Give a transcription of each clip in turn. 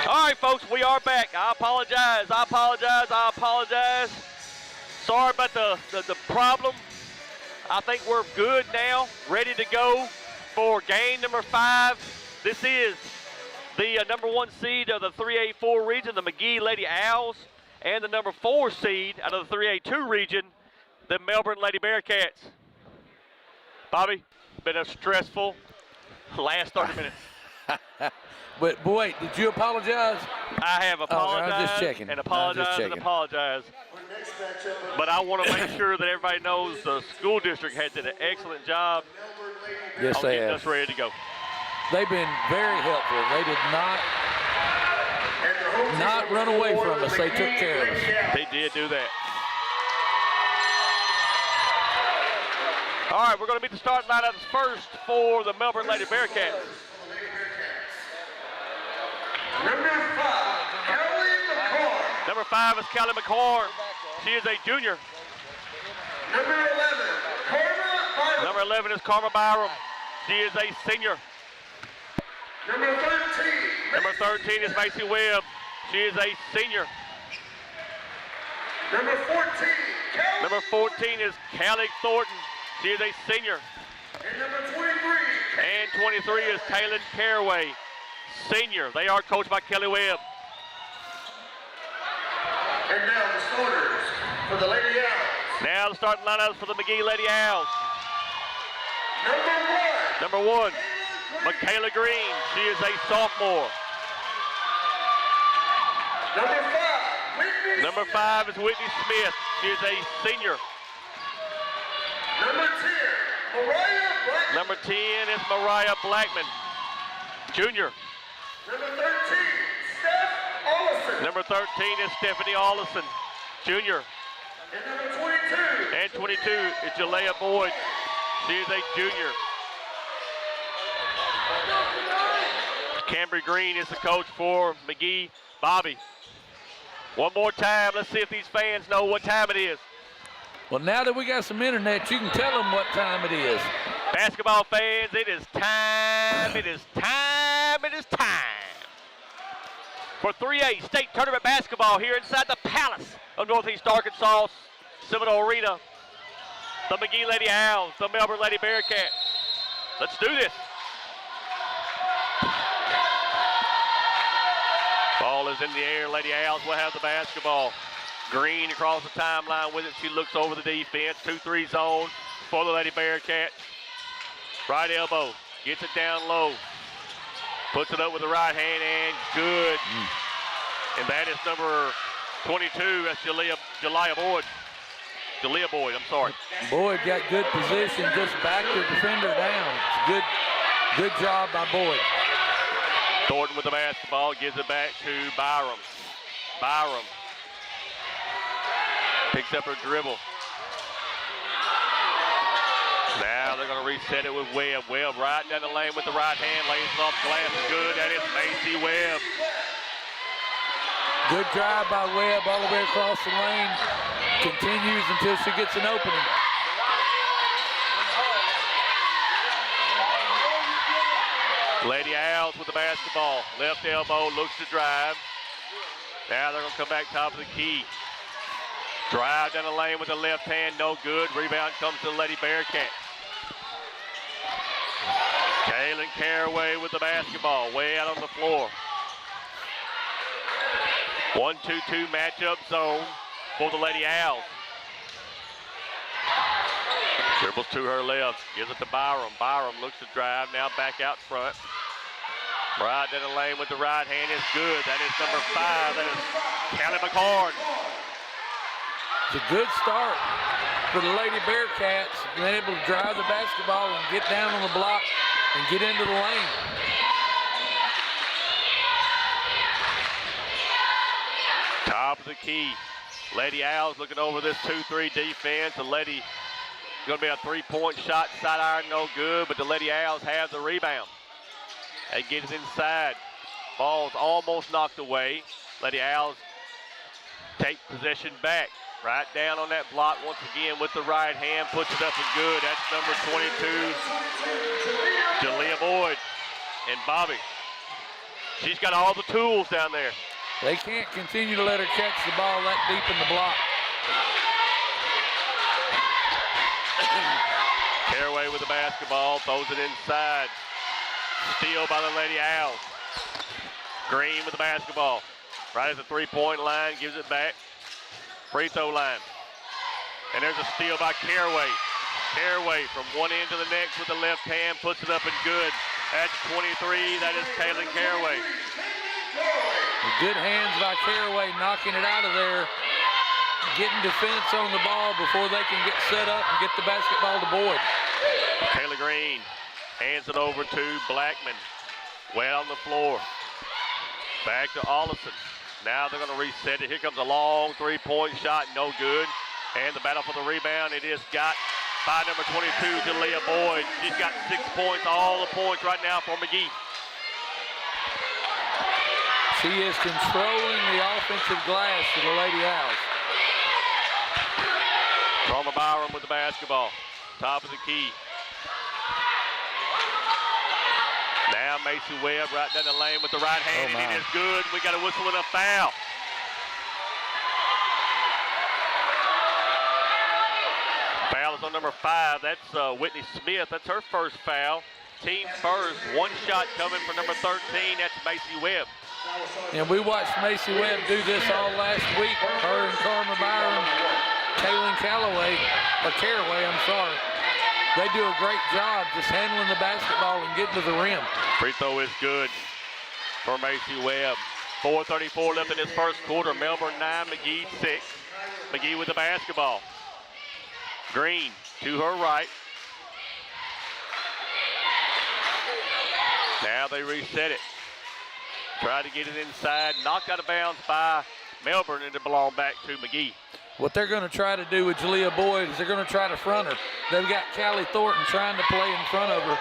All right, folks, we are back. I apologize. Sorry about the problem. I think we're good now, ready to go for game number 5. This is the number 1 seed of the 3A4 region, the McGehee Lady Owls, and the number 4 seed out of the 3A2 region, the Melbourne Lady Bearcats. Bobby, been a stressful last 30 minutes. But boy, did you apologize? I have apologized I'm just checking. and apologized and apologized. But I want to make sure that everybody knows the school district did an excellent job yes, on they getting have. us ready to go. They've been very helpful. They did not run away from us. They took care of us. They did do that. All right, we're going to meet the starting lineups first for the Melbourne Lady Bearcats. Number 5 is Kelly McCorn. She is a junior. Number 11 is Karma Byram. She is a senior. Number 13 is Macy Webb. She is a senior. Number 14 is Callie Thornton. She is a senior. And 23 is Kaylin Caraway, senior. They are coached by Kelly Webb. And now the starters for the Lady Owls. Now the starting lineups for the McGehee Lady Owls. Number 1, Michaela Green. She is a sophomore. Number 5 is Whitney Smith. She is a senior. Number 10 is Mariah Blackman, junior. Number 13 is Stephanie Allison, junior. And 22 is Jalea Boyd. She is a junior. Cambry Green is the coach for McGehee. Bobby, one more time. Let's see if these fans know what time it is. Well, now that we got some internet, you can tell them what time it is. Basketball fans, it is time. For 3A state tournament basketball here inside the Palace of Northeast Arkansas Seminole Arena. The McGehee Lady Owls, the Melbourne Lady Bearcats. Let's do this. Ball is in the air. Lady Owls will have the basketball. Green across the timeline with it. She looks over the defense. 2-3 zone for the Lady Bearcats. Right elbow. Gets it down low. Puts it up with the right hand and good. And that is number 22. That's Jalea Boyd, I'm sorry. Boyd got good position. Just backed the defender down. Good job by Boyd. Thornton with the basketball. Gives it back to Byram. Byram picks up her dribble. Now they're going to reset it with Webb. Webb right down the lane with the right hand. Lays it off glass. Good. That is Macy Webb. Good drive by Webb all the way across the lane. Continues until she gets an opening. Lady Owls with the basketball. Left elbow. Looks to drive. Now they're going to come back top of the key. Drive down the lane with the left hand, no good. Rebound comes to the Lady Bearcats. Kaylin Caraway with the basketball, way out on the floor. 1-2-2 matchup zone for the Lady Owls. Dribbles to her left, gives it to Byram. Byram looks to drive, now back out front. Right down the lane with the right hand is good. That is number 5, that is Callie McCorn. It's a good start for the Lady Bearcats, being able to drive the basketball and get down on the block and get into the lane. Top of the key. Lady Owls looking over this 2-3 defense. The Lady going to be a 3-point shot, side iron, no good, but the Lady Owls have the rebound. They get it inside. Ball's almost knocked away. Lady Owls take possession back. Right down on that block once again with the right hand, puts it up and good. That's number 22, Jalea Boyd. And Bobby, She's got all the tools down there. They can't continue to let her catch the ball that deep in the block. Caraway with the basketball, throws it inside. Steal by the Lady Owls. Green with the basketball. Right at the three-point line, gives it back. Free throw line. And there's a steal by Caraway. Caraway from one end to the next with the left hand, puts it up and good. That's 23, that is Kaylin Caraway. Good hands by Caraway, knocking it out of there. Getting defense on the ball before they can get set up and get the basketball to Boyd. Taylor Green hands it over to Blackman. Well on the floor. Back to Ollison. Now they're going to reset it. Here comes a long three-point shot, no good. And the battle for the rebound, it is got by number 22, Jalea Boyd. She's got 6 points, all the points right now for McGehee. She is controlling the offensive glass for the Lady Owls. Norma Byram with the basketball. Top of the key. Now Macy Webb right down the lane with the right hand, and it is good. We got a whistle and a foul. Foul is on number 5. That's Whitney Smith. That's her first foul. Team first. One shot coming for number 13. That's Macy Webb. And we watched Macy Webb do this all last week. Her and Karma Byram, Kaylin Caraway, I'm sorry. They do a great job just handling the basketball and getting to the rim. Free throw is good for Macy Webb. 4:34 left in this first quarter. Melbourne 9, McGehee 6. McGehee with the basketball. Green to her right. Now they reset it. Try to get it inside. Knocked out of bounds by Melbourne, and it belonged back to McGehee. What they're going to try to do with Jalea Boyd is they're going to try to front her. They've got Callie Thornton trying to play in front of her,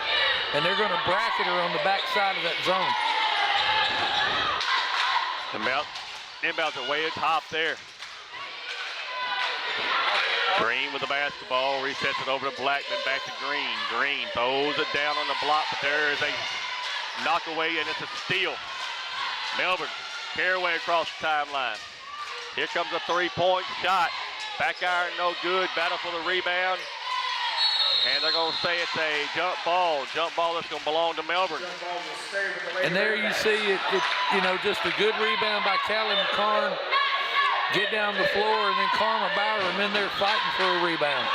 and they're going to bracket her on the backside of that zone. The inbounds are way top there. Green with the basketball, resets it over to Blackman, back to Green. Green throws it down on the block, but there is a knock away, and it's a steal. Melbourne, Caraway across the timeline. Here comes a three-point shot. Back iron, no good. Battle for the rebound. And they're going to say it's a jump ball. Jump ball that's going to belong to Melbourne. And there you see it, just a good rebound by Callie McCarn. Get down the floor, and then Karma Byram in there fighting for a rebound.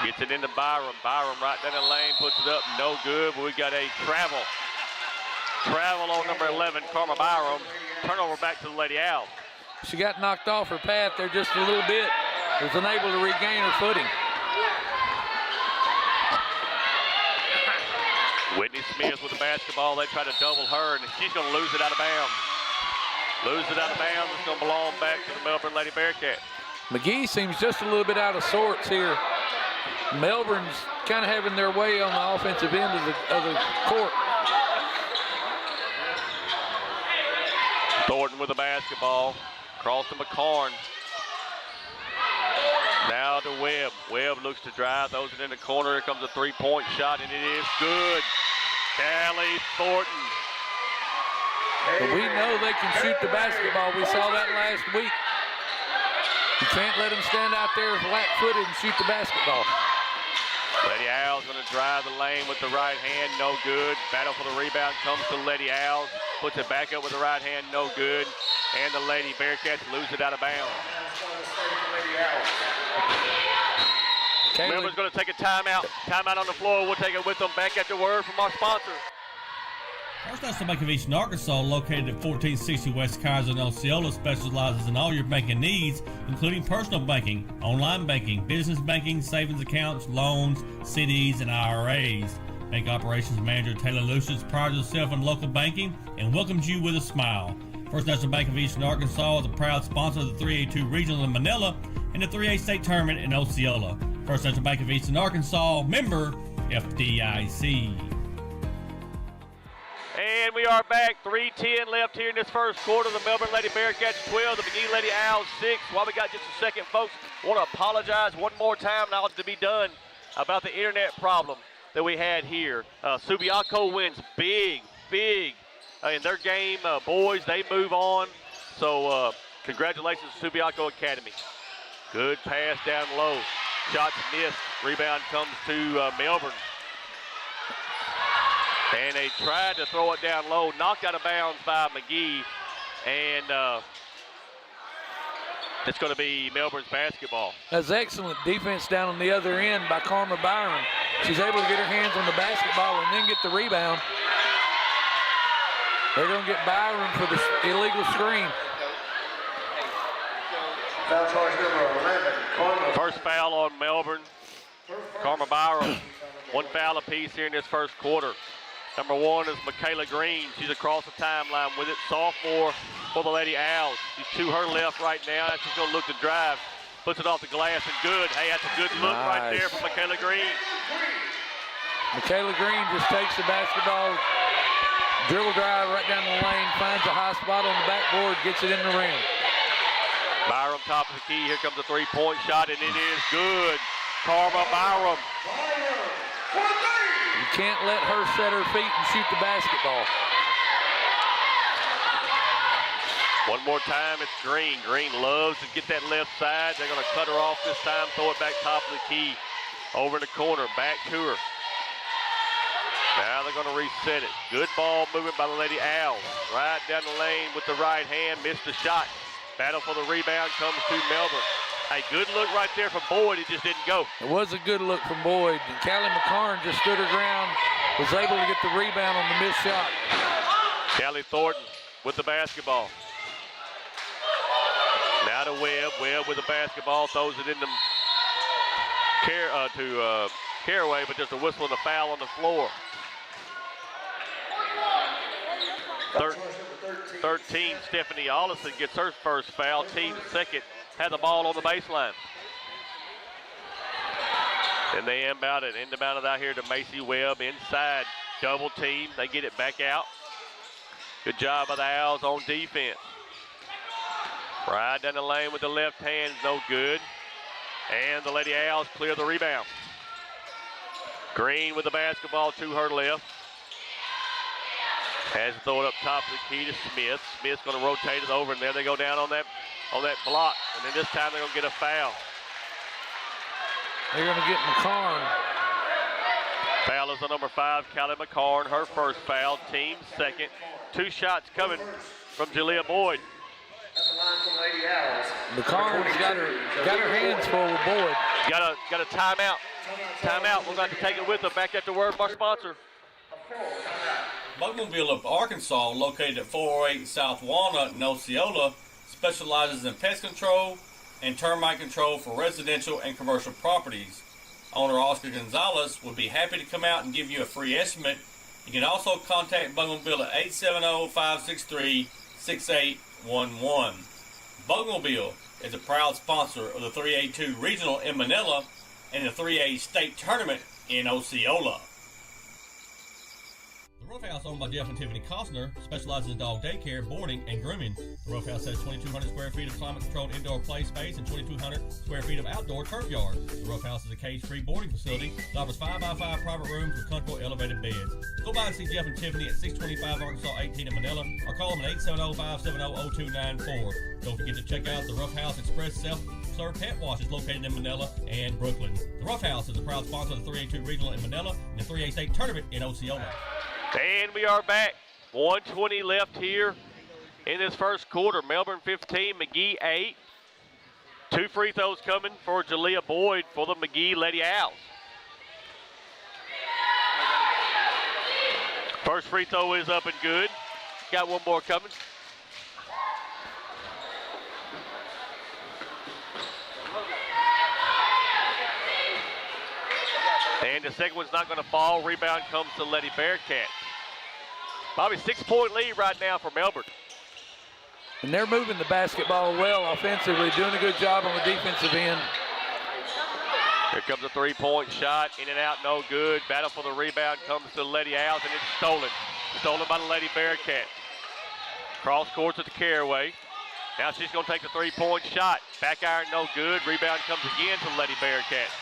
Gets it into Byram. Byram right down the lane, puts it up, no good. But we got a travel. Travel on number 11, Karma Byram. Turnover back to the Lady Owls. She got knocked off her path there just a little bit. Was unable to regain her footing. Whitney Smith with the basketball. They try to double her, and she's going to lose it out of bounds. Lose it out of bounds. It's going to belong back to the Melbourne Lady Bearcats. McGehee seems just a little bit out of sorts here. Melbourne's kind of having their way on the offensive end of the court. Thornton with the basketball. Cross to McCarn. Now to Webb. Webb looks to drive, throws it in the corner. Here comes a three-point shot, and it is good. Callie Thornton. But we know they can shoot the basketball. We saw that last week. You can't let them stand out there flat-footed and shoot the basketball. Lady Owls going to drive the lane with the right hand, no good. Battle for the rebound comes to Lady Owls. Puts it back up with the right hand, no good. And the Lady Bearcats lose it out of bounds. Melbourne's going to take a timeout. Timeout on the floor. We'll take it with them. Back at the word from our sponsor. First National Bank of Eastern Arkansas, located at 1460 West Kaiser in Osceola, specializes in all your banking needs, including personal banking, online banking, business banking, savings accounts, loans, CDs, and IRAs. Bank Operations Manager Taylor Lucius prides himself in local banking and welcomes you with a smile. First National Bank of Eastern Arkansas is a proud sponsor of the 382 Regional in Manila and the 3A State Tournament in Osceola. First National Bank of Eastern Arkansas, member FDIC. And we are back. 3:10 left here in this first quarter. The Melbourne Lady Bearcats 12, the McGehee Lady Owls 6. While we got just a second, folks, want to apologize one more time now to be done about the internet problem. that we had here. Subiaco wins big in their game. Boys, they move on. So congratulations to Subiaco Academy. Good pass down low. Shots missed. Rebound comes to Melbourne. And they tried to throw it down low. Knocked out of bounds by McGehee. And it's going to be Melbourne's basketball. That's excellent defense down on the other end by Karma Byron. She's able to get her hands on the basketball and then get the rebound. They're going to get Byron for the illegal screen. Foul charge number 11, Karma. First foul on Melbourne. Karma Byron, one foul apiece here in this first quarter. Number 1 is Michaela Green. She's across the timeline with it. Sophomore for the Lady Owls. She's to her left right now. She's going to look to drive. Puts it off the glass and good. Hey, that's a good look right there from Michaela Green. Michaela Green just takes the basketball, dribble drive right down the lane, finds a high spot on the backboard, gets it in the rim. Byram top of the key. Here comes a three-point shot, and it is good. Karma Byram. You can't let her set her feet and shoot the basketball. One more time, it's Green. Green loves to get that left side. They're going to cut her off this time, throw it back top of the key. Over in the corner, back to her. Now they're going to reset it. Good ball movement by the Lady Owls. Right down the lane with the right hand, missed the shot. Battle for the rebound comes to Melbourne. Hey, good look right there from Boyd. It just didn't go. It was a good look from Boyd. And Callie McCarn just stood her ground, was able to get the rebound on the missed shot. Callie Thornton with the basketball. Now to Webb. Webb with the basketball, throws it in the Caraway, but just a whistle and a foul on the floor. 13, Stephanie Ollison gets her first foul. Team second, had the ball on the baseline. And they inbound it out here to Macy Webb inside. Double team, they get it back out. Good job by the Owls on defense. Right down the lane with the left hand, no good. And the Lady Owls clear the rebound. Green with the basketball to her left. Has to throw it up top of the key to Smith. Smith's going to rotate it over, and there they go down on that block. And then this time they're going to get a foul. They're going to get McCarn. Foul is on number 5, Callie McCarn. Her first foul, team second. 2 shots coming from Jalea Boyd. That's the line from Lady Owls. McCarn's got her hands full with Boyd. Got a timeout. Timeout. We're going to take it with them. Back after word from our sponsor. Bugmobile of Arkansas, located at 408 South Walnut in Osceola, specializes in pest control and termite control for residential and commercial properties. Owner Oscar Gonzalez would be happy to come out and give you a free estimate. You can also contact Bugmobile at 870-563-6811. Bugmobile is a proud sponsor of the 3A2 Regional in Manila and the 3A State Tournament in Osceola. The Rough House, owned by Jeff and Tiffany Costner, specializes in dog daycare, boarding, and grooming. The Rough House has 2,200 square feet of climate-controlled indoor play space and 2,200 square feet of outdoor turf yard. The Rough House is a cage-free boarding facility that offers 5x5 private rooms with comfortable elevated beds. Go by and see Jeff and Tiffany at 625 Arkansas 18 in Manila, or call them at 870-570-0294. Don't forget to check out the Rough House Express self-serve pet wash is located in Manila and Brooklyn. The Rough House is a proud sponsor of the 3A2 Regional in Manila and the 3A State Tournament in Osceola. And we are back. 1:20 left here in this first quarter. Melbourne 15, McGehee 8. 2 free throws coming for Jalea Boyd for the McGehee Lady Owls. First free throw is up and good. Got one more coming. And the second one's not going to fall. Rebound comes to Lady Bearcats. Probably 6-point lead right now for Melbourne. And they're moving the basketball well offensively, doing a good job on the defensive end. Here comes a 3-point shot, in and out, no good. Battle for the rebound comes to the Lady Owls, and it's stolen. Stolen by the Lady Bearcats. Cross court to the Caraway. Now she's going to take the 3-point shot. Back iron, no good. Rebound comes again to the Lady Bearcats.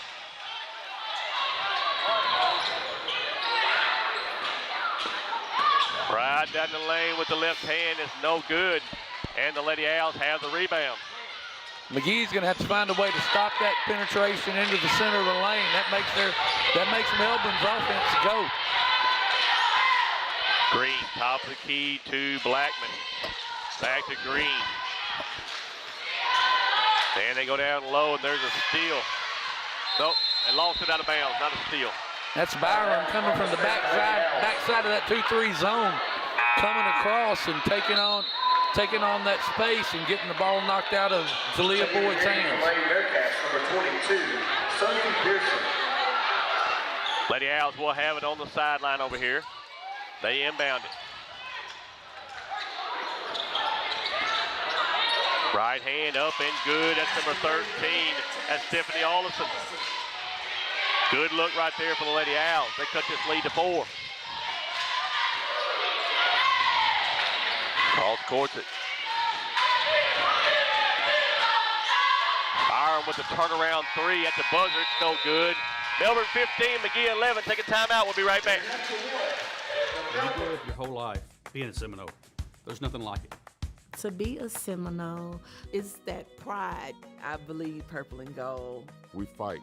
Right down the lane with the left hand is no good. And the Lady Owls have the rebound. McGee's going to have to find a way to stop that penetration into the center of the lane. That makes Melbourne's offense go. Green, top of the key to Blackman. Back to Green. And they go down low, and there's a steal. Nope, they lost it out of bounds, not a steal. That's Byron coming from the backside of that 2-3 zone, coming across and taking on that space and getting the ball knocked out of Jalea Boyd's hands. Lady Owls will have it on the sideline over here. They inbound it. Right hand up and good. That's number 13. That's Stephanie Allison. Good look right there for the Lady Owls. They cut this lead to 4. Cross courts it. Byron with the turnaround 3 at the buzzer. It's no good. Melbourne 15, McGehee 11. Take a timeout. We'll be right back. You grow up your whole life being a Seminole. There's nothing like it. To be a Seminole is that pride. I believe purple and gold. We fight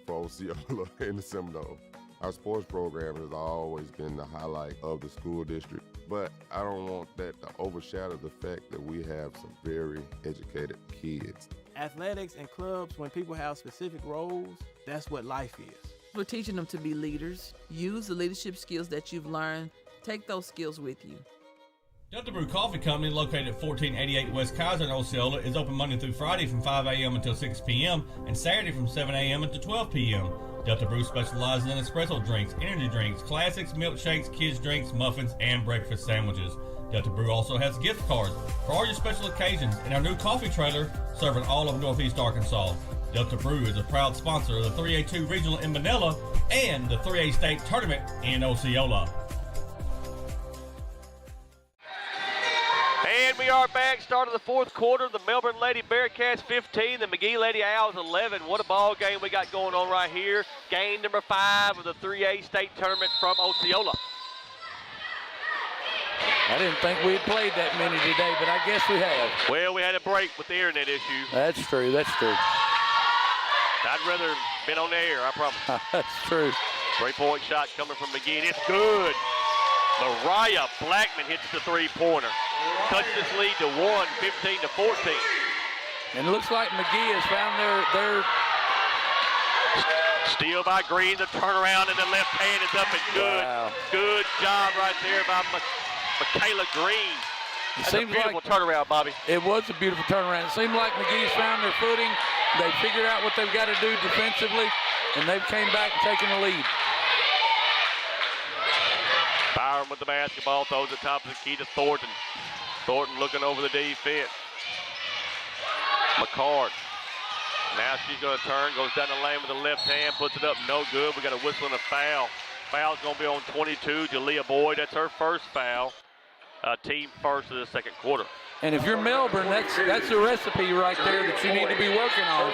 for Osceola in the Seminole. Our sports program has always been the highlight of the school district, but I don't want that to overshadow the fact that we have some very educated kids. Athletics and clubs, when people have specific roles, that's what life is. We're teaching them to be leaders. Use the leadership skills that you've learned. Take those skills with you. Delta Brew Coffee Company, located at 1488 West Kaiser in Osceola, is open Monday through Friday from 5 a.m. until 6 p.m. and Saturday from 7 a.m. until 12 p.m. Delta Brew specializes in espresso drinks, energy drinks, classics, milkshakes, kids drinks, muffins, and breakfast sandwiches. Delta Brew also has gift cards for all your special occasions and our new coffee trailer serving all of Northeast Arkansas. Delta Brew is a proud sponsor of the 3A2 Regional in Manila and the 3A State Tournament in Osceola. And we are back, start of the 4th quarter. The Melbourne Lady Bearcats 15, the McGehee Lady Owls 11. What a ball game we got going on right here. Game number 5 of the 3A State Tournament from Osceola. I didn't think we had played that many today, but I guess we have. Well, we had a break with the internet issue. That's true, that's true. I'd rather been on the air, I promise. That's true. 3-point shot coming from McGehee, and it's good. Mariah Blackman hits the 3-pointer. Cuts this lead to 1, 15-14. And it looks like McGehee has found their steal by Green, the turnaround, and the left hand is up and good. Wow. Good job right there by Michaela Green. That's a beautiful turnaround, Bobby. It was a beautiful turnaround. It seemed like McGee's found their footing. They figured out what they've got to do defensively, and they've came back and taken the lead. Byron with the basketball, throws the top of the key to Thornton. Thornton looking over the defense. McCord. Now she's going to turn, goes down the lane with the left hand, puts it up, no good. We got a whistle and a foul. Foul's going to be on 22, Jalea Boyd. That's her first foul. Team first of the 2nd quarter. And if you're Melbourne, that's the recipe right there that you need to be working on.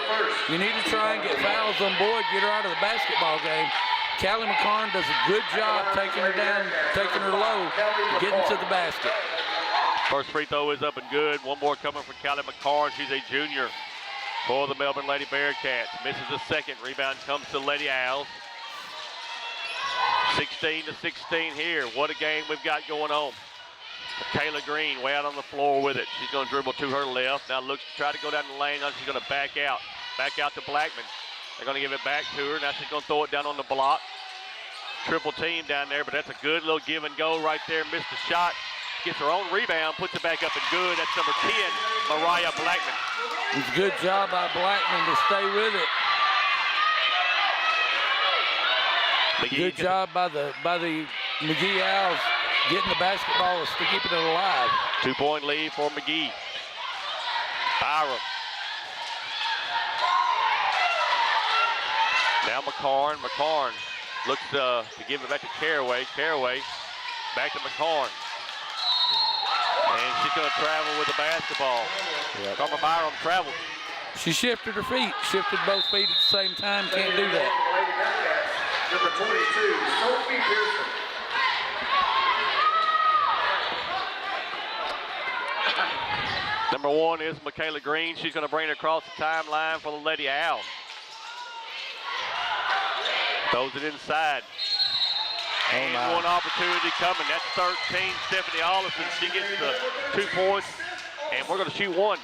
You need to try and get fouls on Boyd, get her out of the basketball game. Callie McCarn does a good job taking her down, taking her low, getting to the basket. First free throw is up and good. One more coming from Callie McCarn. She's a junior for the Melbourne Lady Bearcats. Misses the second. Rebound comes to Lady Owls. 16-16 here. What a game we've got going on. Kayla Green way out on the floor with it. She's going to dribble to her left. Now looks to try to go down the lane. Now she's going to back out. Back out to Blackman. They're going to give it back to her. Now she's going to throw it down on the block. Triple team down there, but that's a good little give and go right there. Missed the shot. Gets her own rebound, puts it back up and good. That's number 10, Mariah Blackman. It's a good job by Blackman to stay with it. Good job by the McGehee Owls getting the basketball to keeping it alive. 2-point lead for McGehee. Byram. Now McCarn. McCarn looks to give it back to Caraway. Caraway back to McCarn. And she's going to travel with the basketball. Yep. Karma Byram travels. She shifted her feet, shifted both feet at the same time. Can't do that. Number 22, Sophie Pearson. Number 1 is Michaela Green. She's going to bring it across the timeline for the Lady Owls. Throws it inside. And one opportunity coming. That's 13. Stephanie Allison. She gets the 2 points. And we're going to shoot one.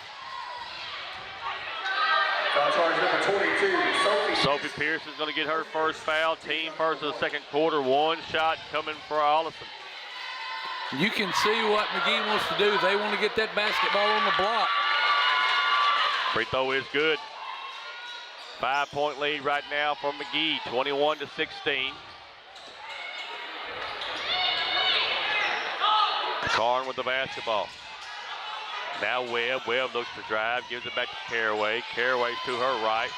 Foul charge number 22, Sophie Pearson's going to get her first foul. Team first of the second quarter. 1 shot coming for Allison. You can see what McGehee wants to do. They want to get that basketball on the block. Free throw is good. 5-point lead right now for McGehee, 21-16. Karn with the basketball. Now Webb. Webb looks to drive, gives it back to Caraway. Caraway's to her right.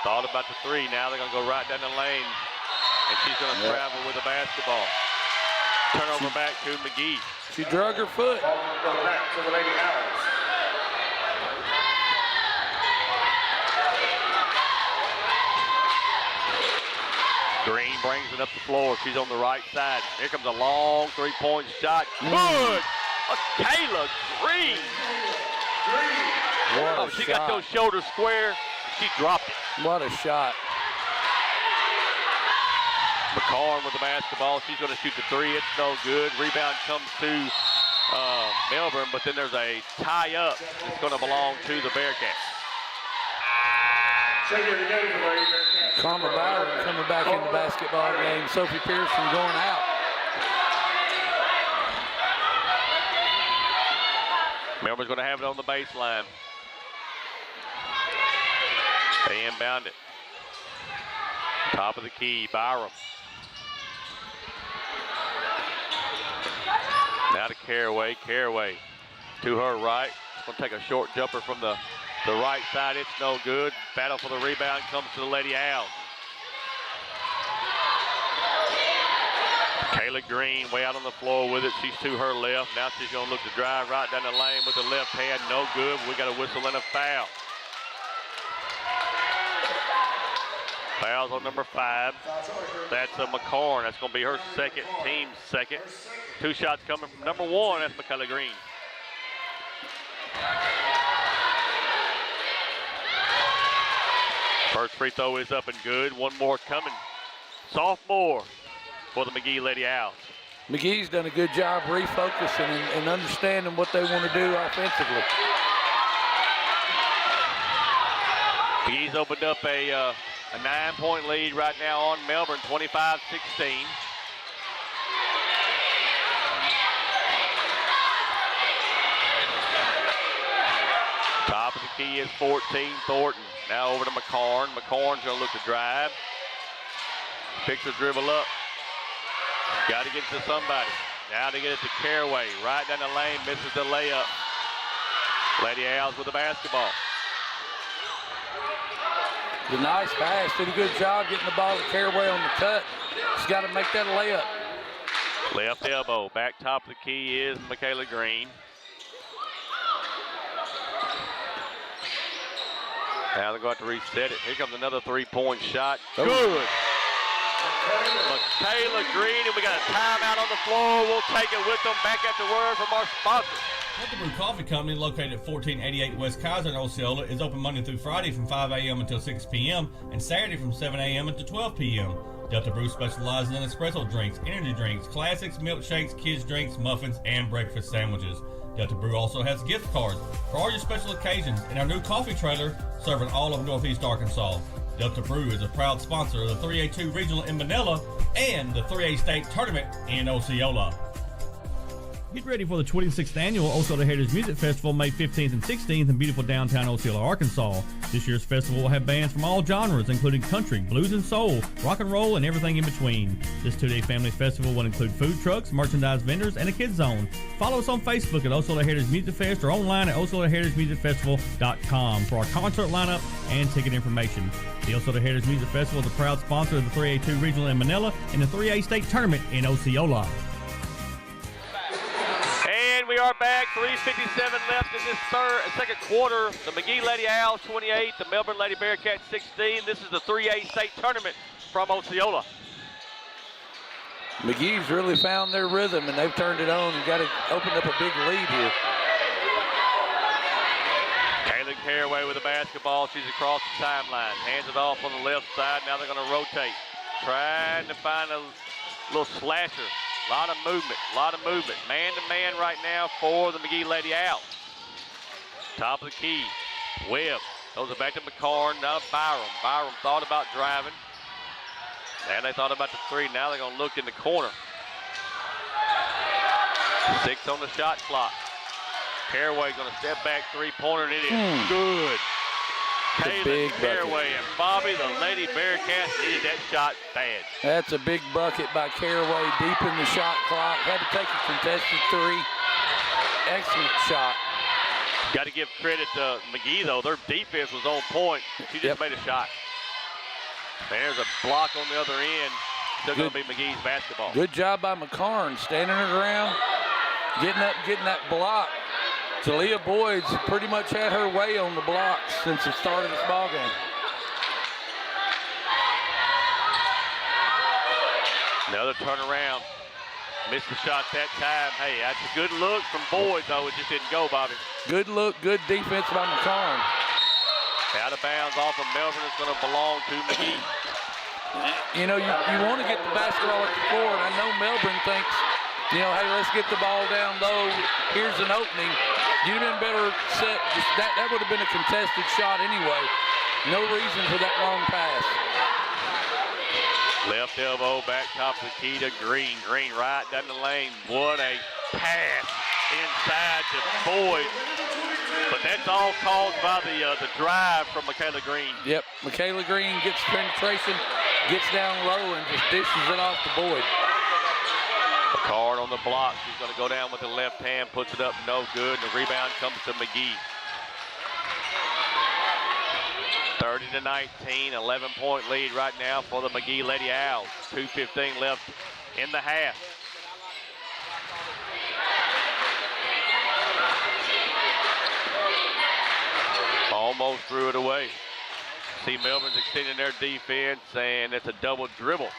Thought about the 3. Now they're going to go right down the lane. And she's going to travel with the basketball. Turnover back to McGehee. She drug her foot. Ball will go back to the Lady Owls. Green brings it up the floor. She's on the right side. Here comes a long 3-point shot. Good! Kayla Green. What a she shot. got those shoulders square. She dropped it. What a shot. McCarn with the basketball. She's going to shoot the 3. It's no good. Rebound comes to Melbourne, but then there's a tie-up that's going to belong to the Bearcats. Karma Byron coming back in the basketball game. Sophie Pearson going out. Melbourne's going to have it on the baseline. They inbound it. Top of the key, Byram. Now to Caraway. Caraway to her right. Going to take a short jumper from the right side. It's no good. Battle for the rebound comes to the Lady Owls. Kayla Green way out on the floor with it. She's to her left. Now she's going to look to drive right down the lane with the left hand. No good. We got a whistle and a foul. Fouls on number 5. That's McCarn. That's going to be her second, team's second. 2 shots coming from number 1. That's Michaela Green. First free throw is up and good. 1 more coming. Sophomore for the McGehee Lady Owls. McGee's done a good job refocusing and understanding what they want to do offensively. McGee's opened up a 9-point lead right now on Melbourne, 25-16. Top of the key is 14, Thornton. Now over to McCarn. McCarn's going to look to drive. Picks the dribble up. Got to get to somebody. Now to get it to Caraway. Right down the lane, misses the layup. Lady Owls with the basketball. The nice pass. Did a good job getting the ball to Caraway on the cut. She's got to make that a layup. Left elbow. Back top of the key is Michaela Green. Now they're going to reset it. Here comes another 3-point shot. Oh. Good. Michaela Green, and we got a timeout on the floor. We'll take it with them. Back after word from our sponsors. Delta Brew Coffee Company, located at 1488 West Kaiser in Osceola, is open Monday through Friday from 5 a.m. until 6 p.m. and Saturday from 7 a.m. until 12 p.m. Delta Brew specializes in espresso drinks, energy drinks, classics, milkshakes, kids drinks, muffins, and breakfast sandwiches. Delta Brew also has gift cards for all your special occasions and our new coffee trailer serving all of Northeast Arkansas. Delta Brew is a proud sponsor of the 3A2 Regional in Manila and the 3A State Tournament in Osceola. Get ready for the 26th annual Osceola Heritage Music Festival, May 15th and 16th in beautiful downtown Osceola, Arkansas. This year's festival will have bands from all genres, including country, blues and soul, rock and roll, and everything in between. This 2-day family festival will include food trucks, merchandise vendors, and a kids zone. Follow us on Facebook at Osceola Heritage Music Fest or online at OsceolaHeritageMusicFestival.com for our concert lineup and ticket information. The Osceola Heritage Music Festival is a proud sponsor of the 3A2 Regional in Manila and the 3A State Tournament in Osceola. We are back. 3:57 left in this second quarter. The McGehee Lady Owls 28, the Melbourne Lady Bearcats 16. This is the 3A State Tournament from Osceola. McGee's really found their rhythm, and they've turned it on and got to open up a big lead here. Caraway with the basketball. She's across the timeline. Hands it off on the left side. Now they're going to rotate. Trying to find a little slasher. A lot of movement. Man-to-man right now for the McGehee Lady Owls. Top of the key. Webb throws it back to McCarn. Now Byram. Byram thought about driving. And they thought about the three. Now they're going to look in the corner. 6 on the shot clock. Caraway going to step back three-pointer, and it is good. Kaylin Caraway and Bobby, the Lady Bearcats, needed that shot bad. That's a big bucket by Caraway, deep in the shot clock. Had to take a contested three. Excellent shot. Got to give credit to McGehee, though. Their defense was on point. She just made a shot. There's a block on the other end. Still going to be McGee's basketball. Good job by McCarn, standing her ground, getting that block. Talia Boyd's pretty much had her way on the block since the start of this ball game. Another turnaround. Missed the shot that time. Hey, that's a good look from Boyd, though. It just didn't go, Bobby. Good look, good defense by McCarn. Out of bounds off of Melbourne. It's going to belong to McGehee. You know, you want to get the basketball at the floor, and I know Melbourne thinks, you know, hey, let's get the ball down low. Here's an opening. You'd have been better set. That would have been a contested shot anyway. No reason for that long pass. Left elbow, back top of the key to Green. Green right down the lane. What a pass inside to Boyd. But that's all caused by the drive from Michaela Green. Yep, Michaela Green gets penetration, gets down low, and just dishes it off to Boyd. Card on the block. She's going to go down with the left hand, puts it up, no good. And the rebound comes to McGehee. 30-19, 11-point lead right now for the McGehee Lady Owls. 2:15 left in the half. Almost threw it away. See Melbourne's extending their defense, and it's a double dribble.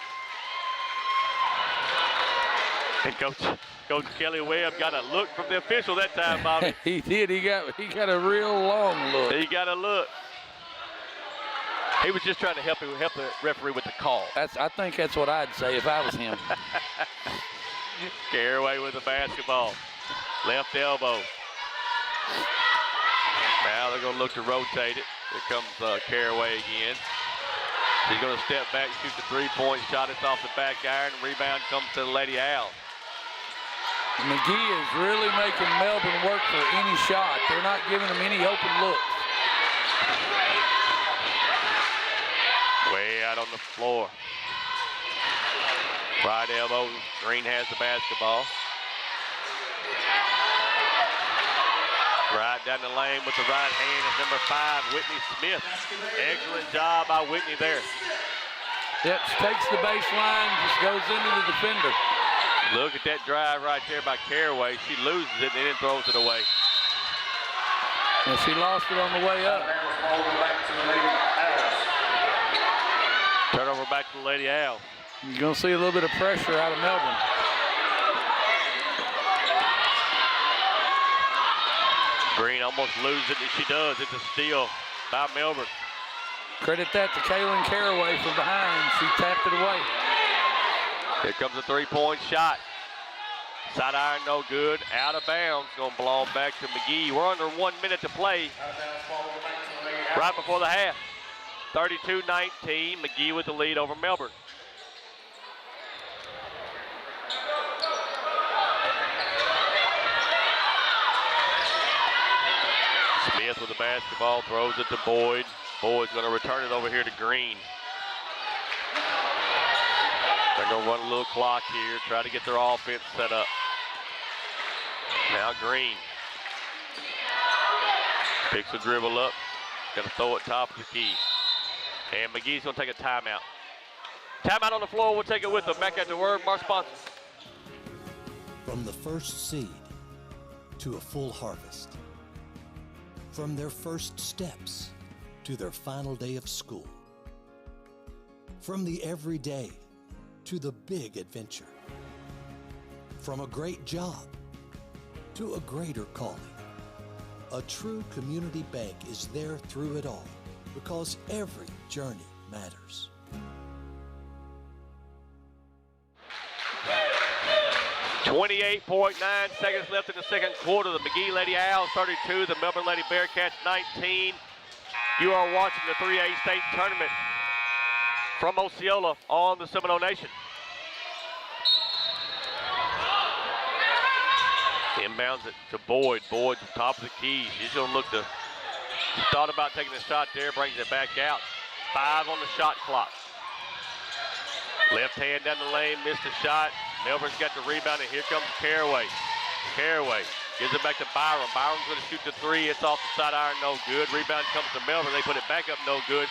And Coach Kelly Webb got a look from the official that time, Bobby. He did. He got a real long look. He got a look. He was just trying to help the referee with the call. I think that's what I'd say if I was him. Caraway with the basketball. Left elbow. Now they're going to look to rotate it. Here comes Caraway again. She's going to step back, shoot the three-point shot. It's off the back iron. Rebound comes to the Lady Owls. McGehee is really making Melbourne work for any shot. They're not giving them any open looks. Way out on the floor. Right elbow. Green has the basketball. Right down the lane with the right hand is number 5, Whitney Smith. Excellent job by Whitney there. Yep, she takes the baseline, just goes into the defender. Look at that drive right there by Caraway. She loses it and then throws it away. And she lost it on the way up. Turnover back to the Lady Owls. You're going to see a little bit of pressure out of Melbourne. Green almost loses it, and she does. It's a steal by Melbourne. Credit that to Kaylin Caraway from behind. She tapped it away. Here comes a three-point shot. Side iron, no good. Out of bounds. Going to belong back to McGehee. We're under 1 minute to play. Right before the half. 32-19. McGehee with the lead over Melbourne. Smith with the basketball, throws it to Boyd. Boyd's going to return it over here to Green. They're going to run a little clock here, try to get their offense set up. Now Green picks the dribble up, going to throw it top of the key. And McGee's going to take a timeout. Timeout on the floor, we'll take it with them. Back at the word, Mark sponsor. From the first seed to a full harvest. From their first steps to their final day of school. From the everyday to the big adventure. From a great job to a greater calling. A true community bank is there through it all because every journey matters. .9 seconds left in the second quarter. The McGehee Lady Owls 32, the Melbourne Lady Bearcats 19. You are watching the 3A state tournament from Osceola on the Seminole Nation. Inbounds it to Boyd. Boyd's top of the key. She's going to look to, she thought about taking a shot there, brings it back out. 5 on the shot clock. Left hand down the lane, missed the shot. Melbourne's got the rebound, and here comes Caraway. Caraway gives it back to Byron. Byron's going to shoot the 3. It's off the side iron, no good. Rebound comes to Melbourne. They put it back up, no good.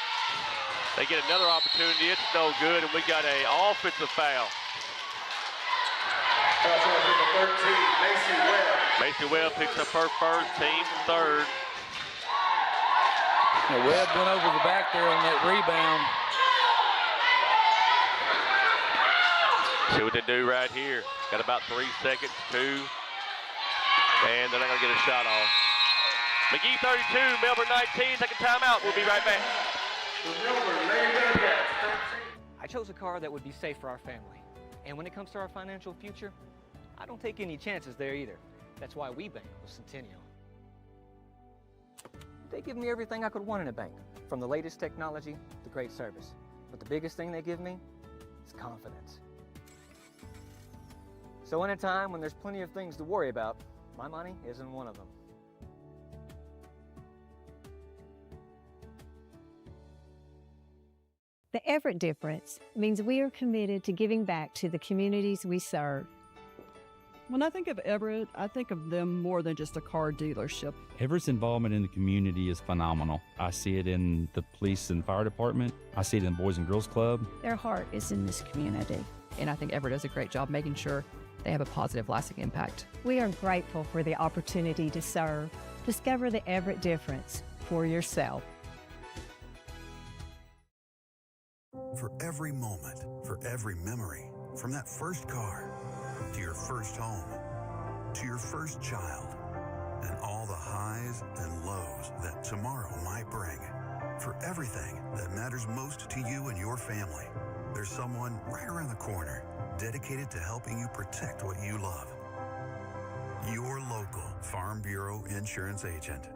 They get another opportunity. It's no good, and we got an offensive foul. Foul number 13, Macy Webb. Macy Webb picks up her first, team third. Now Webb went over the back there on that rebound. See what they do right here. Got about 3 seconds, 2. And they're not going to get a shot off. McGehee 32, Melbourne 19. Take a timeout. We'll be right back. I chose a car that would be safe for our family. And when it comes to our financial future, I don't take any chances there either. That's why we bank with Centennial. They give me everything I could want in a bank, from the latest technology to great service. But the biggest thing they give me is confidence. So in a time when there's plenty of things to worry about, my money isn't one of them. The Everett difference means we are committed to giving back to the communities we serve. When I think of Everett, I think of them more than just a car dealership. Everett's involvement in the community is phenomenal. I see it in the police and fire department. I see it in the Boys and Girls Club. Their heart is in this community. And I think Everett does a great job making sure they have a positive, lasting impact. We are grateful for the opportunity to serve. Discover the Everett difference for yourself. For every moment, for every memory, from that first car, to your first home, to your first child, and all the highs and lows that tomorrow might bring. For everything that matters most to you and your family, there's someone right around the corner dedicated to helping you protect what you love. Your local Farm Bureau Insurance agent.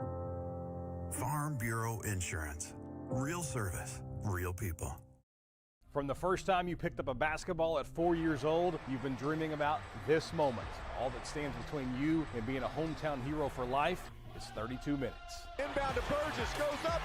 Farm Bureau Insurance. Real service, real people. From the first time you picked up a basketball at 4 years old, you've been dreaming about this moment. All that stands between you and being a hometown hero for life is 32 minutes. Inbound to Burgess, goes up.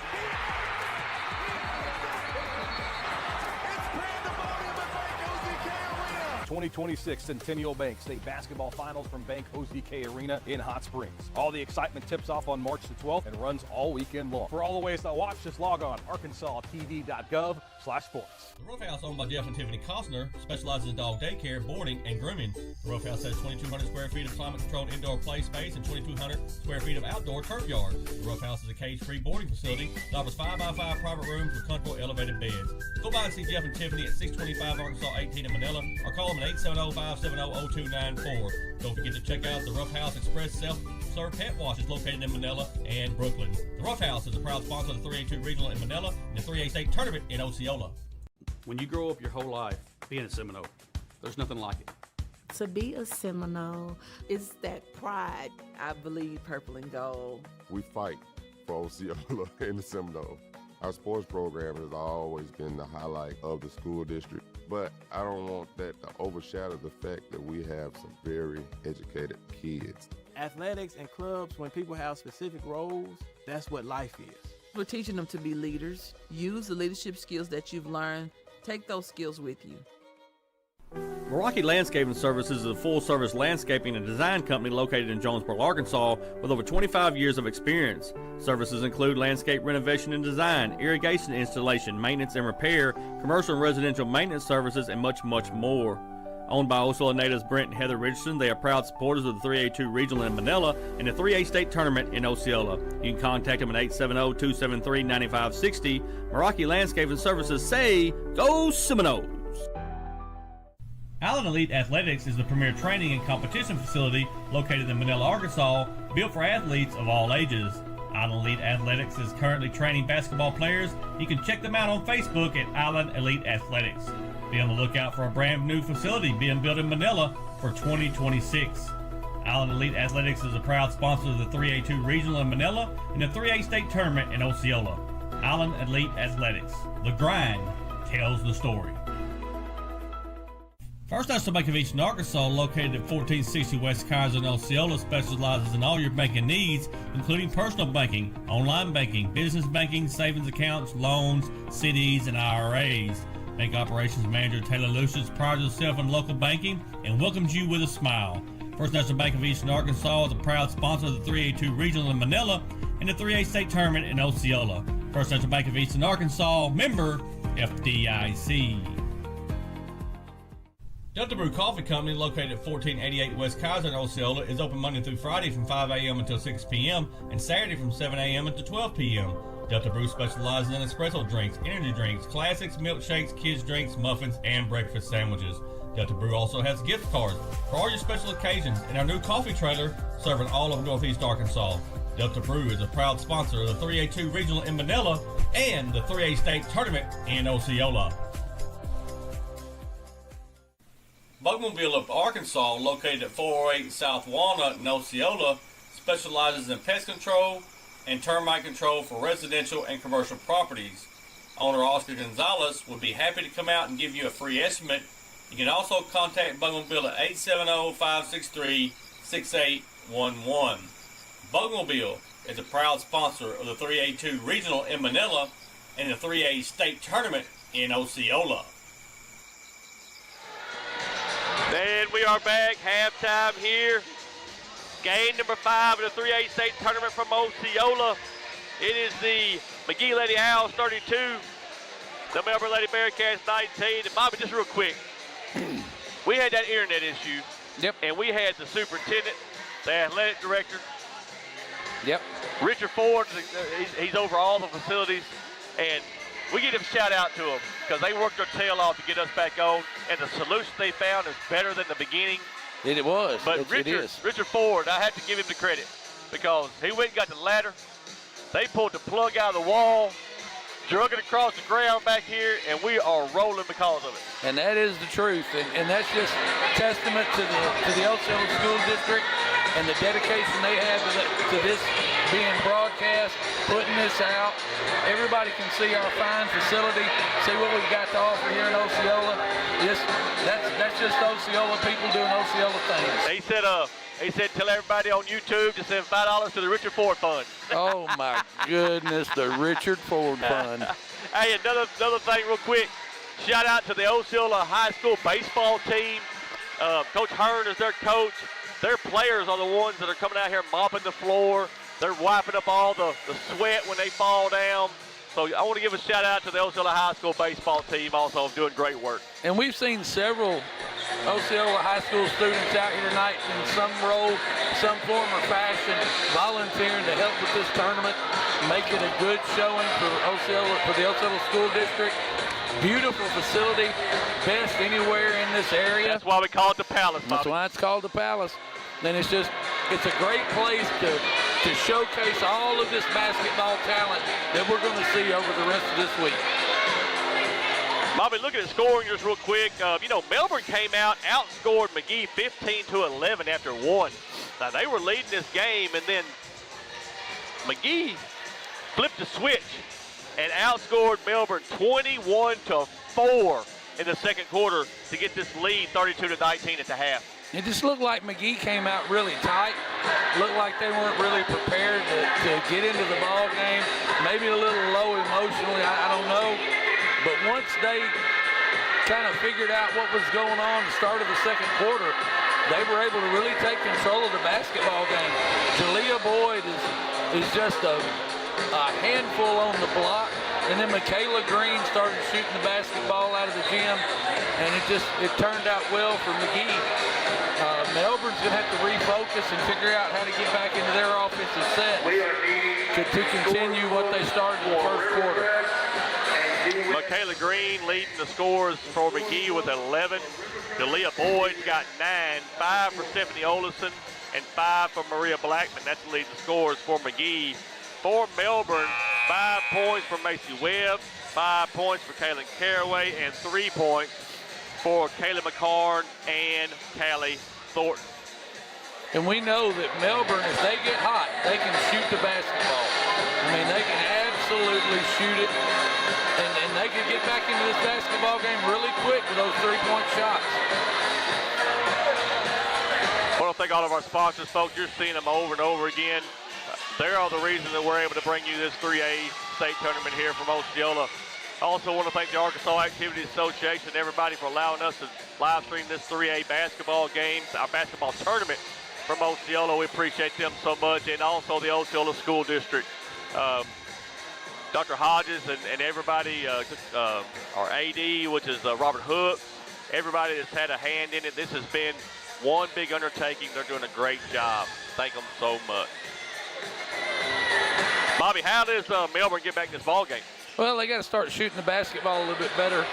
It's pandemonium at Bank OZK Arena. 2026 Centennial Bank State Basketball Finals from Bank OZK Arena in Hot Springs. All the excitement tips off on March the 12th and runs all weekend long. For all the ways to watch, just log on arkansastv.gov/sports. The Rough House, owned by Jeff and Tiffany Costner, specializes in dog daycare, boarding, and grooming. The Rough House has 2,200 square feet of climate-controlled indoor play space and 2,200 square feet of outdoor turf yard. The Rough House is a cage-free boarding facility that offers 5x5 private rooms with comfortable elevated beds. Go by and see Jeff and Tiffany at 625 Arkansas 18 in Manila, or call them at 870-570-0294. Don't forget to check out the Rough House Express self-serve pet washes located in Manila and Brooklyn. The Rough House is a proud sponsor of the 3A2 Regional in Manila and the 3A State Tournament in Osceola. When you grow up your whole life being a Seminole, there's nothing like it. To be a Seminole is that pride. I believe purple and gold. We fight for Osceola and the Seminole. Our sports program has always been the highlight of the school district, but I don't want that to overshadow the fact that we have some very educated kids. Athletics and clubs, when people have specific roles, that's what life is. We're teaching them to be leaders. Use the leadership skills that you've learned. Take those skills with you. Meraki Landscaping Services is a full-service landscaping and design company located in Jonesboro, Arkansas, with over 25 years of experience. Services include landscape renovation and design, irrigation installation, maintenance and repair, commercial and residential maintenance services, and much, much more. Owned by Osceola natives Brent and Heather Richardson, they are proud supporters of the 3A2 Regional in Manila and the 3A State Tournament in Osceola. You can contact them at 870-273-9560. Meraki Landscaping Services say, Go Seminoles! Allen Elite Athletics is the premier training and competition facility located in Manila, Arkansas, built for athletes of all ages. Allen Elite Athletics is currently training basketball players. You can check them out on Facebook at Allen Elite Athletics. Be on the lookout for a brand new facility being built in Manila for 2026. Allen Elite Athletics is a proud sponsor of the 3A2 Regional in Manila and the 3A State Tournament in Osceola. Allen Elite Athletics. The grind tells the story. First National Bank of Eastern Arkansas, located at 1460 West Kaiser in Osceola, specializes in all your banking needs, including personal banking, online banking, business banking, savings accounts, loans, CDs, and IRAs. Bank Operations Manager Taylor Lucius prides himself in local banking and welcomes you with a smile. First National Bank of Eastern Arkansas is a proud sponsor of the 3A2 Regional in Manila and the 3A State Tournament in Osceola. First National Bank of Eastern Arkansas, member FDIC. Delta Brew Coffee Company, located at 1488 West Kaiser in Osceola, is open Monday through Friday from 5 a.m. until 6 p.m. and Saturday from 7 a.m. until 12 p.m. Delta Brew specializes in espresso drinks, energy drinks, classics, milkshakes, kids drinks, muffins, and breakfast sandwiches. Delta Brew also has gift cards for all your special occasions and our new coffee trailer serving all of Northeast Arkansas. Delta Brew is a proud sponsor of the 3A2 Regional in Manila and the 3A State Tournament in Osceola. Bugmobile of Arkansas, located at 408 South Walnut in Osceola, specializes in pest control and termite control for residential and commercial properties. Owner Oscar Gonzalez would be happy to come out and give you a free estimate. You can also contact Bugmobile at 870-563-6811. Bugmobile is a proud sponsor of the 3A2 Regional in Manila and the 3A State Tournament in Osceola. And we are back, halftime here. Game number 5 of the 3A State Tournament from Osceola. It is the McGehee Lady Owls 32, the Melbourne Lady Bearcats 19. And Bobby, just real quick, we had that internet issue. Yep. And we had the superintendent, the athletic director. Yep. Richard Ford, he's over all the facilities. And we give a shout out to them because they worked their tail off to get us back on. And the solution they found is better than the beginning. It was. But Richard Ford, I have to give him the credit because he went and got the ladder. They pulled the plug out of the wall, drug it across the ground back here, and we are rolling because of it. And that is the truth. And that's just testament to the Osceola School District and the dedication they have to this being broadcast, putting this out. Everybody can see our fine facility, see what we've got to offer here in Osceola. That's just Osceola people doing Osceola things. They said tell everybody on YouTube to send $5 to the Richard Ford Fund. Oh my goodness, the Richard Ford Fund. Hey, another thing real quick. Shout out to the Osceola High School baseball team. Coach Hearn is their coach. Their players are the ones that are coming out here mopping the floor. They're wiping up all the sweat when they fall down. So I want to give a shout out to the Osceola High School baseball team also doing great work. And we've seen several Osceola High School students out here tonight in some role, some form or fashion, volunteering to help with this tournament, make it a good showing for the Osceola School District. Beautiful facility, best anywhere in this area. That's why we call it the Palace, Bobby. That's why it's called the Palace. Then it's a great place to showcase all of this basketball talent that we're going to see over the rest of this week. Bobby, look at the scoring just real quick. Melbourne came out, outscored McGehee 15-11 after one. Now, they were leading this game, and then McGehee flipped the switch and outscored Melbourne 21-4 in the second quarter to get this lead 32-19 at the half. It just looked like McGehee came out really tight. Looked like they weren't really prepared to get into the ball game. Maybe a little low emotionally, I don't know. But once they kind of figured out what was going on at the start of the second quarter, they were able to really take control of the basketball game. Jalea Boyd is just a handful on the block. And then Michaela Green started shooting the basketball out of the gym, and it turned out well for McGehee. Melbourne's going to have to refocus and figure out how to get back into their offensive set to continue what they started in the first quarter. Kayla Green leading the scores for McGehee with 11. Delia Boyd's got 9, 5 for Stephanie Olison, and 5 for Maria Blackman. That's the leading scores for McGehee. For Melbourne, 5 points for Macy Webb, 5 points for Kaylin Caraway, and 3 points for Kayla McCarn and Callie Thornton. And we know that Melbourne, if they get hot, they can shoot the basketball. I mean, they can absolutely shoot it, and they can get back into this basketball game really quick with those three-point shots. I want to thank all of our sponsors, folks. You're seeing them over and over again. They are the reason that we're able to bring you this 3A state tournament here from Osceola. I also want to thank the Arkansas Activities Association and everybody for allowing us to live stream this 3A basketball game, our basketball tournament from Osceola. We appreciate them so much, and also the Osceola School District. Dr. Hodges and everybody, our AD, which is Robert Hook, everybody that's had a hand in it. This has been one big undertaking. They're doing a great job. Thank them so much. Bobby, how does Melbourne get back in this ball game? Well, they got to start shooting the basketball a little bit better.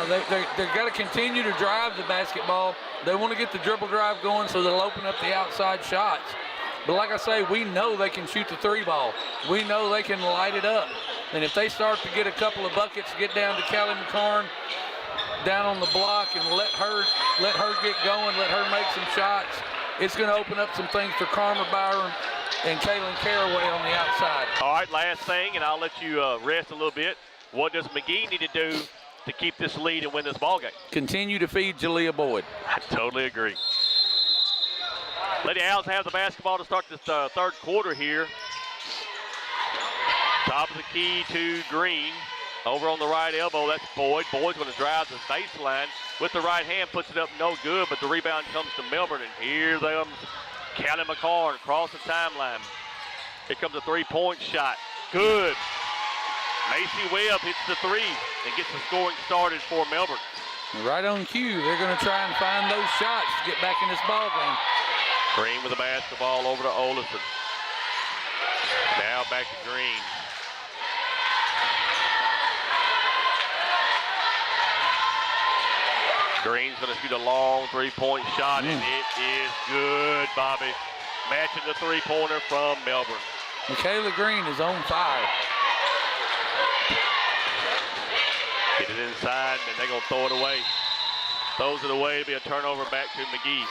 They've got to continue to drive the basketball. They want to get the dribble drive going so they'll open up the outside shots. But like I say, we know they can shoot the three ball. We know they can light it up. And if they start to get a couple of buckets, get down to Callie McCarn down on the block and let her get going, let her make some shots, it's going to open up some things for Karma Byron and Kaylin Caraway on the outside. All right, last thing, and I'll let you rest a little bit. What does McGehee need to do to keep this lead and win this ball game? Continue to feed Jalea Boyd. I totally agree. Lady Owls have the basketball to start this third quarter here. Top of the key to Green. Over on the right elbow, that's Boyd. Boyd's going to drive the baseline with the right hand, puts it up no good, but the rebound comes to Melbourne, and here comes Callie McCarn across the timeline. Here comes a three-point shot. Good. Macy Webb hits the three and gets the scoring started for Melbourne. Right on cue. They're going to try and find those shots to get back in this ball game. Green with the basketball over to Olison. Now back to Green. Green's going to shoot a long three-point shot, and it is good, Bobby. Matching the three-pointer from Melbourne. Michaela Green is on fire. Get it inside, and they're going to throw it away. Throws it away to be a turnover back to McGehee.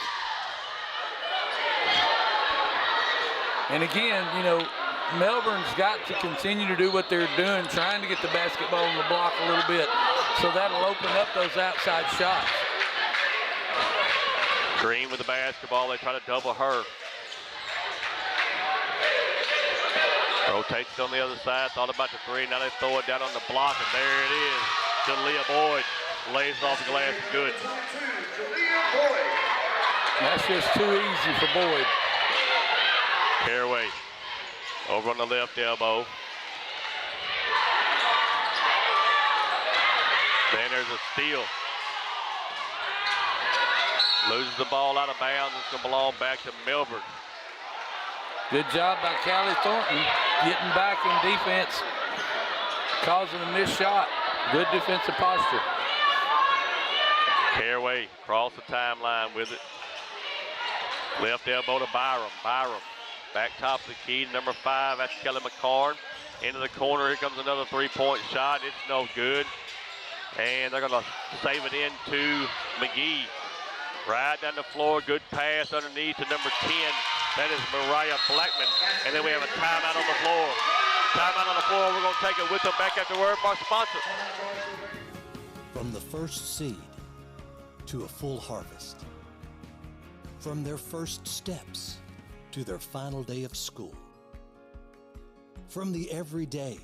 And again, you know, Melbourne's got to continue to do what they're doing, trying to get the basketball on the block a little bit. So that'll open up those outside shots. Green with the basketball. They try to double her. Rotates on the other side. Thought about the three. Now they throw it down on the block, and there it is. Jalea Boyd lays off the glass and good. That's just too easy for Boyd. Caraway over on the left elbow. Then there's a steal. Loses the ball out of bounds. It's going to belong back to Melbourne. Good job by Callie Thornton getting back in defense, causing a missed shot. Good defensive posture. Caraway across the timeline with it. Left elbow to Byram. Byram back top of the key, number 5. That's Kelly McCarn. Into the corner. Here comes another three-point shot. It's no good. And they're going to save it into McGehee. Right down the floor. Good pass underneath to number 10. That is Mariah Blackman. And then we have a timeout on the floor. Timeout on the floor. We're going to take it with them back after word from our sponsor. From the first seed to a full harvest. From their first steps to their final day of school. From the everyday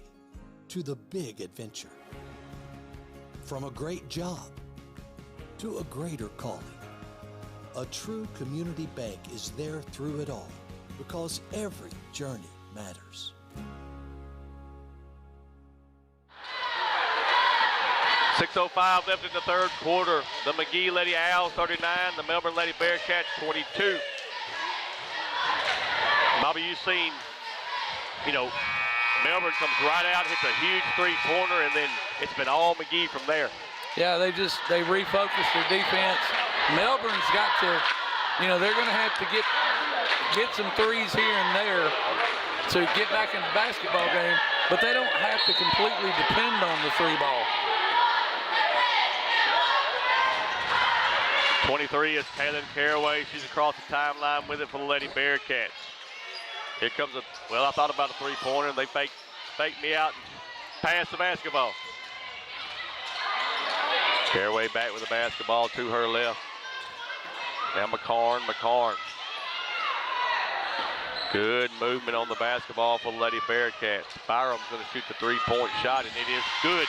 to the big adventure. From a great job to a greater calling. A true community bank is there through it all because every journey matters. .6:05 left in the third quarter. The McGehee Lady Owls 39, the Melbourne Lady Bearcats 22. Bobby, you've seen, you know, Melbourne comes right out, hits a huge three-pointer, and then it's been all McGehee from there. Yeah, they refocused their defense. Melbourne's got to, they're going to have to get some threes here and there to get back in the basketball game, but they don't have to completely depend on the three ball. 23 is Kaylin Caraway. She's across the timeline with it for the Lady Bearcats. Here comes I thought about a three-pointer, and they faked me out and passed the basketball. Caraway back with the basketball to her left. Now McCarn. Good movement on the basketball for the Lady Bearcats. Byram's going to shoot the three-point shot, and it is good.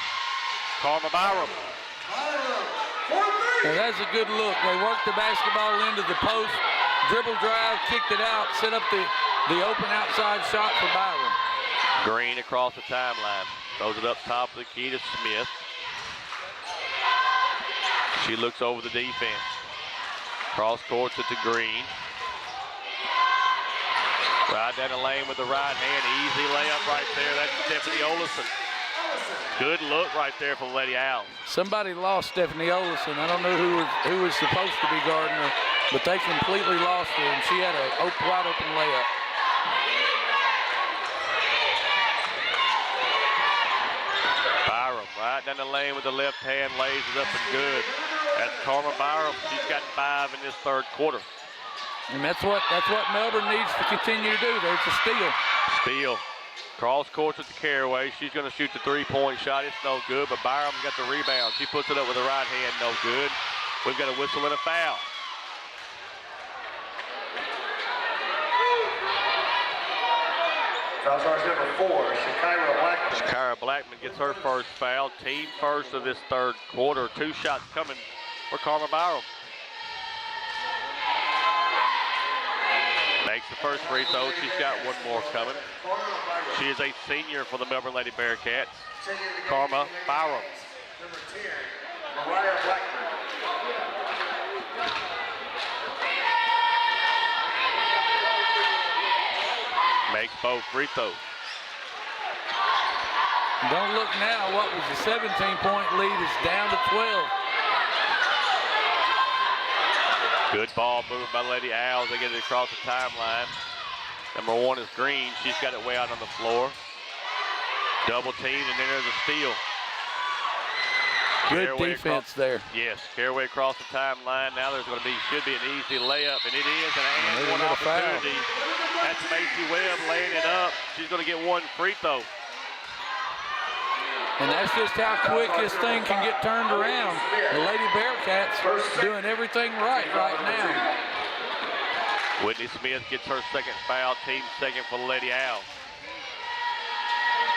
Karma Byram. Now that's a good look. They worked the basketball into the post, dribble drive, kicked it out, set up the open outside shot for Byram. Green across the timeline. Throws it up top of the key to Smith. She looks over the defense. Cross courts it to Green. Right down the lane with the right hand. Easy layup right there. That's Stephanie Olison. Good look right there for Lady Owls. Somebody lost Stephanie Olison. I don't know who was supposed to be guarding her, but they completely lost her, and she had a wide open layup. Byram right down the lane with the left hand, lays it up and good. That's Karma Byram. She's got 5 in this third quarter. And that's what Melbourne needs to continue to do. There's a steal. Steal. Cross court with the Caraway. She's going to shoot the three-point shot. It's no good, but Byram's got the rebound. She puts it up with the right hand. No good. We've got a whistle and a foul. Foul charge number 4, Shakira Blackman. Shakira Blackman gets her first foul. Team first of this third quarter. 2 shots coming for Karma Byram. Makes the first free throw. She's got one more coming. She is a senior for the Melbourne Lady Bearcats. Karma Byram. Number 10, Mariah Blackman. Makes both free throws. Don't look now. What was a 17-point lead is down to 12. Good ball moved by Lady Owls. They get it across the timeline. Number 1 is Green. She's got it way out on the floor. Double teamed, and then there's a steal. Good Caraway defense there. Yes, Caraway across the timeline. Now there's going to should be an easy layup, and it is an one opportunity. That's Macy Webb laying it up. She's going to get 1 free throw. And that's just how quick this thing can get turned around. The Lady Bearcats doing everything right now. Whitney Smith gets her second foul, team second for the Lady Owls.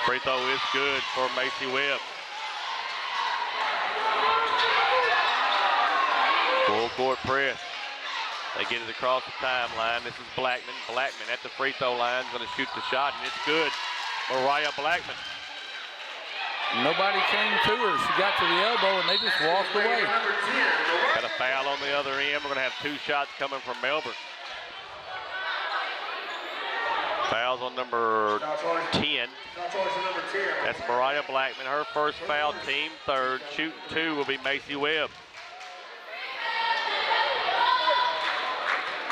Free throw is good for Macy Webb. Full court press. They get it across the timeline. This is Blackman. Blackman at the free throw line is going to shoot the shot, and it's good. Mariah Blackman. Nobody came to her. She got to the elbow, and they just walked away. Got a foul on the other end. We're going to have 2 shots coming from Melbourne. Fouls on number 10. That's Mariah Blackman. Her first foul, team third. Shooting 2 will be Macy Webb.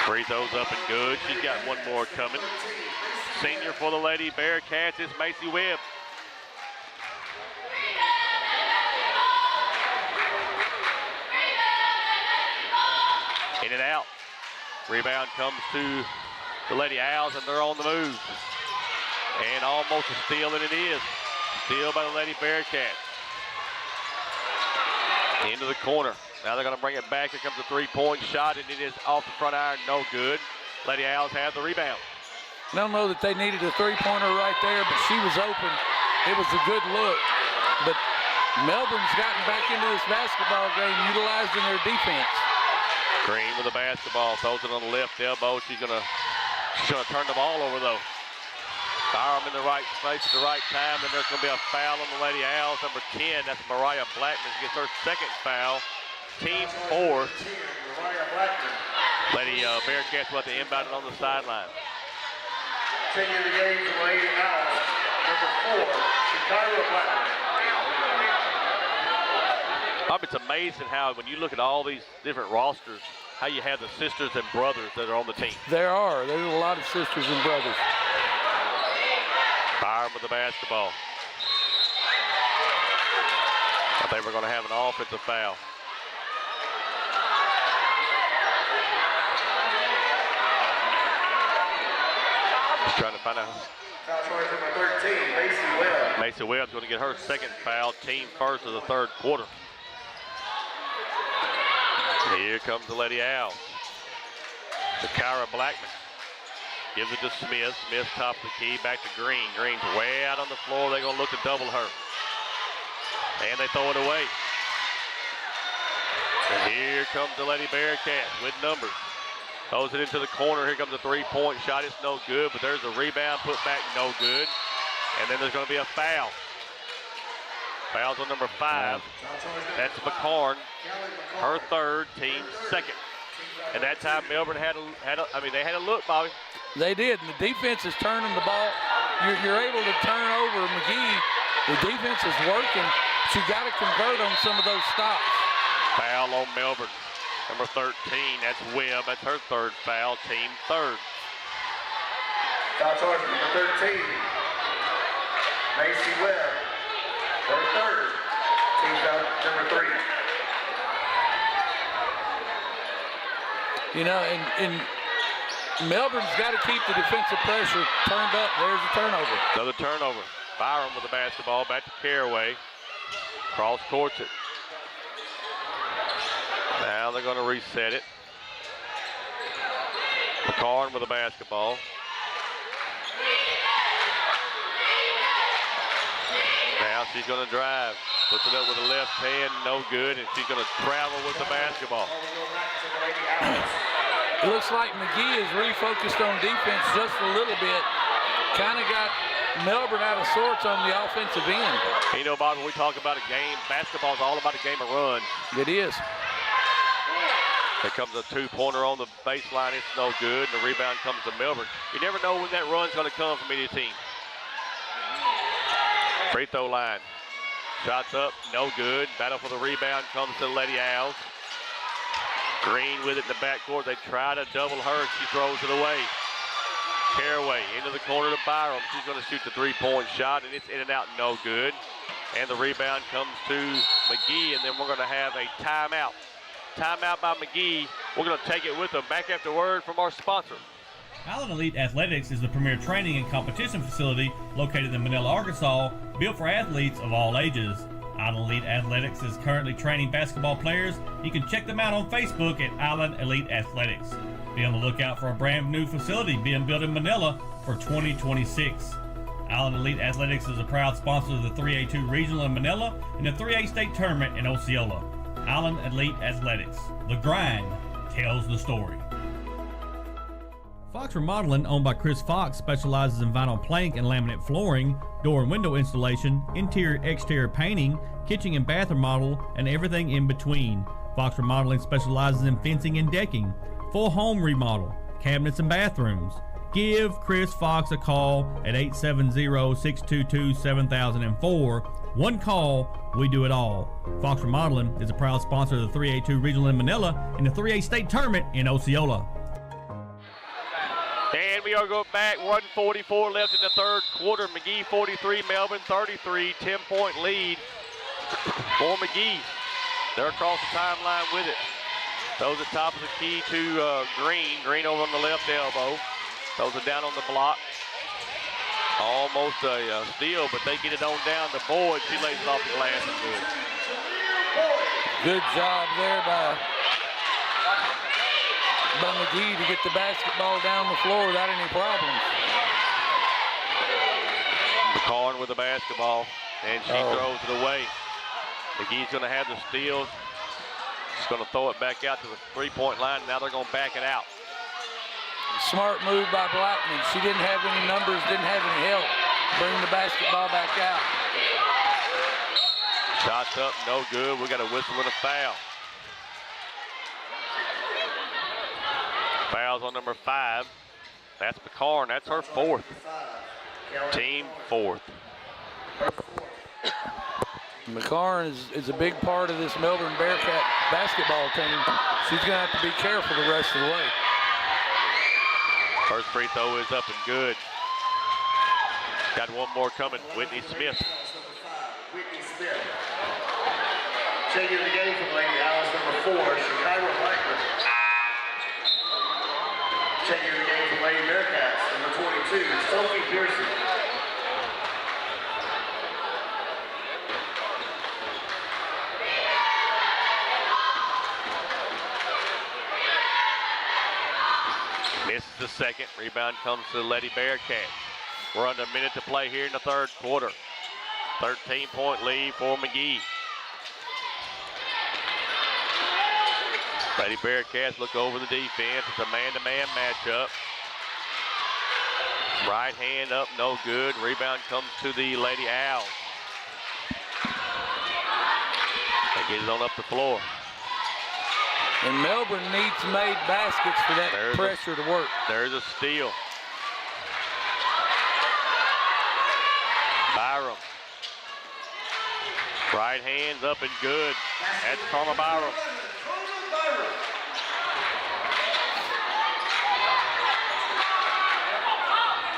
Free throws up and good. She's got 1 more coming. Senior for the Lady Bearcats is Macy Webb. In and out. Rebound comes to the Lady Owls, and they're on the move. And almost a steal, and it is. Steal by the Lady Bearcats. Into the corner. Now they're going to bring it back. Here comes a 3-point shot, and it is off the front iron. No good. Lady Owls have the rebound. I don't know that they needed a 3-pointer right there, but she was open. It was a good look. But Melbourne's gotten back into this basketball game, utilizing their defense. Green with the basketball, throws it on the left elbow. She's gonna turn the ball over though. Byram in the right place at the right time, and there's gonna be a foul on the Lady Owls. Number 10, that's Mariah Blackman. She gets her second foul. Team 4. Lady Bearcats will have to inbound it on the sideline. Taking the game from Lady Owls, number 4, Shakira Blackman. It's amazing how when you look at all these different rosters, how you have the sisters and brothers that are on the team. There's a lot of sisters and brothers. Byron with the basketball. I think we're going to have an offensive foul. Just trying to find out. Foul charge number 13, Macy Webb. Macy Webb's going to get her second foul, team first of the third quarter. Here comes the Lady Owls. To Kyra Blackman. Gives it to Smith. Smith top of the key, back to Green. Green's way out on the floor. They're going to look to double her. And they throw it away. And here comes the Lady Bearcats with numbers. Throws it into the corner. Here comes a three-point shot. It's no good, but there's a rebound, put back, no good. And then there's going to be a foul. Foul's on number 5. That's McCarn. Her third, team second. And that time Melbourne had a look, Bobby. They did, and the defense is turning the ball. You're able to turn over McGehee. The defense is working, but you got to convert on some of those stops. Foul on Melbourne. Number 13, that's Webb. That's her third foul, team third. Foul charge number 13, Macy Webb. Her third, team foul number 3. You know, and Melbourne's got to keep the defensive pressure turned up. There's a turnover. Another turnover. Byron with the basketball, back to Caraway. Cross courts it. Now they're going to reset it. McCarn with the basketball. Now she's going to drive. Puts it up with the left hand, no good, and she's going to travel with the basketball. It looks like McGehee is refocused on defense just a little bit. Kind of got Melbourne out of sorts on the offensive end. You know, Bob, when we talk about a game, basketball's all about a game of runs. It is. Here comes a two-pointer on the baseline. It's no good, and the rebound comes to Melbourne. You never know when that run's going to come from any team. Free throw line. Shots up, no good. Battle for the rebound comes to the Lady Owls. Green with it in the backcourt. They try to double her. She throws it away. Caraway into the corner to Byram. She's going to shoot the three-point shot, and it's in and out, no good. And the rebound comes to McGehee, and then we're going to have a timeout. Timeout by McGehee. We're going to take it with them. Back after word from our sponsor. Allen Elite Athletics is the premier training and competition facility located in Manila, Arkansas, built for athletes of all ages. Allen Elite Athletics is currently training basketball players. You can check them out on Facebook at Allen Elite Athletics. Be on the lookout for a brand new facility being built in Manila for 2026. Allen Elite Athletics is a proud sponsor of the 3A2 Regional in Manila and the 3A State Tournament in Osceola. Allen Elite Athletics. The grind tells the story. Fox Remodeling, owned by Chris Fox, specializes in vinyl plank and laminate flooring, door and window installation, interior-exterior painting, kitchen and bath remodel, and everything in between. Fox Remodeling specializes in fencing and decking, full home remodel, cabinets and bathrooms. Give Chris Fox a call at 870-622-7004. One call, we do it all. Fox Remodeling is a proud sponsor of the 3A2 Regional in Manila and the 3A State Tournament in Osceola. And we are going back, 1:44 left in the third quarter. McGehee 43, Melbourne 33, 10-point lead for McGehee. They're across the timeline with it. Throws it top of the key to Green. Green over on the left elbow. Throws it down on the block. Almost a steal, but they get it on down to Boyd. She lays it off the glass and good. Good job there by McGehee to get the basketball down the floor without any problems. McCarn with the basketball, and she throws it away. McGee's going to have the steal. She's going to throw it back out to the three-point line. Now they're going to back it out. Smart move by Blackman. She didn't have any numbers, didn't have any help. Bring the basketball back out. Shots up, no good. We got a whistle and a foul. Fouls on number 5. That's McCarn. That's her fourth. Team fourth. McCarn is a big part of this Melbourne Bearcat basketball team. She's going to have to be careful the rest of the way. First free throw is up and good. Got one more coming, Whitney Smith. Whitney Smith. Checking the game from Lady Alice, number 4, Chicago Blackman. Checking the game from Lady Bearcats, number 22, Sophie Pearson. Misses the second. Rebound comes to the Lady Bearcats. We're under a minute to play here in the third quarter. 13-point lead for McGehee. Lady Bearcats look over the defense. It's a man-to-man matchup. Right hand up, no good. Rebound comes to the Lady Owls. They get it on up the floor. And Melbourne needs made baskets for that pressure to work. There's a steal. Byram. Right hand's up and good. That's Karma Byram.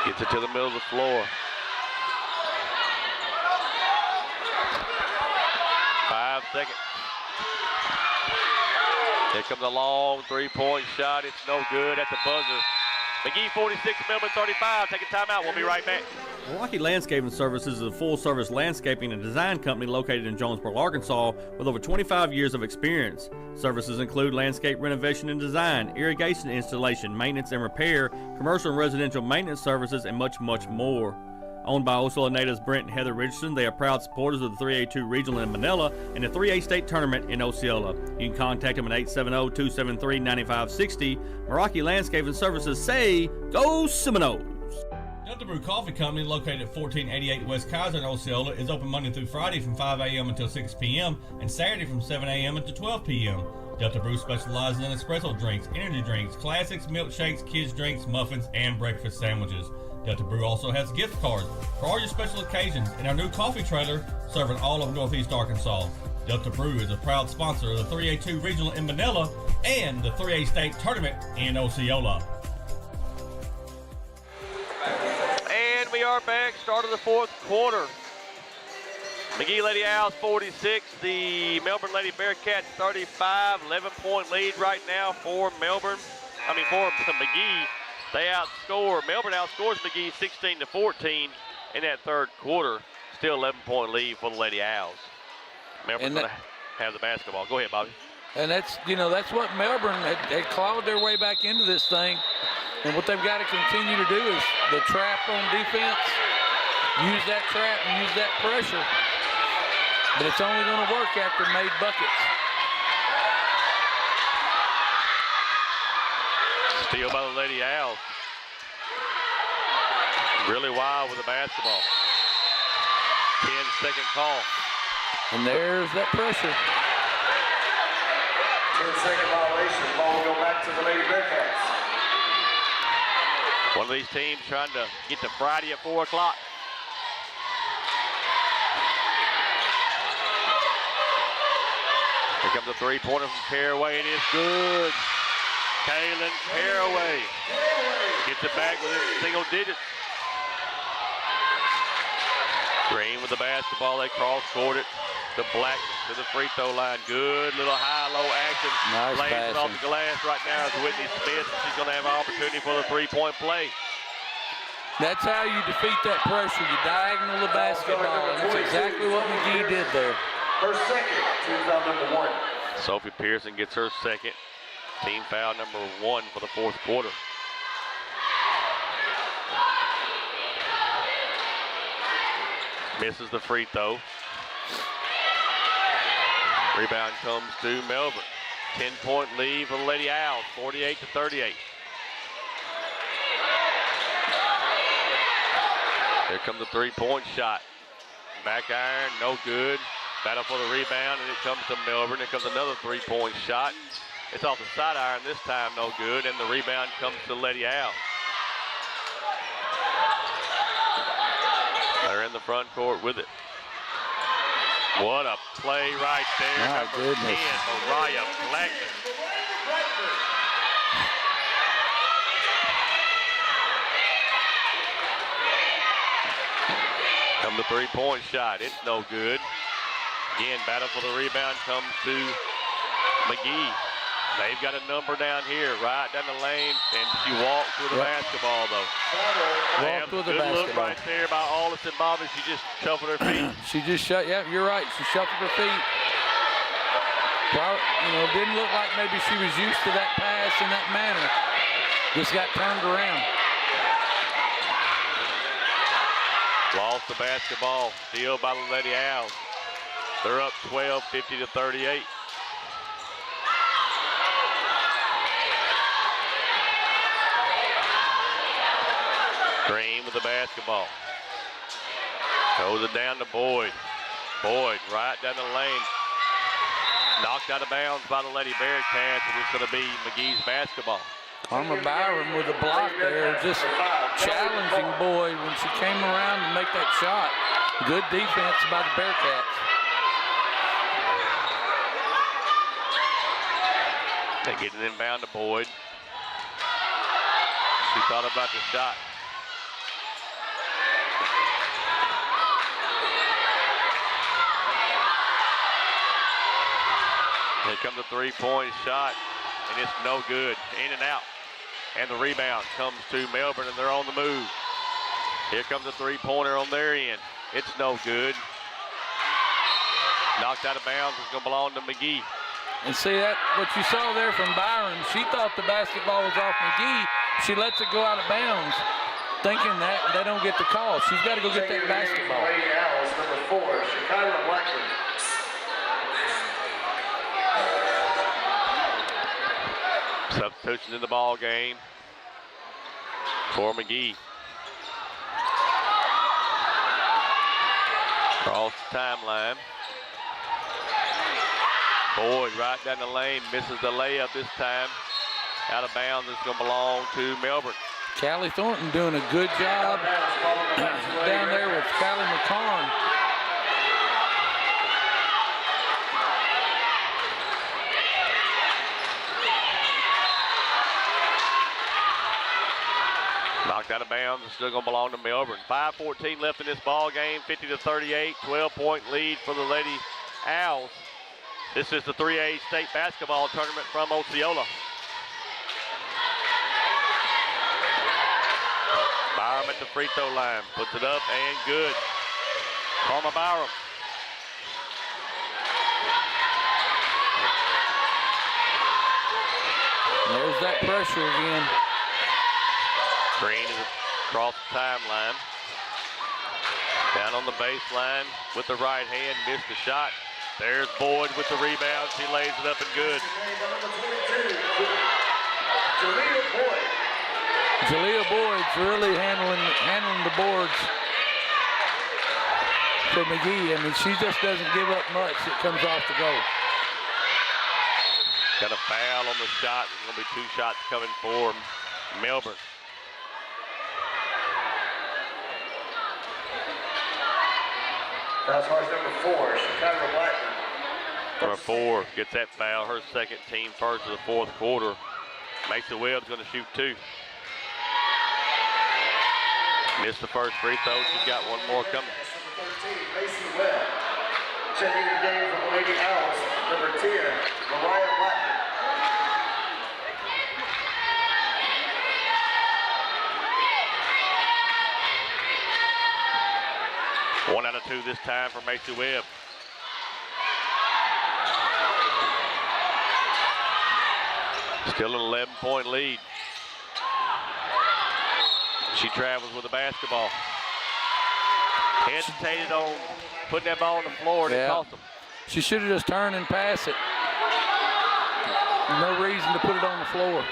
Gets it to the middle of the floor. 5 seconds. Here comes a long three-point shot. It's no good at the buzzer. McGehee 46, Melbourne 35. Take a timeout. We'll be right back. Milwaukee Landscaping Services is a full-service landscaping and design company located in Jonesboro, Arkansas, with over 25 years of experience. Services include landscape renovation and design, irrigation installation, maintenance and repair, commercial and residential maintenance services, and much, much more. Owned by Osceola natives Brent and Heather Richardson, they are proud supporters of the 3A2 Regional in Manila and the 3A State Tournament in Osceola. You can contact them at 870-273-9560. Milwaukee Landscaping Services say, go Seminoles! Delta Brew Coffee Company, located at 1488 West Kaiser in Osceola, is open Monday through Friday from 5 a.m. until 6 p.m. and Saturday from 7 a.m. until 12 p.m. Delta Brew specializes in espresso drinks, energy drinks, classics, milkshakes, kids drinks, muffins, and breakfast sandwiches. Delta Brew also has gift cards for all your special occasions and our new coffee trailer serving all of Northeast Arkansas. Delta Brew is a proud sponsor of the 3A2 Regional in Manila and the 3A State Tournament in Osceola. And we are back, start of the fourth quarter. McGehee Lady Owls 46, the Melbourne Lady Bearcats 35, 11-point lead right now for McGehee. They outscore, Melbourne outscores McGehee 16-14 in that third quarter. Still 11-point lead for the Lady Owls. Melbourne's going to have the basketball. Go ahead, Bobby. And that's what Melbourne had clawed their way back into this thing. And what they've got to continue to do is the trap on defense, use that trap and use that pressure. But it's only going to work after made buckets. Steal by the Lady Owls. Really wild with the basketball. 10-second call. And there's that pressure. 10-second violation. Ball will go back to the Lady Bearcats. One of these teams trying to get to Friday at 4 o'clock. Here comes a three-pointer from Caraway. It is good. Kaylin Caraway gets it back within single digits. Green with the basketball. They cross-court it to Black to the free throw line. Good little high-low action. Nice Lays it off passing. the glass right now is Whitney Smith. She's going to have an opportunity for the three-point play. That's how you defeat that pressure. You diagonal the basketball, and that's exactly what McGehee did there. Her second, team foul number 1. Sophie Pearson gets her second. Team foul number 1 for the fourth quarter. Misses the free throw. Rebound comes to Melbourne. 10-point lead for the Lady Owls, 48-38. Here comes the three-point shot. Back iron, no good. Battle for the rebound, and it comes to Melbourne. Here comes another three-point shot. It's off the side iron this time, no good, and the rebound comes to Lady Owls. They're in the front court with it. What a play right there. My Number goodness. 10, Mariah Blackman. Come the three-point shot. It's no good. Again, battle for the rebound comes to McGehee. They've got a number down here, right down the lane, and she walks with the basketball, though. Walked with the Good look basketball. right there by Aldis and Bobby. She just shuffled her feet. She just shut. Yeah, you're right. She shuffled her feet. Probably, didn't look like maybe she was used to that pass in that manner. Just got turned around. Lost the basketball. Steal by the Lady Owls. They're up 12, 50-38. Green with the basketball. Throws it down to Boyd. Boyd right down the lane. Knocked out of bounds by the Lady Bearcats, and it's going to be McGee's basketball. Karma Byron with a block there, just challenging Boyd when she came around to make that shot. Good defense by the Bearcats. They get an inbound to Boyd. She thought about the shot. Here comes a three-point shot, and it's no good. In and out. And the rebound comes to Melbourne, and they're on the move. Here comes a three-pointer on their end. It's no good. Knocked out of bounds. It's going to belong to McGehee. And see that what you saw there from Byron, she thought the basketball was off McGehee. She lets it go out of bounds, thinking that they don't get the call. She's got to go get that basketball. Lady Owls, number 4, Chicago Blackman. Substitution in the ball game for McGehee. Across the timeline. Boyd right down the lane, misses the layup this time. Out of bounds, it's going to belong to Melbourne. Callie Thornton doing a good job down there with Callie McCarn. Knocked out of bounds, it's still going to belong to Melbourne. 5:14 left in this ball game, 50-38, 12-point lead for the Lady Owls. This is the 3A state basketball tournament from Osceola. Byram at the free throw line, puts it up and good. Karma Byram. There's that pressure again. Green is across the timeline. Down on the baseline with the right hand, missed the shot. There's Boyd with the rebound. She lays it up and good. Jalea Boyd's really handling the boards for McGehee. I mean, she just doesn't give up much. It comes off the goal. Got a foul on the shot. There's going to be 2 shots coming for Melbourne. That's why number 4, Chicago Blackman. Number 4 gets that foul, her second, team first of the fourth quarter. Macy Webb's going to shoot 2. Missed the first free throw. She's got one more coming. Number 13, Macy Webb. Checking the game for the Lady Owls, number 10, Mariah Blackman. One out of 2 this time for Macy Webb. Still an 11-point lead. She travels with the basketball. Hesitated on putting that ball on the floor, and it cost them. She should have just turned and passed it. No reason to put it on the floor.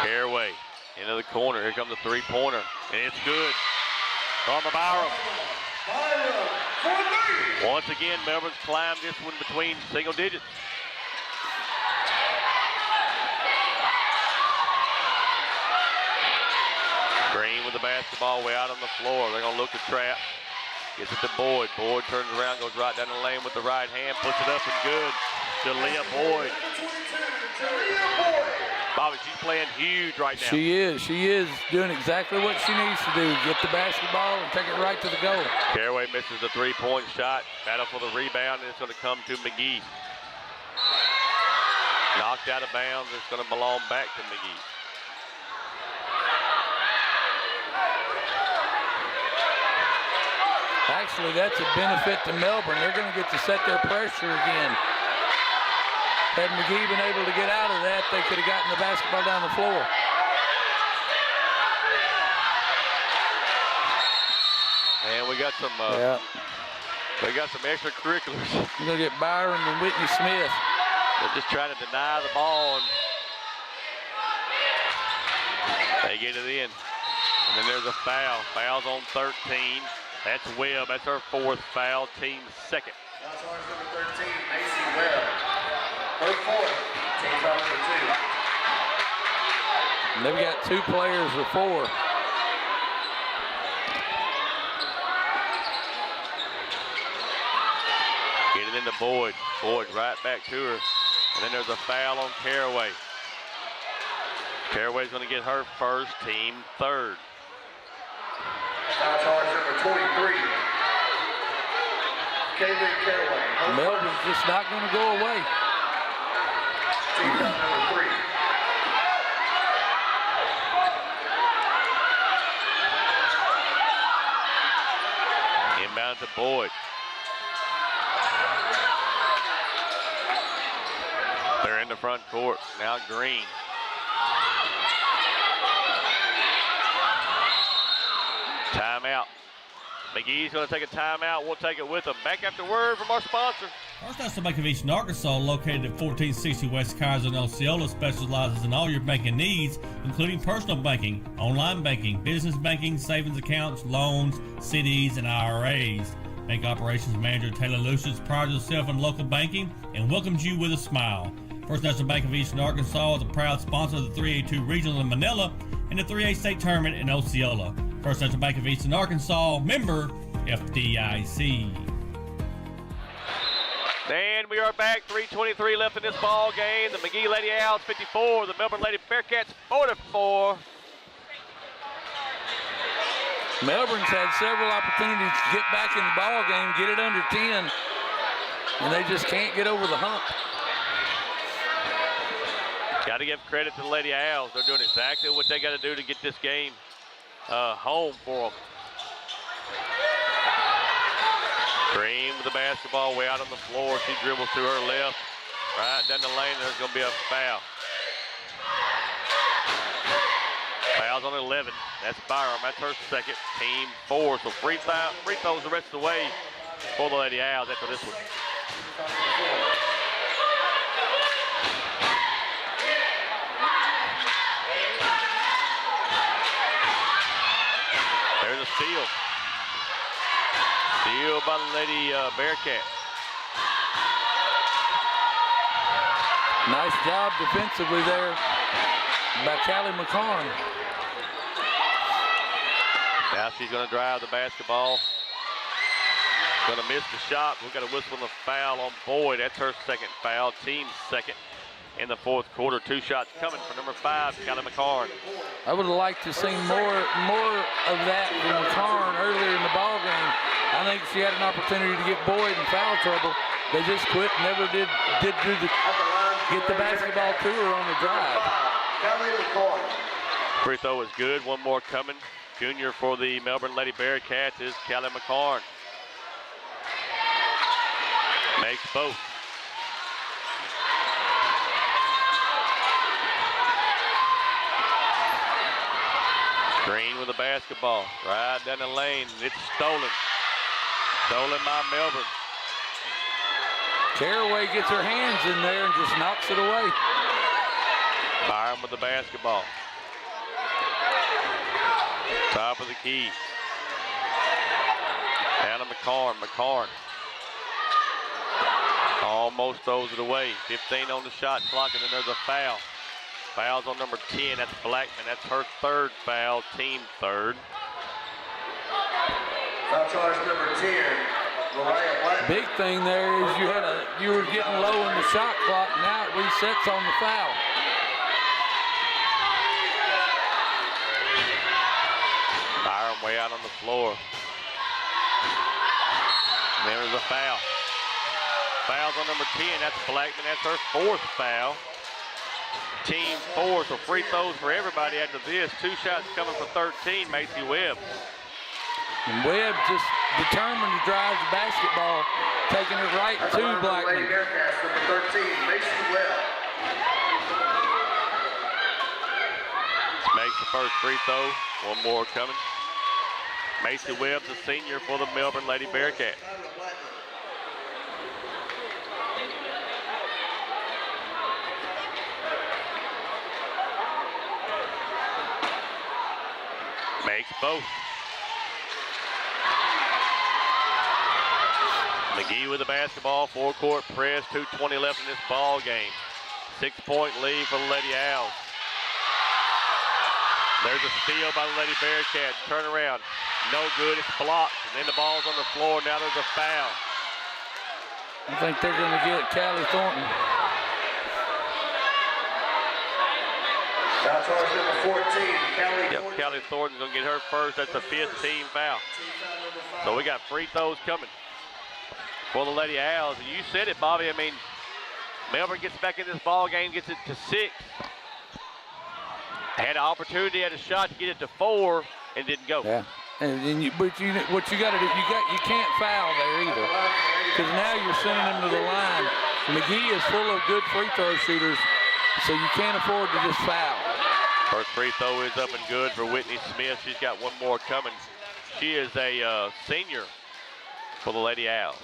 Caraway into the corner. Here comes the three-pointer, and it's good. Karma Byram. Once again, Melbourne's climbed this one between single digits. Green with the basketball way out on the floor. They're going to look to trap. Gets it to Boyd. Boyd turns around, goes right down the lane with the right hand, puts it up and good. Jalea Boyd. Bobby, she's playing huge right now. She is. She is doing exactly what she needs to do. Get the basketball and take it right to the goal. Caraway misses the three-point shot. Battle for the rebound, and it's going to come to McGehee. Knocked out of bounds. It's going to belong back to McGehee. Actually, that's a benefit to Melbourne. They're going to get to set their pressure again. Had McGehee been able to get out of that, they could have gotten the basketball down the floor. And we got some extracurriculars. We're going to get Byron and Whitney Smith. They're just trying to deny the ball, and they get it in. And then there's a foul. Foul's on 13. That's Webb. That's her fourth foul, team's second. That's ours number 13, Macy Webb. Her fourth, team foul number 2. And they've got 2 players with 4. Get it into Boyd. Boyd right back to her. And then there's a foul on Caraway. Caraway's going to get her first, team third. Foul charge number 23. Kaylee Caraway. Melbourne's just not going to go away. Team foul number 3. Inbound to Boyd. They're in the front court. Now Green. Timeout. McGee's going to take a timeout. We'll take it with them. Back after word from our sponsor. First National Bank of Eastern Arkansas, located at 1460 West Kaiser in Osceola, specializes in all your banking needs, including personal banking, online banking, business banking, savings accounts, loans, CDs, and IRAs. Bank Operations Manager Taylor Lucius prides herself in local banking and welcomes you with a smile. First National Bank of Eastern Arkansas is a proud sponsor of the 3A2 Regional in Manila and the 3A State Tournament in Osceola. First National Bank of Eastern Arkansas, member FDIC. And we are back. 3:23 left in this ball game. The McGehee Lady Owls 54, the Melbourne Lady Bearcats 44. Melbourne's had several opportunities to get back in the ball game, get it under 10, and they just can't get over the hump. Got to give credit to the Lady Owls. They're doing exactly what they got to do to get this game home for them. Green with the basketball way out on the floor. She dribbles to her left. Right down the lane, there's going to be a foul. Foul's on 11. That's Byram. That's her second, team 4. So free throws the rest of the way for the Lady Owls after this one. There's a steal. Steal by the Lady Bearcat. Nice job defensively there by Callie McCarn. Now she's going to drive the basketball. Going to miss the shot. We've got a whistle and a foul on Boyd. That's her second foul. Team's second in the fourth quarter. 2 shots coming for number 5, Callie McCarn. I would have liked to see more of that from McCarn earlier in the ball game. I think she had an opportunity to get Boyd in foul trouble. They just quit, never did get the basketball to her on the drive. Free throw is good. One more coming. Junior for the Melbourne Lady Bearcats is Callie McCarn. Makes both. Green with the basketball. Right down the lane. It's stolen. Stolen by Melbourne. Caraway gets her hands in there and just knocks it away. Byram with the basketball. Top of the key. Down to McCarn. McCarn. Almost throws it away. 15 on the shot clock, and then there's a foul. Foul's on number 10. That's Blackman. That's her third foul. Team third. Foul charge number 10. Big thing there is you were getting low in the shot clock. Now it resets on the foul. Byron way out on the floor. There's a foul. Foul's on number 10. That's Blackman. That's her 4th foul. Team 4, so free throws for everybody after this. 2 shots coming for 13, Macy Webb. And Webb just determined to drive the basketball, taking it right to Blackman. Number 13, Macy Webb. Makes the first free throw. One more coming. Macy Webb's a senior for the Melbourne Lady Bearcats. Makes both. McGehee with the basketball, 4-court press, 2:20 left in this ball game. 6-point lead for the Lady Owls. There's a steal by the Lady Bearcats. Turn around. No good. It's blocked. And then the ball's on the floor. Now there's a foul. I think they're going to get Callie Thornton. Foul charge number 14, Callie Thornton's going to get her first. That's a 5th team foul. So we got free throws coming for the Lady Owls. And you said it, Bobby. I mean, Melbourne gets back in this ball game, gets it to 6. Had an opportunity, had a shot to get it to 4, and didn't go. Yeah. And what you got to do, you can't foul there either, because now you're sending them to the line. McGehee is full of good free throw shooters, so you can't afford to just foul. First free throw is up and good for Whitney Smith. She's got one more coming. She is a senior for the Lady Owls.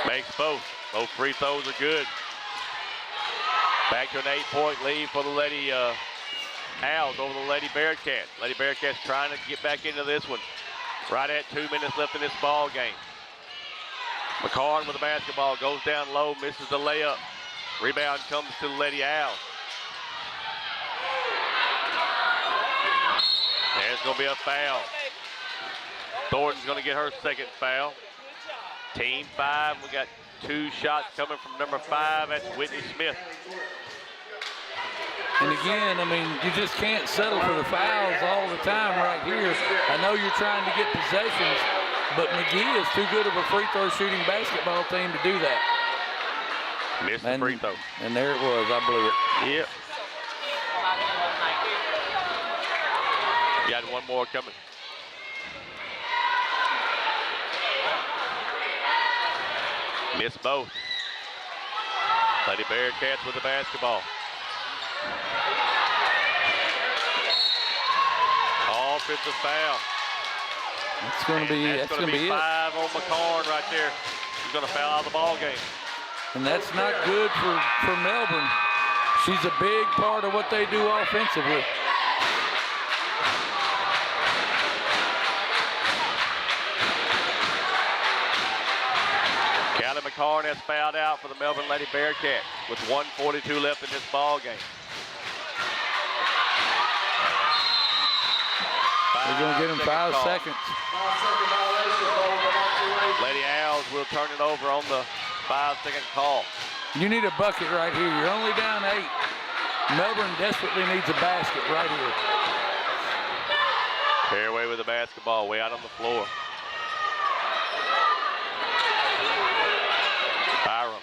Makes both. Both free throws are good. Back to an 8-point lead for the Lady Owls over the Lady Bearcats. Lady Bearcats trying to get back into this one. Right at 2 minutes left in this ball game. McCarn with the basketball, goes down low, misses the layup. Rebound comes to the Lady Owls. There's going to be a foul. Thornton's going to get her 2nd foul. Team 5, we got 2 shots coming from number 5. That's Whitney Smith. And again, I mean, you just can't settle for the fouls all the time right here. I know you're trying to get possessions, but McGehee is too good of a free throw shooting basketball team to do that. Missed the free throw. And there it was, I blew it. Yep. Got one more coming. Missed both. Lady Bearcats with the basketball. Offensive foul. It's going to be, that's going to be 5 on McCarn right there. He's going to foul out of the ball game. And that's not good for Melbourne. She's a big part of what they do offensively. Callie McCarn has fouled out for the Melbourne Lady Bearcats with 1:42 left in this ball game. They're going to get him 5 seconds. Lady Owls will turn it over on the 5-second call. You need a bucket right here. You're only down 8. Melbourne desperately needs a basket right here. Fairway with the basketball, way out on the floor. Byram.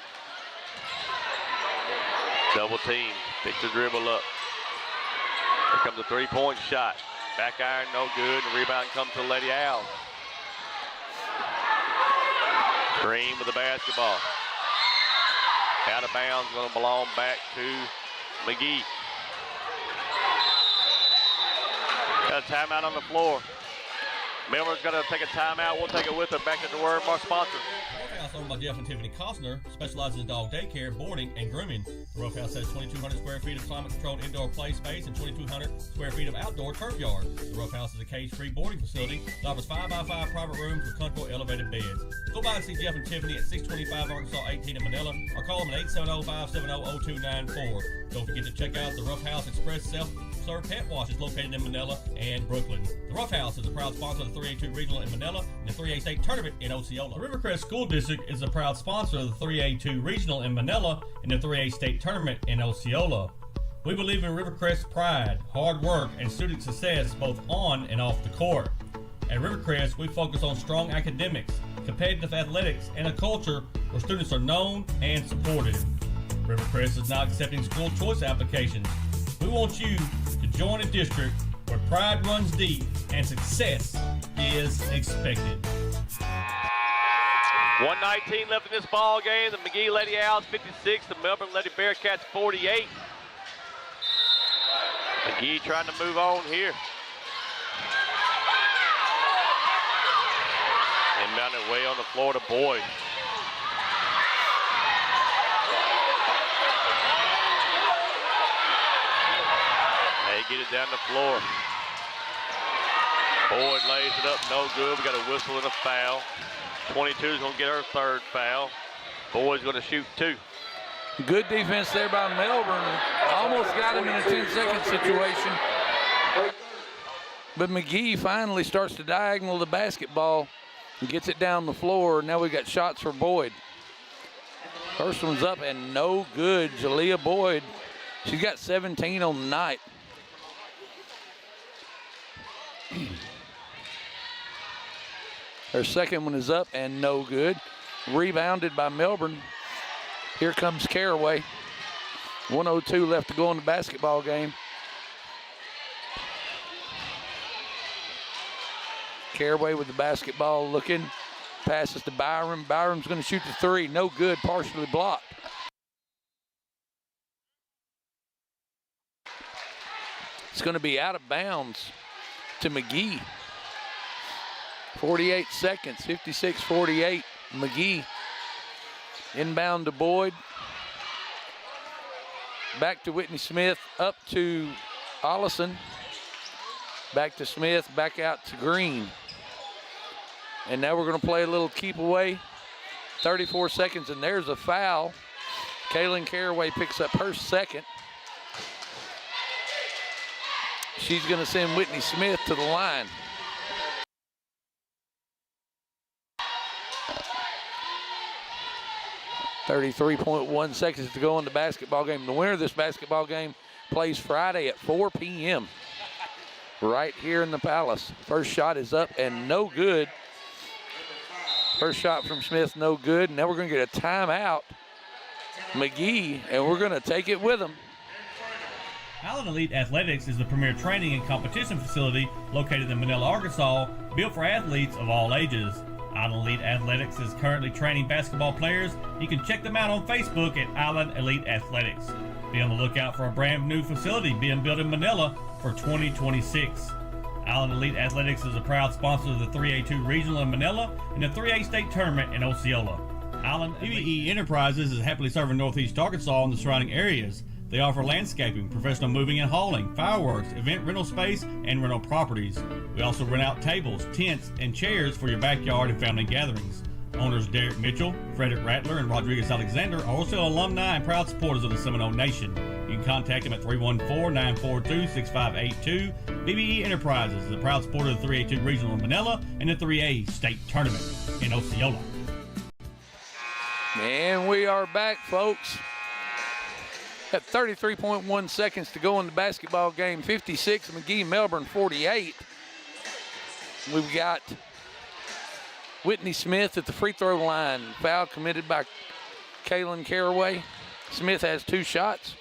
Double team, picks the dribble up. Here comes a 3-point shot. Back iron, no good. The rebound comes to Lady Owls. Green with the basketball. Out of bounds, going to belong back to McGehee. Got a timeout on the floor. Melbourne's going to take a timeout. We'll take it with them. Back to the word of our sponsor. Roughhouse, owned by Jeff and Tiffany Costner, specializes in dog daycare, boarding, and grooming. The Roughhouse has 2,200 square feet of climate-controlled indoor play space and 2,200 square feet of outdoor turf yard. The Roughhouse is a cage-free boarding facility that offers 5x5 private rooms with comfortable elevated beds. Go by and see Jeff and Tiffany at 625 Arkansas 18 in Manila, or call them at 870-570-0294. Don't forget to check out the Roughhouse Express self-serve pet wash is located in Manila and Brooklyn. The Roughhouse is a proud sponsor of the 3A2 Regional in Manila and the 3A State Tournament in Osceola. The Rivercrest School District is a proud sponsor of the 3A2 Regional in Manila and the 3A State Tournament in Osceola. We believe in Rivercrest pride, hard work, and student success both on and off the court. At Rivercrest, we focus on strong academics, competitive athletics, and a culture where students are known and supported. Rivercrest is now accepting school choice applications. We want you to join a district where pride runs deep and success is expected. 1:19 left in this ball game. The McGehee Lady Owls 56, the Melbourne Lady Bearcats 48. McGehee trying to move on here. Inbound it way on the floor to Boyd. They get it down the floor. Boyd lays it up, no good. We got a whistle and a foul. 22 is going to get her third foul. Boyd's going to shoot 2. Good defense there by Melbourne. Almost got him in a 10-second situation. But McGehee finally starts to diagonal the basketball and gets it down the floor. Now we got shots for Boyd. First one's up and no good. Jalea Boyd, she's got 17 on the night. Her second one is up and no good. Rebounded by Melbourne. Here comes Caraway. 1:02 left to go in the basketball game. Caraway with the basketball looking. Passes to Byram. Byram's going to shoot the 3. No good, partially blocked. It's going to be out of bounds to McGehee. 48 seconds, 56-48. McGehee inbound to Boyd. Back to Whitney Smith, up to Ollison. Back to Smith, back out to Green. And now we're going to play a little keep away. 34 seconds, and there's a foul. Kaylin Caraway picks up her second. She's going to send Whitney Smith to the line. .1 seconds to go in the basketball game. The winner of this basketball game plays Friday at 4 p.m. right here in the Palace. First shot is up and no good. First shot from Smith, no good. Now we're going to get a timeout. McGehee, and we're going to take it with them. Allen Elite Athletics is the premier training and competition facility located in Manila, Arkansas, built for athletes of all ages. Allen Elite Athletics is currently training basketball players. You can check them out on Facebook at Allen Elite Athletics. Be on the lookout for a brand new facility being built in Manila for 2026. Allen Elite Athletics is a proud sponsor of the 3A2 Regional in Manila and the 3A State Tournament in Osceola. Allen BBE Enterprises is happily serving Northeast Arkansas and the surrounding areas. They offer landscaping, professional moving and hauling, fireworks, event rental space, and rental properties. We also rent out tables, tents, and chairs for your backyard and family gatherings. Owners Derek Mitchell, Frederick Rattler, and Rodriguez Alexander are also alumni and proud supporters of the Seminole Nation. You can contact them at 314-942-6582. BBE Enterprises is a proud supporter of the 3A2 Regional in Manila and the 3A State Tournament in Osceola. And we are back, folks. Got 33.1 seconds to go in the basketball game. 56, McGehee, Melbourne 48. We've got Whitney Smith at the free throw line. Foul committed by Kaylin Caraway. Smith has 2 shots.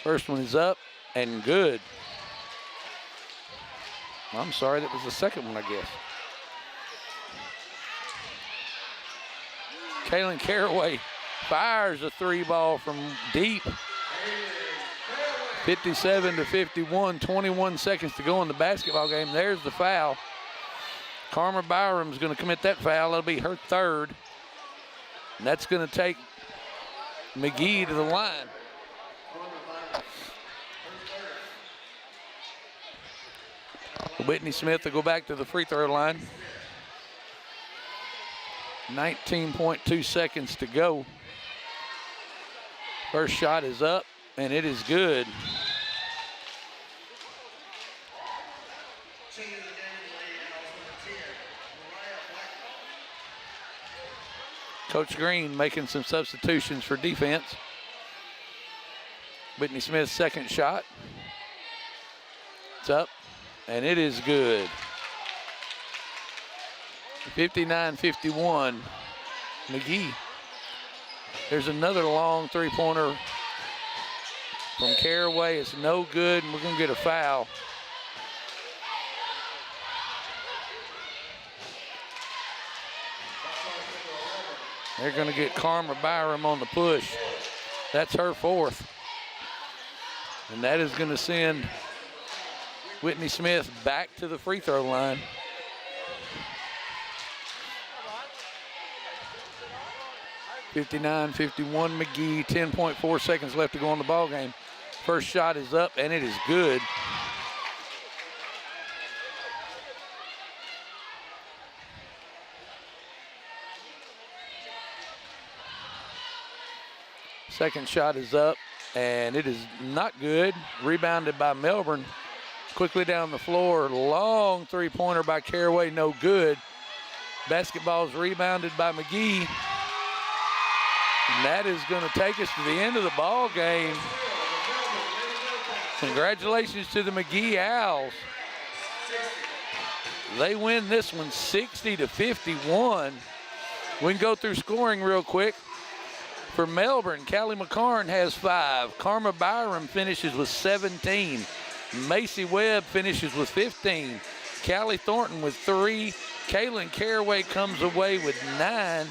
First one is up and good. I'm sorry, that was the second one, I guess. Kaylin Caraway fires a 3 ball from deep. 57-51, 21 seconds to go in the basketball game. There's the foul. Karma Byram's going to commit that foul. That'll be her third. And that's going to take McGehee to the line. Whitney Smith will go back to the free throw line. 19.2 seconds to go. First shot is up, and it is good. Coach Green making some substitutions for defense. Whitney Smith's second shot. It's up, and it is good. 59-51, McGehee. There's another long three-pointer from Caraway. It's no good, and we're going to get a foul. They're going to get Karma Byram on the push. That's her fourth. And that is going to send Whitney Smith back to the free throw line. (59-51) McGehee, 10.4 seconds left to go in the ball game. First shot is up, and it is good. Second shot is up, and it is not good. Rebounded by Melbourne. Quickly down the floor, long three-pointer by Caraway, no good. Basketball's rebounded by McGehee. And that is going to take us to the end of the ball game. Congratulations to the McGehee Owls. They win this one 60-51. We can go through scoring real quick. For Melbourne, Callie McCarn has 5. Karma Byram finishes with 17. Macy Webb finishes with 15. Callie Thornton with 3. Kaylin Caraway comes away with 9.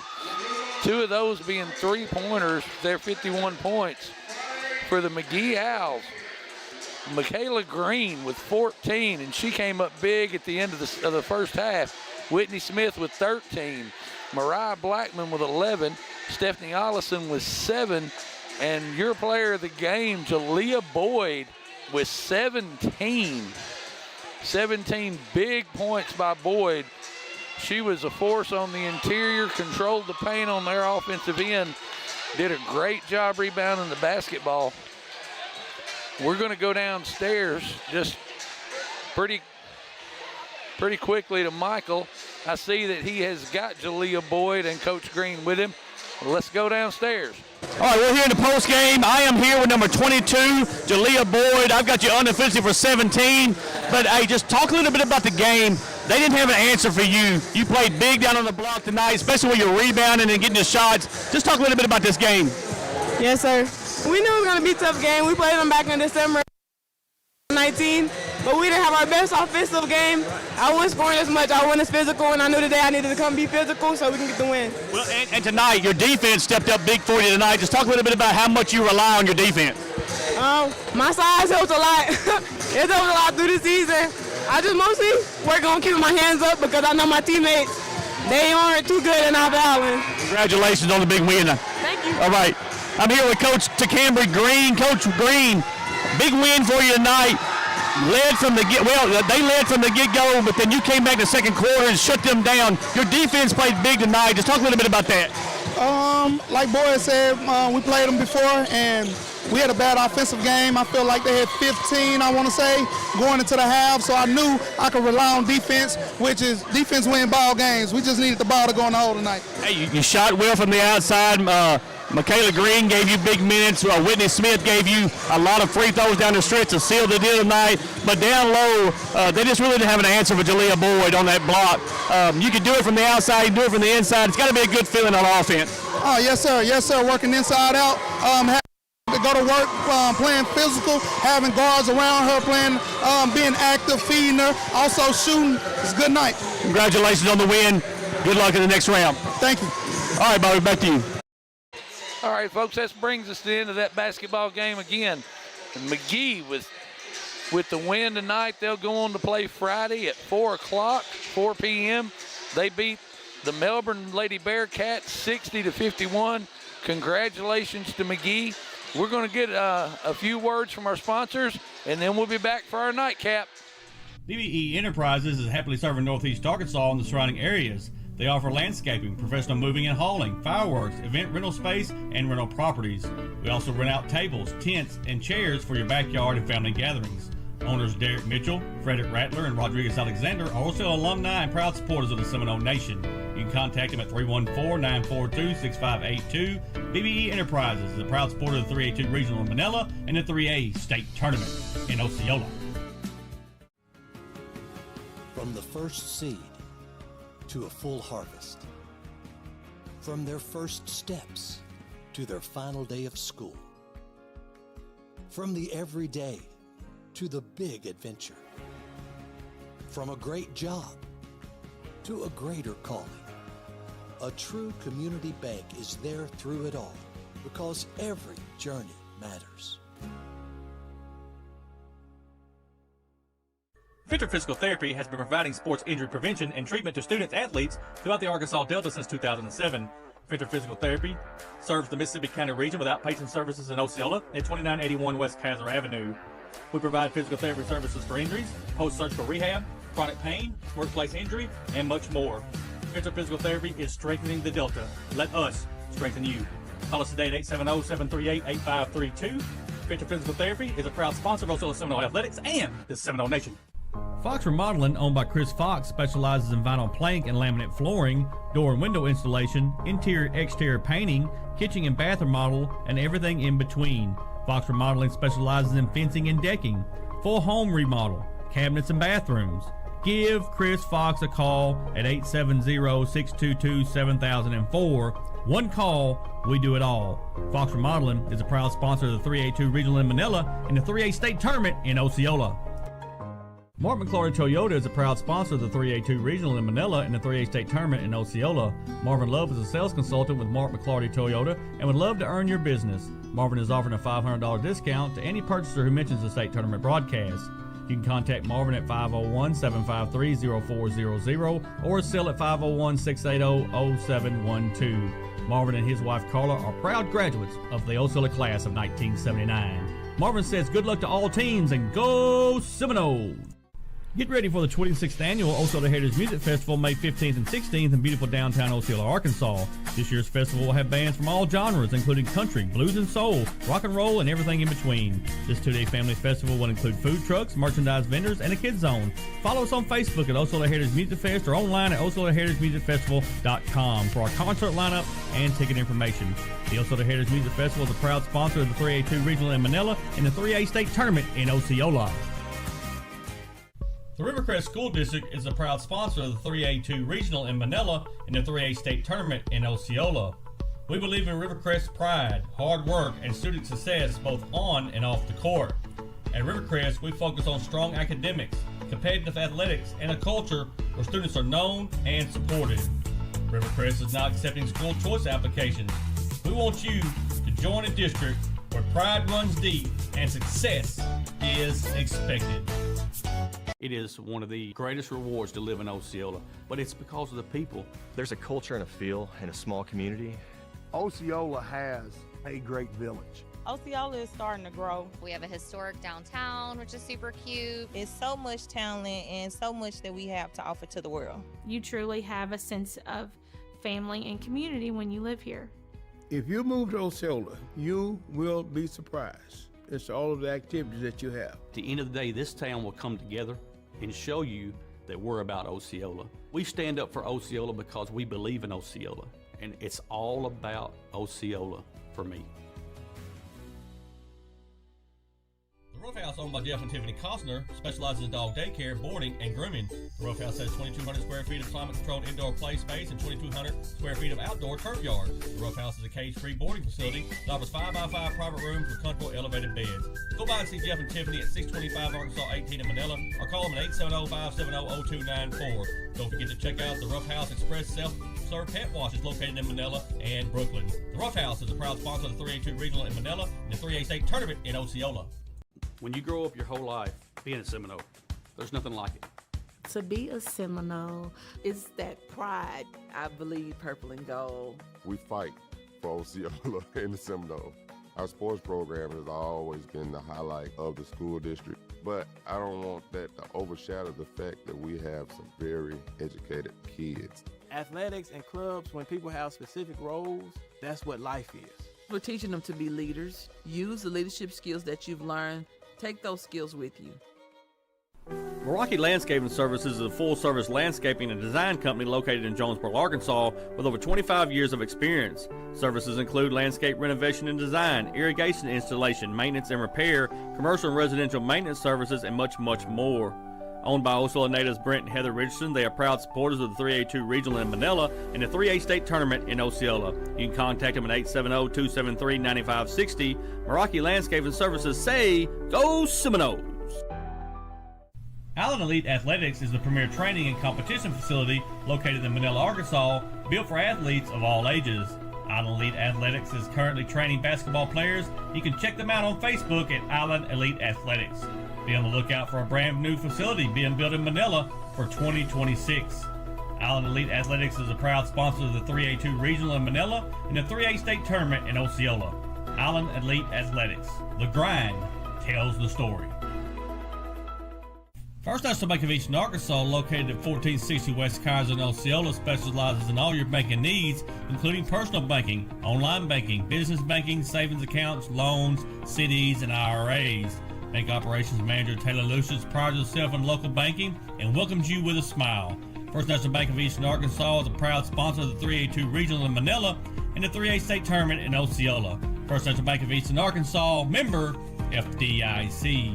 2 of those being three-pointers. They're 51 points. For the McGehee Owls, Michaela Green with 14, and she came up big at the end of the first half. Whitney Smith with 13. Mariah Blackman with 11. Stephanie Ollison with 7. And your player of the game, Jalea Boyd, with 17. 17 big points by Boyd. She was a force on the interior, controlled the paint on their offensive end, did a great job rebounding the basketball. We're going to go downstairs just pretty quickly to Michael. I see that he has got Jalea Boyd and Coach Green with him. Let's go downstairs. All right, we're here in the post game. I am here with number 22, Jalea Boyd. I've got you unofficially for 17. But hey, just talk a little bit about the game. They didn't have an answer for you. You played big down on the block tonight, especially when you're rebounding and getting the shots. Just talk a little bit about this game. Yes, sir. We knew it was going to be a tough game. We played them back in December 19, but we didn't have our best offensive game. I wasn't scoring as much. I wasn't as physical, and I knew today I needed to come be physical so we can get the win. Well, and tonight, your defense stepped up big for you tonight. Just talk a little bit about how much you rely on your defense. My size helps a lot. It helps a lot through the season. I just mostly work on keeping my hands up because I know my teammates, they aren't too good in our Island. Congratulations on the big win. Thank you. All right. I'm here with Coach Takambri Green. Coach Green, big win for you tonight. They led from the get-go, but then you came back in the second quarter and shut them down. Your defense played big tonight. Just talk a little bit about that. Like Boyd said, we played them before, and we had a bad offensive game. I feel like they had 15, I want to say, going into the half, so I knew I could rely on defense, which is defense win ball games. We just needed the ball to go in the hole tonight. Hey, you shot well from the outside. Michaela Green gave you big minutes. Whitney Smith gave you a lot of free throws down the stretch to seal the deal tonight. But down low, they just really didn't have an answer for Jalea Boyd on that block. You can do it from the outside, you can do it from the inside. It's got to be a good feeling on offense. Oh, yes, sir. Yes, sir. Working inside out. To go to work, playing physical, having guards around her, playing, being active, feeding her, also shooting. It's a good night. Congratulations on the win. Good luck in the next round. Thank you. All right, Bobby, back to you. All right, folks, that brings us to the end of that basketball game again. And McGehee with the win tonight, they'll go on to play Friday at 4 p.m. They beat the Melbourne Lady Bearcats 60-51. Congratulations to McGehee. We're going to get a few words from our sponsors, and then we'll be back for our nightcap. BBE Enterprises is happily serving Northeast Arkansas and the surrounding areas. They offer landscaping, professional moving and hauling, fireworks, event rental space, and rental properties. We also rent out tables, tents, and chairs for your backyard and family gatherings. Owners Derek Mitchell, Frederick Rattler, and Rodriguez Alexander are also alumni and proud supporters of the Seminole Nation. You can contact them at 314-942-6582. BBE Enterprises is a proud supporter of the 3A2 Regional in Manila and the 3A State Tournament in Osceola. From the first seed to a full harvest. From their first steps to their final day of school. From the everyday to the big adventure. From a great job to a greater calling. A true community bank is there through it all because every journey matters. Venture Physical Therapy has been providing sports injury prevention and treatment to students athletes throughout the Arkansas Delta since 2007. Venture Physical Therapy serves the Mississippi County region with outpatient services in Osceola at 2981 West Kaiser Avenue. We provide physical therapy services for injuries, post-surgical rehab, chronic pain, workplace injury, and much more. Venture Physical Therapy is strengthening the Delta. Let us strengthen you. Call us today at 870-738-8532. Venture Physical Therapy is a proud sponsor of Osceola Seminole Athletics and the Seminole Nation. Fox Remodeling, owned by Chris Fox, specializes in vinyl plank and laminate flooring, door and window installation, interior-exterior painting, kitchen and bath remodel, and everything in between. Fox Remodeling specializes in fencing and decking, full home remodel, cabinets and bathrooms. Give Chris Fox a call at 870-622-7004. One call, we do it all. Fox Remodeling is a proud sponsor of the 3A2 Regional in Manila and the 3A State Tournament in Osceola. Mark McClarty Toyota is a proud sponsor of the 3A2 Regional in Manila and the 3A State Tournament in Osceola. Marvin Love is a sales consultant with Mark McClarty Toyota and would love to earn your business. Marvin is offering a $500 discount to any purchaser who mentions the state tournament broadcast. You can contact Marvin at 501-753-0400 or sell at 501-680-0712. Marvin and his wife Carla are proud graduates of the Osceola class of 1979. Marvin says good luck to all teams and go Seminole! Get ready for the 26th annual Osceola Heritage Music Festival May 15th and 16th in beautiful downtown Osceola, Arkansas. This year's festival will have bands from all genres, including country, blues and soul, rock and roll, and everything in between. This two-day family festival will include food trucks, merchandise vendors, and a kids zone. Follow us on Facebook at Osceola Heritage Music Fest or online at OsceolaHeritageMusicFestival.com for our concert lineup and ticket information. The Osceola Heritage Music Festival is a proud sponsor of the 3A2 Regional in Manila and the 3A State Tournament in Osceola. The Rivercrest School District is a proud sponsor of the 3A2 Regional in Manila and the 3A State Tournament in Osceola. We believe in Rivercrest pride, hard work, and student success both on and off the court. At Rivercrest, we focus on strong academics, competitive athletics, and a culture where students are known and supported. Rivercrest is now accepting school choice applications. We want you to join a district where pride runs deep and success is expected. It is one of the greatest rewards to live in Osceola, but it's because of the people. There's a culture and a feel in a small community. Osceola has a great village. Osceola is starting to grow. We have a historic downtown, which is super cute. It's so much talent and so much that we have to offer to the world. You truly have a sense of family and community when you live here. If you move to Osceola, you will be surprised. It's all of the activities that you have. At the end of the day, this town will come together and show you that we're about Osceola. We stand up for Osceola because we believe in Osceola, and it's all about Osceola for me. The Rough House, owned by Jeff and Tiffany Costner, specializes in dog daycare, boarding, and grooming. The Rough House has 2,200 square feet of climate-controlled indoor play space and 2,200 square feet of outdoor turf yard. The Rough House is a cage-free boarding facility that offers 5x5 private rooms with comfortable elevated beds. Go by and see Jeff and Tiffany at 625 Arkansas 18 in Manila or call them at 870-570-0294. Don't forget to check out the Rough House Express self-serve pet washes located in Manila and Brooklyn. The Rough House is a proud sponsor of the 3A2 Regional in Manila and the 3A State Tournament in Osceola. When you grow up your whole life being a Seminole, there's nothing like it. To be a Seminole is that pride. I believe purple and gold. We fight for Osceola in the Seminole. Our sports program has always been the highlight of the school district, but I don't want that to overshadow the fact that we have some very educated kids. Athletics and clubs, when people have specific roles, that's what life is. We're teaching them to be leaders. Use the leadership skills that you've learned. Take those skills with you. Meraki Landscaping Services is a full-service landscaping and design company located in Jonesboro, Arkansas, with over 25 years of experience. Services include landscape renovation and design, irrigation installation, maintenance and repair, commercial and residential maintenance services, and much, much more. Owned by Osceola natives Brent and Heather Richardson, they are proud supporters of the 3A2 Regional in Manila and the 3A State Tournament in Osceola. You can contact them at 870-273-9560. Meraki Landscaping Services say, Go Seminoles! Allen Elite Athletics is the premier training and competition facility located in Manila, Arkansas, built for athletes of all ages. Allen Elite Athletics is currently training basketball players. You can check them out on Facebook at Allen Elite Athletics. Be on the lookout for a brand new facility being built in Manila for 2026. Allen Elite Athletics is a proud sponsor of the 3A2 Regional in Manila and the 3A State Tournament in Osceola. Allen Elite Athletics. The grind tells the story. First National Bank of Eastern Arkansas, located at 1460 West Kaiser in Osceola, specializes in all your banking needs, including personal banking, online banking, business banking, savings accounts, loans, CDs, and IRAs. Bank Operations Manager Taylor Lucius prides himself in local banking and welcomes you with a smile. First National Bank of Eastern Arkansas is a proud sponsor of the 3A2 Regional in Manila and the 3A State Tournament in Osceola. First National Bank of Eastern Arkansas, member FDIC.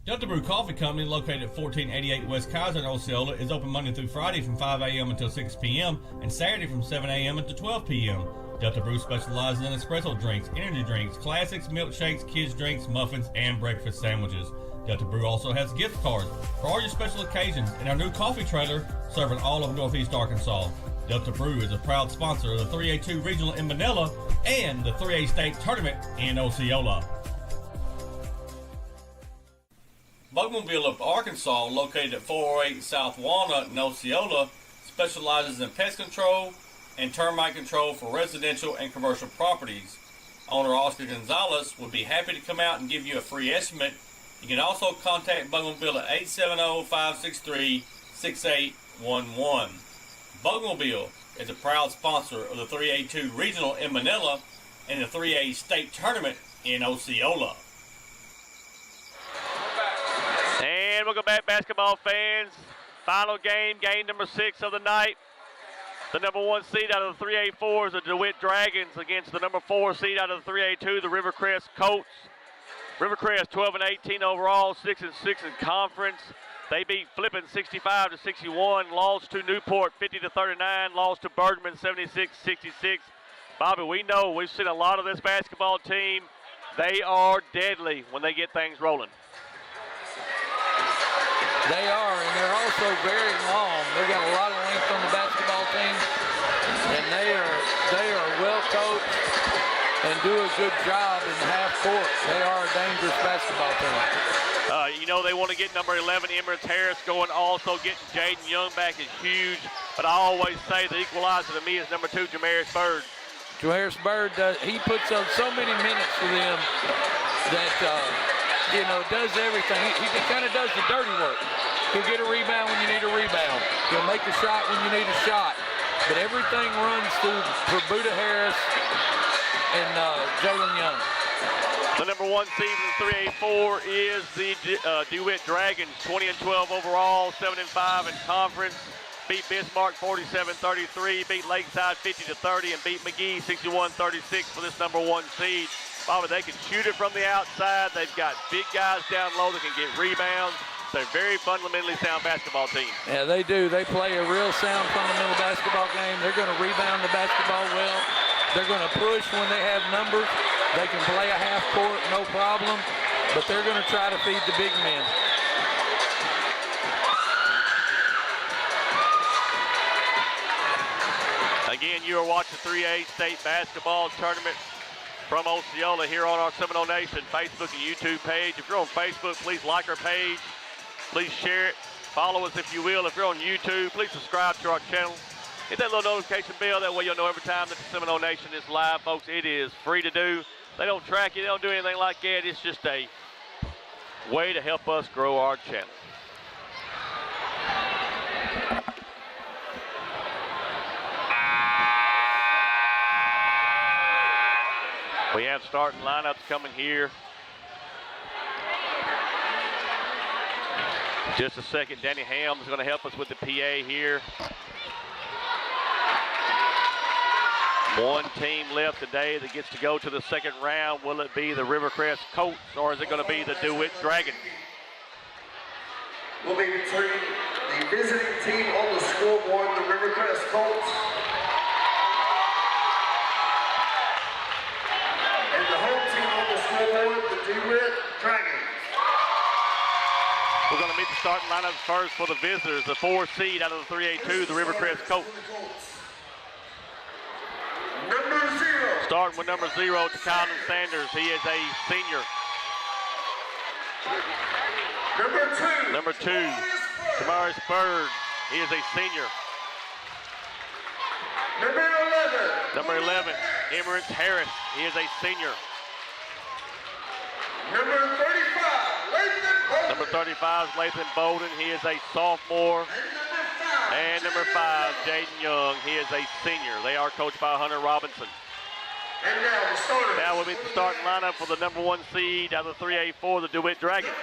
Delta Brew Coffee Company, located at 1488 West Kaiser in Osceola, is open Monday through Friday from 5 a.m. until 6 p.m. and Saturday from 7 a.m. until 12 p.m. Delta Brew specializes in espresso drinks, energy drinks, classics, milkshakes, kids drinks, muffins, and breakfast sandwiches. Delta Brew also has gift cards for all your special occasions and our new coffee trailer serving all of Northeast Arkansas. Delta Brew is a proud sponsor of the 3A2 Regional in Manila and the 3A State Tournament in Osceola. Bugmanville of Arkansas, located at 408 South Walnut in Osceola, specializes in pest control and termite control for residential and commercial properties. Owner Oscar Gonzalez would be happy to come out and give you a free estimate. You can also contact Bugmanville at 870-563-6811. Bugmanville is a proud sponsor of the 3A2 Regional in Manila and the 3A State Tournament in Osceola. And welcome back, basketball fans. Final game, game number 6 of the night. The number 1 seed out of the 3A4 is the DeWitt Dragons against the number 4 seed out of the 3A2, the Rivercrest Colts. Rivercrest 12-18 overall, 6-6 in conference. They beat Flippin 65-61, lost to Newport 50-39, lost to Bergman 76-66. Bobby, we know we've seen a lot of this basketball team. They are deadly when they get things rolling. They are, and they're also very long. They got a lot of length on the basketball team, and they are well coached and do a good job in half court. They are a dangerous basketball team. You know, they want to get number 11, Emirates Harris, going. Also getting Jaden Young back is huge, but I always say the equalizer to me is number 2, Jamaris Bird. Jamaris Bird, he puts on so many minutes for them that, does everything. He kind of does the dirty work. He'll get a rebound when you need a rebound. He'll make a shot when you need a shot. But everything runs through Buda Harris and Jalen Young. The number 1 seed in the 3A4 is the DeWitt Dragons, 20-12 overall, 7-5 in conference. Beat Bismarck 47-33, beat Lakeside 50-30, and beat McGehee 61-36 for this number 1 seed. Bobby, they can shoot it from the outside. They've got big guys down low that can get rebounds. They're a very fundamentally sound basketball team. Yeah, they do. They play a real sound fundamental basketball game. They're going to rebound the basketball well. They're going to push when they have numbers. They can play a half court, no problem, but they're going to try to feed the big men. Again, you are watching 3A State Basketball Tournament from Osceola here on our Seminole Nation Facebook and YouTube page. If you're on Facebook, please like our page. Please share it. Follow us if you will. If you're on YouTube, please subscribe to our channel. Hit that little notification bell. That way you'll know every time that the Seminole Nation is live, folks. It is free to do. They don't track you. They don't do anything like that. It's just a way to help us grow our channel. We have starting lineups coming here. Just a second, Danny Helms is going to help us with the PA here. One team left today that gets to go to the second round. Will it be the Rivercrest Colts or is it going to be the DeWitt Dragons? Will be between the visiting team on the scoreboard, the Rivercrest Colts, and the home team on the scoreboard, the DeWitt Dragons. We're going to meet the starting lineup first for the visitors, the 4 seed out of the 3A2, the Rivercrest Colts. Number 0. Starting with number 0, Colin Sanders. He is a senior. Number 2, Tamaris Bird. He is a senior. Number 11, Emirates Harris. He is a senior. Number 35 is Lathan Bolden. He is a sophomore. And number 5, Jaden Young. He is a senior. They are coached by Hunter Robinson. And now the starters. Now we'll meet the starting lineup for the number 1 seed out of the 3A4, the DeWitt Dragons.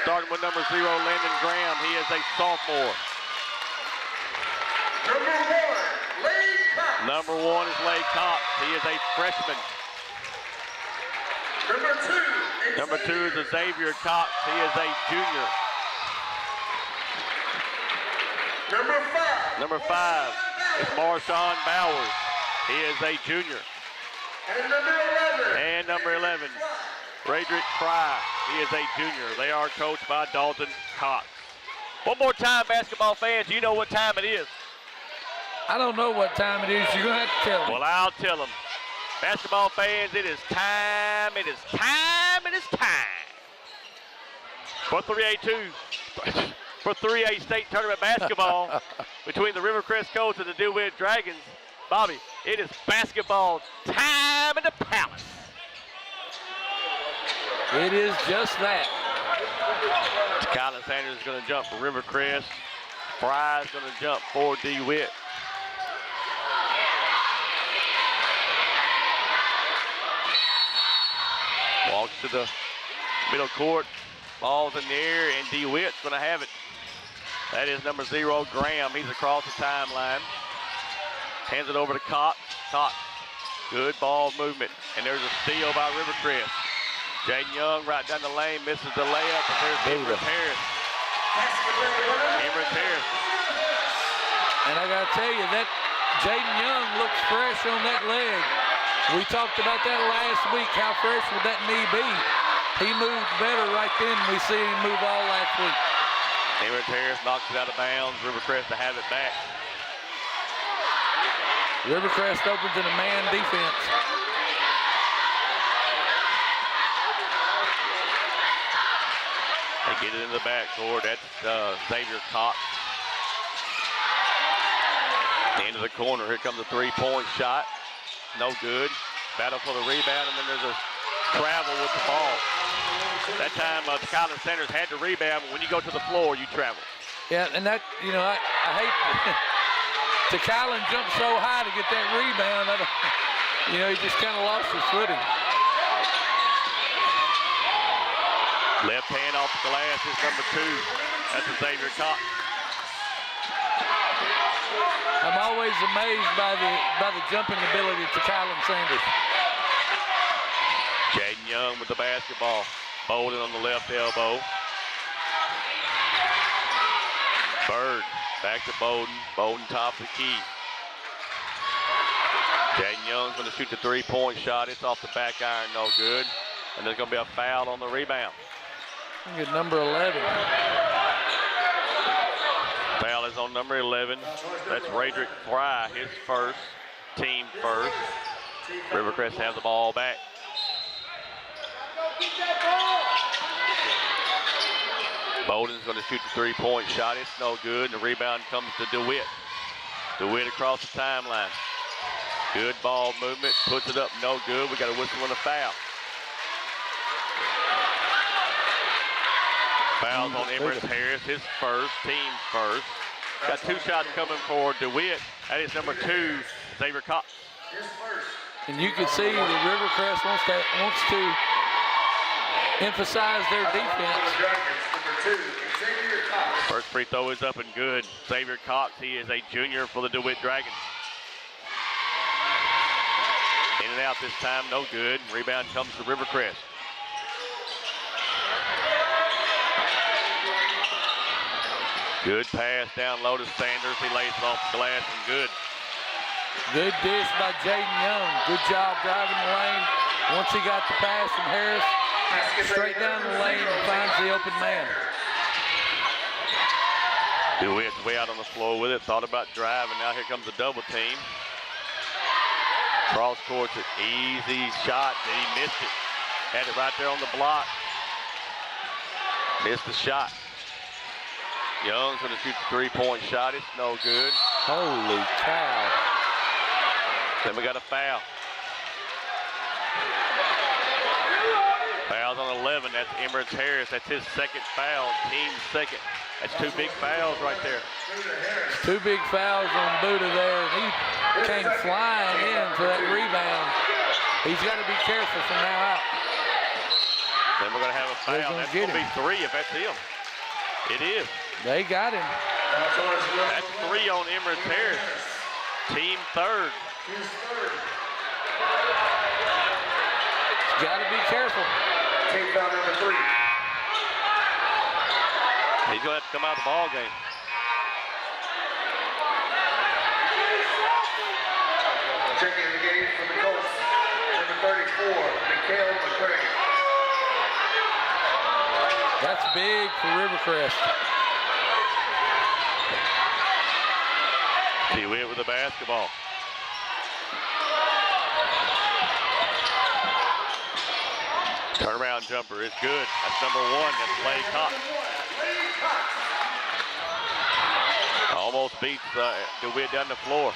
Starting with number 0, Landon Graham. He is a sophomore. Number 1 is Lay Cox. He is a freshman. Number 2 is Xavier Cox. He is a junior. Number 5 is Marshawn Bowers. He is a junior. And number 11, Radrick Fry. He is a junior. They are coached by Dalton Cox. One more time, basketball fans, you know what time it is. I don't know what time it is. You're going to have to tell me. Well, I'll tell them. Basketball fans, it is time. It is time. It is time. For 3A2, for 3A state tournament basketball between the Rivercrest Colts and the DeWitt Dragons. Bobby, it is basketball time in the Palace. It is just that. Colin Sanders is going to jump for Rivercrest. Fry is going to jump for DeWitt. Walks to the middle court. Ball's in the air, and DeWitt's going to have it. That is number 0, Graham. He's across the timeline. Hands it over to Cox. Cox, good ball movement. And there's a steal by Rivercrest. Jaden Young right down the lane, misses the layup, and there's Emirates Harris. Emirates Harris. And I got to tell you, that Jaden Young looks fresh on that leg. We talked about that last week. How fresh would that knee be? He moved better right then than we see him move all last week. Emirates Harris knocks it out of bounds. Rivercrest to have it back. Rivercrest opens in a man defense. They get it in the backcourt. That's Xavier Cox. Into the corner. Here comes a three-point shot. No good. Battle for the rebound, and then there's a travel with the ball. That time, Colin Sanders had to rebound, but when you go to the floor, you travel. Yeah, and that, you know, I hate to Colin jump so high to get that rebound. You know, he just kind of lost his footing. Left hand off the glass is number 2. That's a Xavier Cox. I'm always amazed by the jumping ability to Colin Sanders. Jaden Young with the basketball. Bolden on the left elbow. Bird back to Bolden. Bolden top the key. Jaden Young's going to shoot the three-point shot. It's off the back iron, no good. And there's going to be a foul on the rebound. I think it's number 11. Foul is on number 11. That's Radrick Fry, his first, team first. Rivercrest have the ball back. Bowden's going to shoot the three-point shot. It's no good. And the rebound comes to DeWitt. DeWitt across the timeline. Good ball movement. Puts it up. No good. We got a whistle and a foul. Fouls on Emrys Harris. His first. Team first. Got 2 shots coming for DeWitt. That is number 2, Xavier Cox. And you can see that Rivercrest wants to emphasize their defense. First free throw is up and good. Xavier Cox, he is a junior for the DeWitt Dragons. In and out this time, no good. Rebound comes to Rivercrest. Good pass down low to Sanders. He lays it off the glass and good. Good dish by Jaden Young. Good job driving the lane. Once he got the pass from Harris, straight down the lane and finds the open man. DeWitt's way out on the floor with it. Thought about driving. Now here comes a double team. Cross court's an easy shot. He missed it. Had it right there on the block. Missed the shot. Young's going to shoot the three-point shot. It's no good. Holy cow. Then we got a foul. Fouls on 11. That's Emrys Harris. That's his second foul. Team second. That's 2 big fouls right there. 2 big fouls on Buddha there. He came flying in for that rebound. He's got to be careful from now out. Then we're going to have a foul. That's going to be 3 if that's him. It is. They got him. That's 3 on Emrys Harris. Team third. Got to be careful. Team foul number 3. He's going to have to come out of the ball game. Checking the game for the Colts. Number 34, McGehee. That's big for Rivercrest. DeWitt with the basketball. Turnaround jumper is good. That's number 1. That's Clay Cox. Almost beats DeWitt down the floor.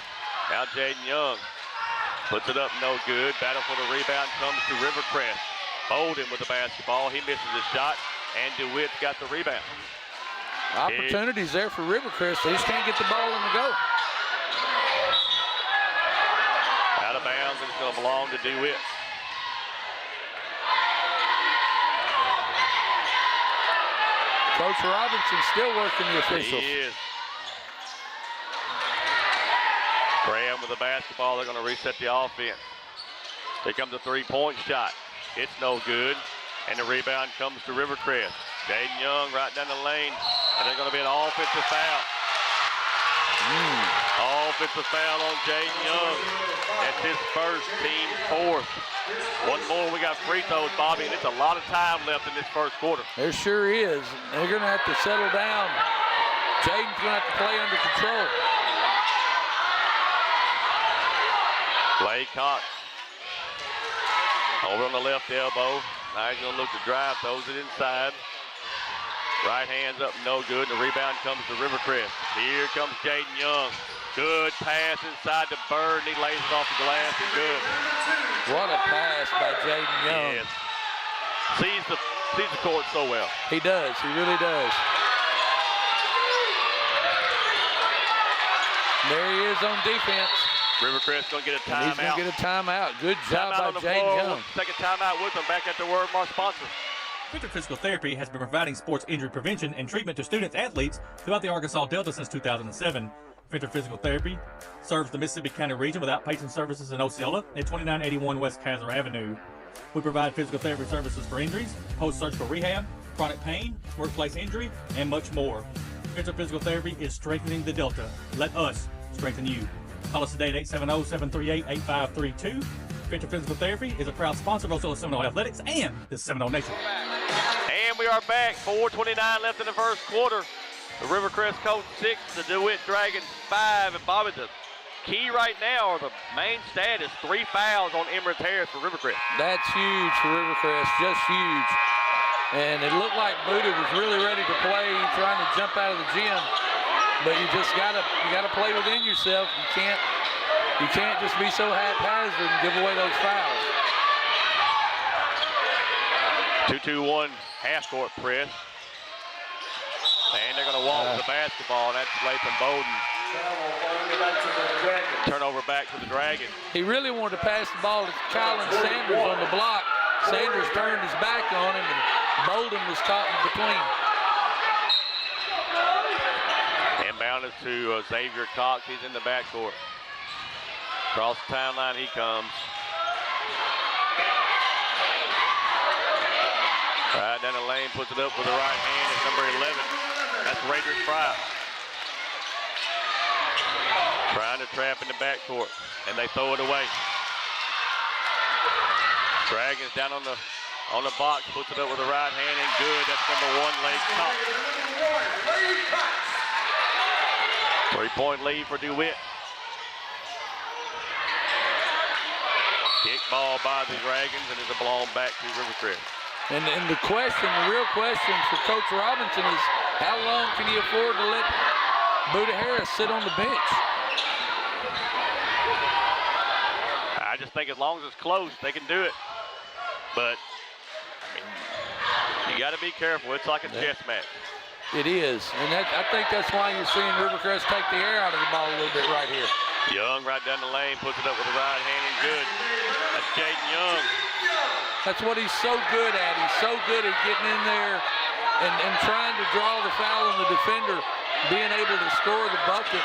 Now Jaden Young puts it up, no good. Battle for the rebound comes to Rivercrest. Bolden with the basketball. He misses the shot, and DeWitt's got the rebound. Opportunities there for Rivercrest. They just can't get the ball on the go. Out of bounds, and it's going to belong to DeWitt. Coach Robinson still working the officials. He is. Graham with the basketball. They're going to reset the offense. Here comes a three-point shot. It's no good. And the rebound comes to Rivercrest. Jaden Young right down the lane. And there's going to be an offensive foul. Offensive foul on Jaden Young. That's his first, team fourth. One more, we got free throws, Bobby, and it's a lot of time left in this first quarter. There sure is. They're going to have to settle down. Jaden's going to have to play under control. Clay Cox. Over on the left elbow. Now he's going to look to drive, throws it inside. Right hand's up, no good. The rebound comes to Rivercrest. Here comes Jaden Young. Good pass inside to Bird, and he lays it off the glass, and good. What a pass by Jaden Young. Yes. Sees the court so well. He does. He really does. There he is on defense. Rivercrest going to get a timeout. He's going to get a timeout. Good job by Jaden Young. Take a timeout with him. Back at the word from our sponsor. Finter Physical Therapy has been providing sports injury prevention and treatment to students athletes throughout the Arkansas Delta since 2007. Finter Physical Therapy serves the Mississippi County region with outpatient services in Osceola at 2981 West Kaiser Avenue. We provide physical therapy services for injuries, post-surgical rehab, chronic pain, workplace injury, and much more. Finter Physical Therapy is strengthening the Delta. Let us strengthen you. Call us today at 870-738-8532. Finter Physical Therapy is a proud sponsor of Osceola Seminole Athletics and the Seminole Nation. And we are back. 4:29 left in the first quarter. The Rivercrest Colts 6, the DeWitt Dragons 5. And Bobby, the key right now, or the main stat, is 3 fouls on Emirates Harris for Rivercrest. That's huge for Rivercrest, just huge. And it looked like Buddha was really ready to play, trying to jump out of the gym. But you just gotta play within yourself. You can't just be so haphazard and give away those fouls. 2-2-1 half-court press. And they're going to walk the basketball. That's Latham Bowden. Turnover back to the Dragons. He really wanted to pass the ball to Colin Sanders on the block. Sanders turned his back on him, and Bowden was caught in between. Inbound is to Xavier Cox. He's in the backcourt. Across the timeline he comes. Right down the lane, puts it up with the right hand. It's number 11. That's Raiders Fry. Trying to trap in the backcourt, and they throw it away. Dragons down on the box, puts it up with the right hand, and good. That's number 1, Lake Cox. 3-point lead for DeWitt. Kick ball by the Dragons, and it'll belong back to Rivercrest. And the real question for Coach Robinson is, how long can he afford to let Buddha Harris sit on the bench? I just think as long as it's close, they can do it. But I mean, you got to be careful. It's like a chess match. It is, and I think that's why you're seeing Rivercrest take the air out of the ball a little bit right here. Young right down the lane, puts it up with the right hand, and good. That's Jaden Young. That's what he's so good at. He's so good at getting in there and trying to draw the foul on the defender, being able to score the bucket.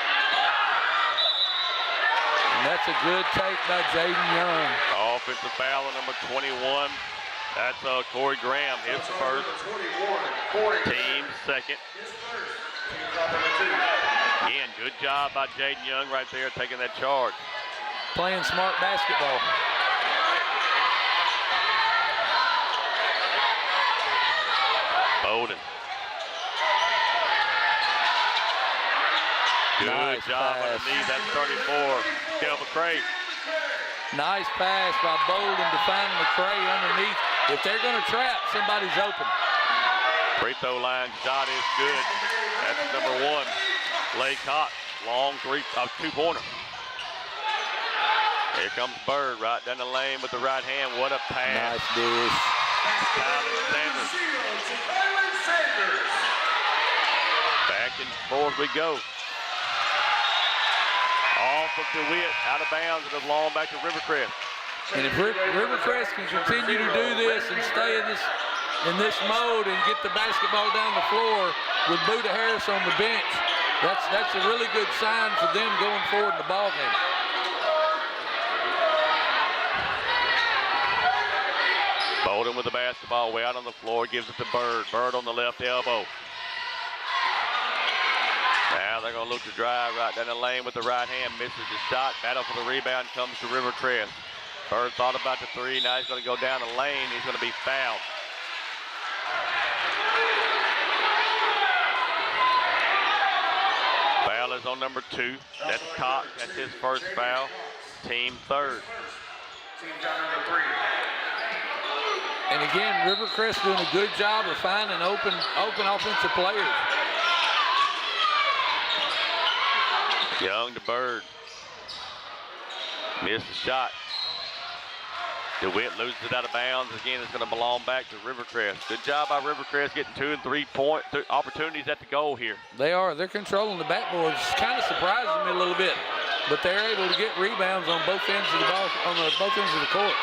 And that's a good take by Jaden Young. Offensive foul on number 21. That's Corey Graham, his first. Team second. Again, good job by Jaden Young right there, taking that charge. Playing smart basketball. Bowden. Good job underneath. That's 34. Kel McCray. Nice pass by Bowden to find McCray underneath. If they're going to trap, somebody's open. Free throw line shot is good. That's number 1, Lay Cox. Long two-pointer. Here comes Bird right down the lane with the right hand. What a pass. Nice dish. Colin Sanders. Back and forth we go. Off of DeWitt, out of bounds, and belong back to Rivercrest. And if Rivercrest can continue to do this and stay in this mode and get the basketball down the floor with Buddha Harris on the bench, that's a really good sign for them going forward in the ball game. Bowden with the basketball way out on the floor, gives it to Bird. Bird on the left elbow. Now they're going to look to drive right down the lane with the right hand. Misses the shot. Battle for the rebound comes to Rivercrest. Bird thought about the three. Now he's going to go down the lane. He's going to be fouled. Foul is on number 2. That's Cox. That's his first foul. Team third. Team foul number 3. And again, Rivercrest doing a good job of finding open offensive players. Young to Bird. Missed the shot. DeWitt loses it out of bounds. Again, it's going to belong back to Rivercrest. Good job by Rivercrest getting 2 and 3 point opportunities at the goal here. They're controlling the backboard. It's kind of surprising me a little bit, but they're able to get rebounds on both ends of the ball, both ends of the court.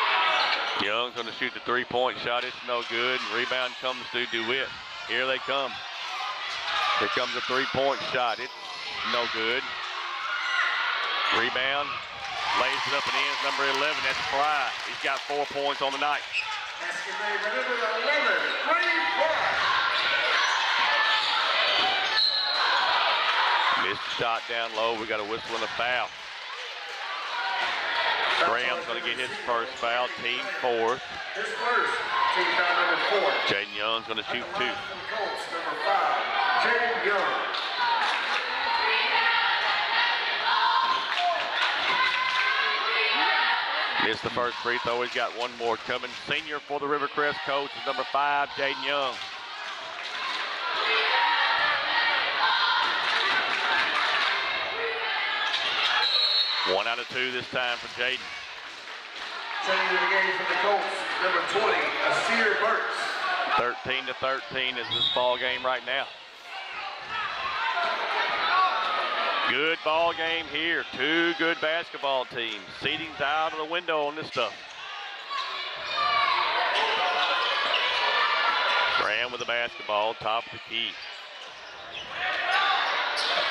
Young's going to shoot the 3-point shot. It's no good. Rebound comes to DeWitt. Here they come. Here comes a 3-point shot. It's no good. Rebound, lays it up and in. Number 11, that's Fry. He's got 4 points on the night. Basket made by number 11, Green Fry. Missed the shot down low. We got a whistle and a foul. Graham's going to get his first foul. Team fourth. His first. Team foul number 4. Jaden Young's going to shoot 2. Colts, number 5, Jaden Young. Missed the first free throw. He's got one more coming. Senior for the Rivercrest coach is number 5, Jaden Young. One out of 2 this time for Jaden. Checking in the game for the Colts, number 20, Asir Burks. 13-13 is this ball game right now. Good ball game here. 2 good basketball teams. Seeding's out of the window on this stuff. Graham with the basketball, top of the key.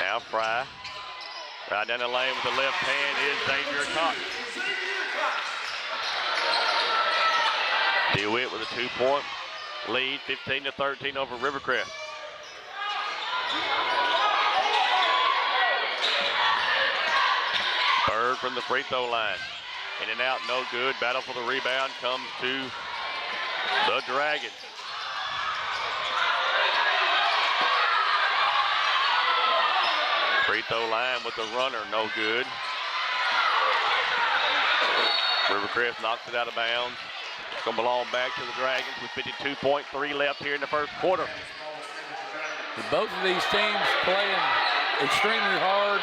Now Fry. Right down the lane with the left hand is Xavier Cox. DeWitt with a 2-point lead, 15-13 over Rivercrest. Bird from the free throw line. In and out, no good. Battle for the rebound comes to the Dragons. Free throw line with the runner, no good. Rivercrest knocks it out of bounds. It's going to belong back to the Dragons with 52.3 left here in the first quarter. Both of these teams playing extremely hard,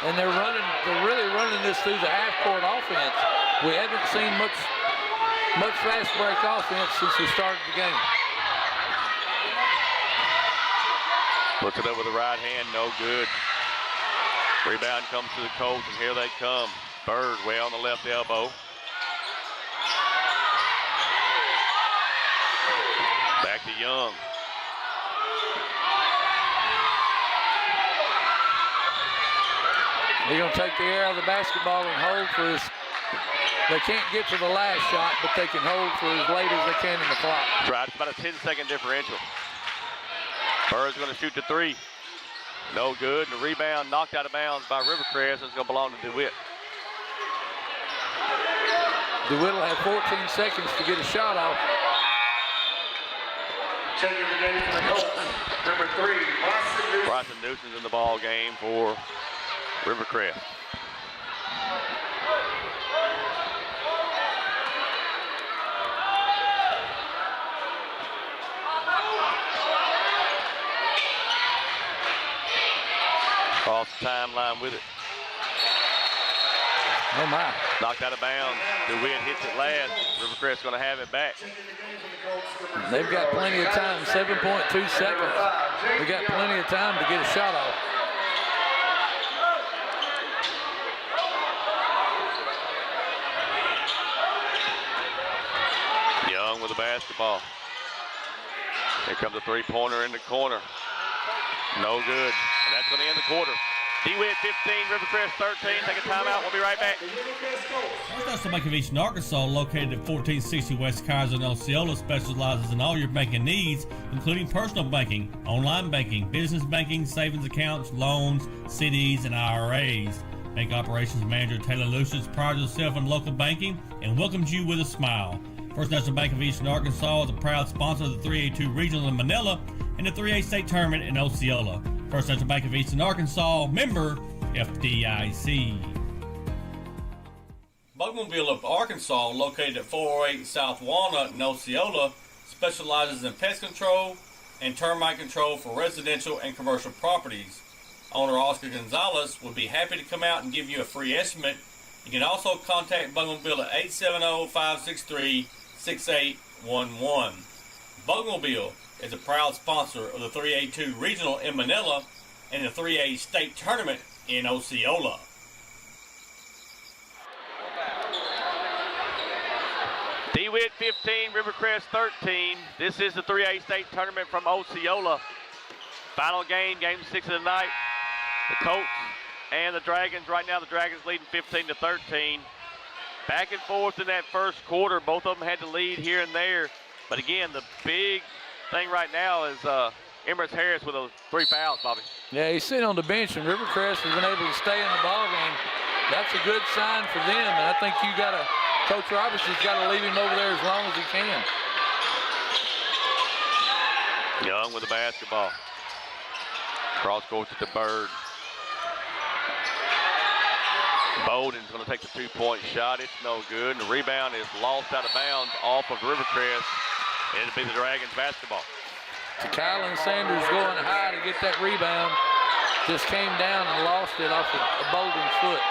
and they're really running this through the half-court offense. We haven't seen much fast break offense since we started the game. Puts it up with the right hand, no good. Rebound comes to the Colts, and here they come. Bird way on the left elbow. Back to Young. They're going to take the air out of the basketball and hold for his. They can't get to the last shot, but they can hold for as late as they can in the clock. Right, it's about a 10-second differential. Bird's going to shoot the 3. No good. The rebound knocked out of bounds by Rivercrest. It's going to belong to DeWitt. DeWitt will have 14 seconds to get a shot off. Checking the game for the Colts, number 3, Bryson Newson's in the ball game for Rivercrest. Across the timeline with it. Oh my. Knocked out of bounds. DeWitt hits it last. Rivercrest's going to have it back. They've got plenty of time, 7.2 seconds. They got plenty of time to get a shot off. Young with the basketball. Here comes a 3-pointer in the corner. No good. And that's going to end the quarter. DeWitt 15, Rivercrest 13. Take a timeout. We'll be right back. First National Bank of Eastern Arkansas, located at 1460 West Kaiser in Osceola, specializes in all your banking needs, including personal banking, online banking, business banking, savings accounts, loans, CDs, and IRAs. Bank Operations Manager Taylor Lucius prides herself in local banking and welcomes you with a smile. First National Bank of Eastern Arkansas is a proud sponsor of the 3A2 Regional in Manila and the 3A State Tournament in Osceola. First National Bank of Eastern Arkansas, member FDIC. Bugmobile of Arkansas, located at 408 South Walnut in Osceola, specializes in pest control and termite control for residential and commercial properties. Owner Oscar Gonzalez would be happy to come out and give you a free estimate. You can also contact Bugmobile at 870-563-6811. Bugmobile is a proud sponsor of the 3A2 Regional in Manila and the 3A State Tournament in Osceola. DeWitt 15, Rivercrest 13. This is the 3A State Tournament from Osceola. Final game, game 6 of the night. The Colts and the Dragons. Right now the Dragons leading 15-13. Back and forth in that first quarter. Both of them had to lead here and there. But again, the big thing right now is Emrys Harris with those 3 fouls, Bobby. Yeah, he's sitting on the bench, and Rivercrest has been able to stay in the ball game. That's a good sign for them, and I think Coach Robertson's got to leave him over there as long as he can. Young with the basketball. Cross court to the Bird. Bowden's going to take the two-point shot. It's no good. And the rebound is lost out of bounds off of Rivercrest. It'll be the Dragons basketball. Kylan Sanders going high to get that rebound. Just came down and lost it off of Bowden's foot.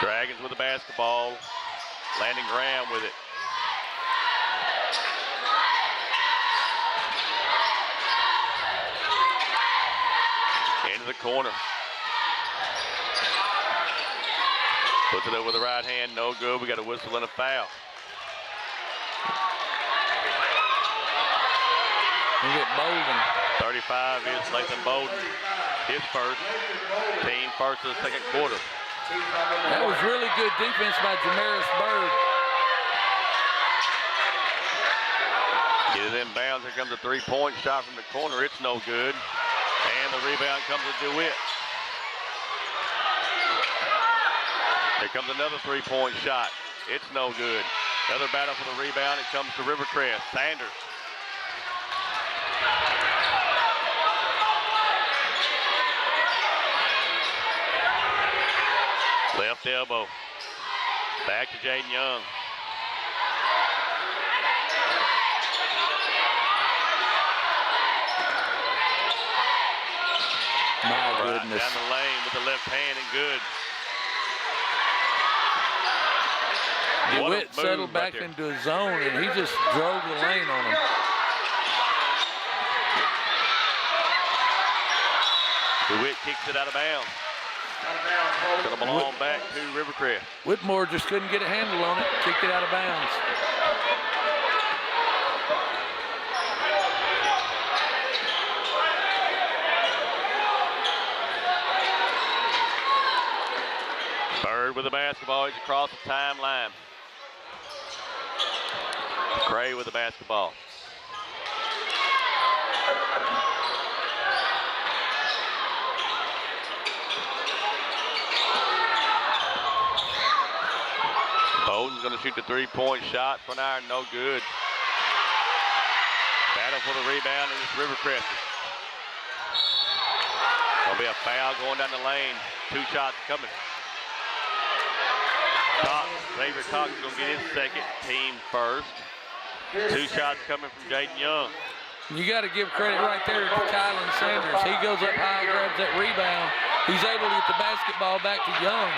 Dragons with the basketball. Landon Graham with it. Into the corner. Puts it up with the right hand. No good. We got a whistle and a foul. We get Bowden. 35 is Lathan Bowden. His first. Team first of the second quarter. That was really good defense by Jamaris Bird. Get it in bounds. Here comes a three-point shot from the corner. It's no good. And the rebound comes to DeWitt. Here comes another three-point shot. It's no good. Another battle for the rebound. It comes to Rivercrest. Sanders. Left elbow. Back to Jaden Young. My goodness. Down the lane with the left hand and good. DeWitt settled back into his zone and he just drove the lane on him. DeWitt kicks it out of bounds. Going to belong back to Rivercrest. Whitmore just couldn't get a handle on it, kicked it out of bounds. Bird with the basketball. He's across the timeline. Cray with the basketball. Bowden's going to shoot the three-point shot. Front iron, no good. Battle for the rebound, and it's Rivercrest. Going to be a foul going down the lane. Two shots coming. Xavier Cox is going to get his second, team first. Two shots coming from Jaden Young. You got to give credit right there to Kylan Sanders. He goes up high and grabs that rebound. He's able to get the basketball back to Young.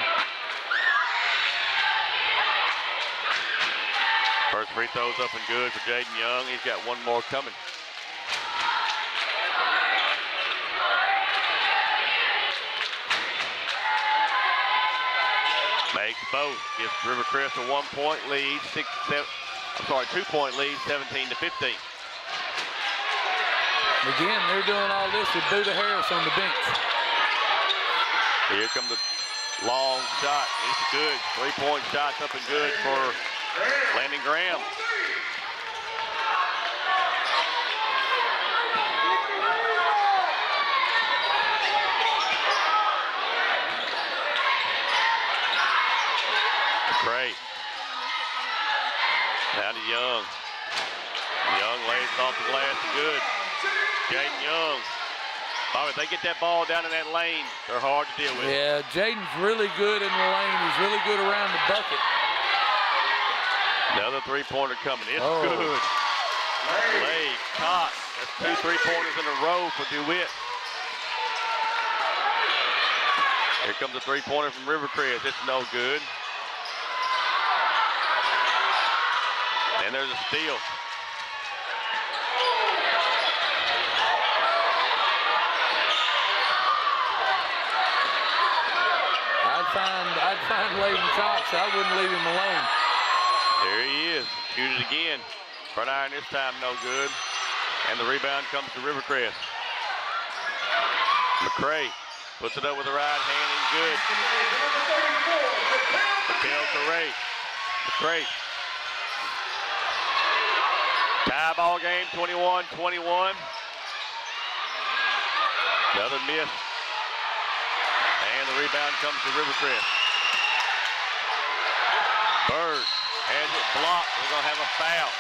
First free throw's up and good for Jaden Young. He's got one more coming. Makes both. Gives Rivercrest a 1-point lead. 2-point lead, 17-15. Again, they're doing all this with Buda Harris on the bench. Here comes the long shot. It's good. 3-point shot's up and good for Landon Graham. Great. Now to Young. Young lays it off the glass and good. Jaden Young. Bobby, if they get that ball down in that lane, they're hard to deal with. Yeah, Jaden's really good in the lane. He's really good around the bucket. Another three-pointer coming. It's good. Leg, Cox. That's two three-pointers in a row for DeWitt. Here comes a three-pointer from Rivercrest. It's no good. And there's a steal. I'd find Layden Cox. I wouldn't leave him alone. There he is. Shoot it again. Front iron this time, no good. And the rebound comes to Rivercrest. McCray puts it up with the right hand and good. McCray. Tie ball game, 21-21. Another miss. And the rebound comes to Rivercrest. Bird has it blocked. We're going to have a foul.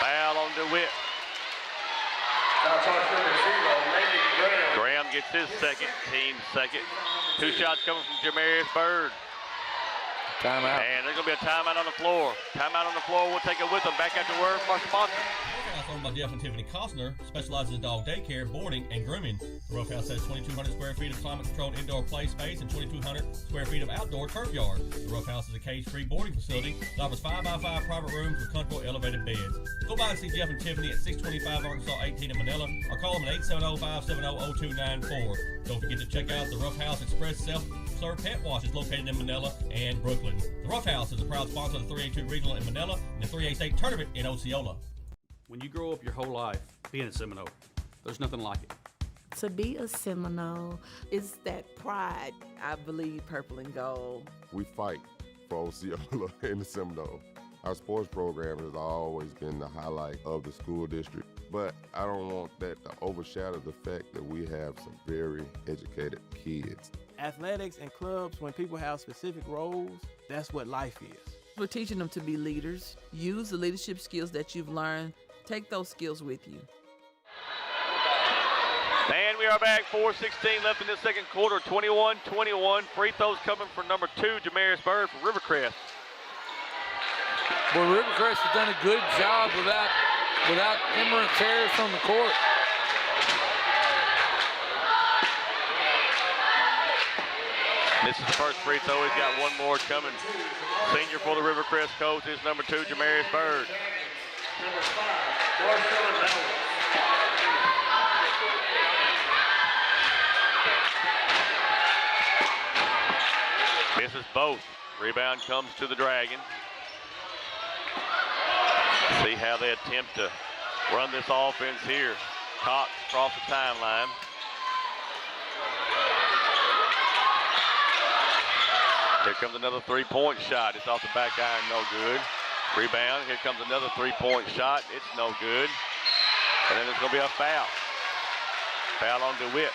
Foul on DeWitt. Now, touch number 0, gets his second, team second. 2 shots coming from Jamarius Bird. Timeout. And there's going to be a timeout on the floor. Timeout on the floor. We'll take it with them. Back after word from our sponsor. Owned by Jeff and Tiffany Costner, specializes in dog daycare, boarding, and grooming. The Rough House has 2,200 square feet of climate-controlled indoor play space and 2,200 square feet of outdoor turf yard. The Rough House is a cage-free boarding facility that offers 5x5 private rooms with comfortable elevated beds. Go by and see Jeff and Tiffany at 625 Arkansas 18 in Manila, or call them at 870-570-0294. Don't forget to check out the Rough House Express self-serve pet wash is located in Manila and Brooklyn. The Rough House is a proud sponsor of the 382 Regional in Manila and the 3A State Tournament in Osceola. When you grow up your whole life being a Seminole, there's nothing like it. To be a Seminole is that pride. I believe purple and gold. We fight for Osceola and the Seminole. Our sports program has always been the highlight of the school district, but I don't want that to overshadow the fact that we have some very educated kids. Athletics and clubs, when people have specific roles, that's what life is. We're teaching them to be leaders. Use the leadership skills that you've learned. Take those skills with you. And we are back. 4:16 left in the second quarter. 21-21. Free throws coming for number 2, Jamarius Bird for Rivercrest. Well, Rivercrest has done a good job without Emmerich Harris on the court. This is the first free throw. He's got one more coming. Senior for the Rivercrest coach is number 2, Jamarius Bird. Number 5, Osceola. Misses both. Rebound comes to the Dragons. See how they attempt to run this offense here. Cox across the timeline. Here comes another three-point shot. It's off the back iron, no good. Rebound, here comes another three-point shot. It's no good. And then there's going to be a foul. Foul on DeWitt.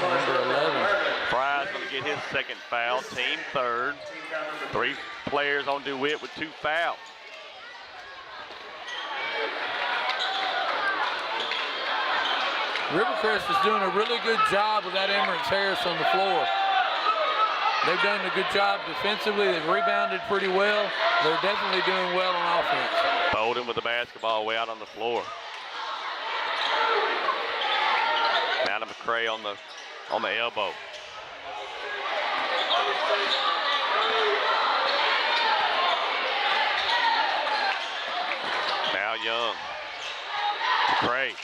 Number 11. Fry's going to get his second foul, team third. 3 players on DeWitt with 2 fouls. Rivercrest is doing a really good job without Emmerich Harris on the floor. They've done a good job defensively. They've rebounded pretty well. They're definitely doing well on offense. Bowden with the basketball way out on the floor. Now to McCray on the elbow. Now Young. McCray.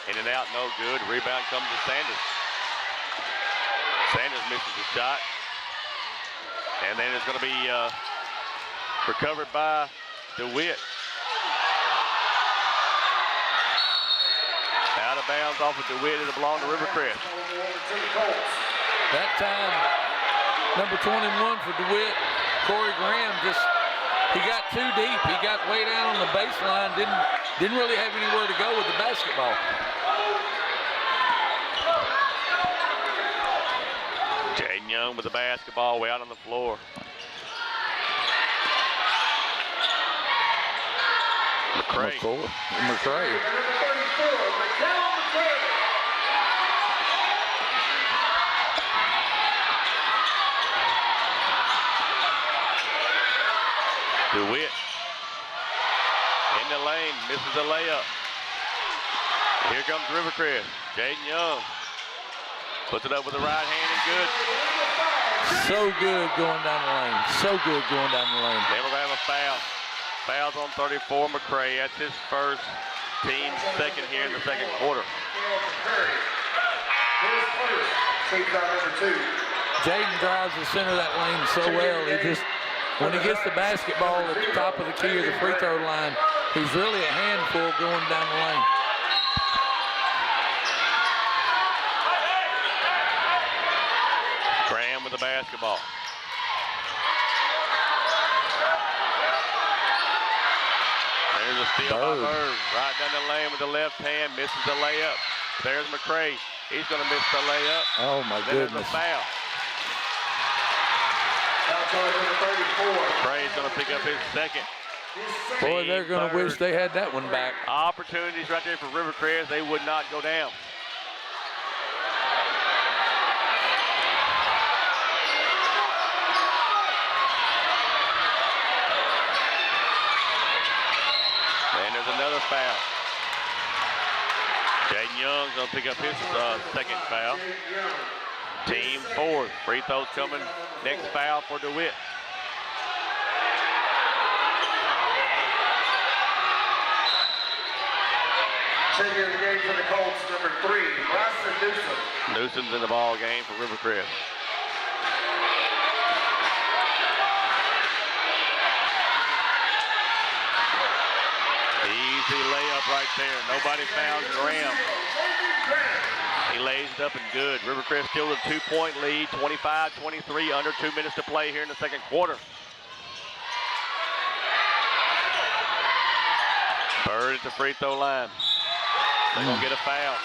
In and out, no good. Rebound comes to Sanders. Sanders misses the shot. And then it's going to be recovered by DeWitt. Out of bounds off of DeWitt. It'll belong to Rivercrest. That time, number 21 for DeWitt, Corey Graham he got too deep. He got way down on the baseline. Didn't really have anywhere to go with the basketball. Jaden Young with the basketball way out on the floor. McCray. McCray. DeWitt in the lane, misses the layup. Here comes Rivercrest. Jaden Young puts it up with the right hand and good. So good going down the lane. So good going down the lane. They will have a foul. Fouls on 34, McCray. That's his first, team second here in the second quarter. Jaden drives the center of that lane so well. When he gets the basketball at the top of the key or the free throw line, he's really a handful going down the lane. Graham with the basketball. There's a steal by Bird. Right down the lane with the left hand, misses the layup. There's McCray. He's going to miss the layup. Oh, my goodness. There's a foul. McCray's going to pick up his second. Boy, they're going to wish they had that one back. Opportunities right there for Rivercrest. They would not go down. going to pick up his second foul. Team fourth. Free throws coming. Next foul for DeWitt. Checking in the game for the Colts, number 3, Bryson Newsom. Newsom's in the ball game for Rivercrest. Easy layup right there. Nobody found Graham. He lays it up and good. Rivercrest still with a 2-point lead, 25-23, under 2 minutes to play here in the second quarter. Bird at the free throw line. They're going to get a foul.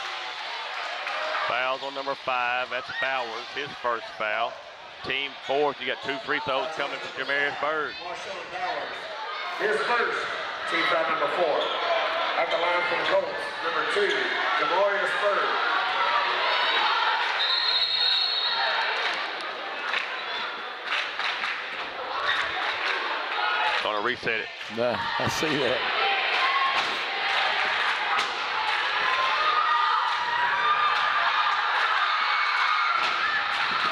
Foul's on number 5. That's Bowers, his first foul. Team fourth, you got 2 free throws coming from Jamarius Bird. His first, team foul number 4. At the line for the Colts, number 2, Jamarius Bird. Going to reset it. Yeah, I see that.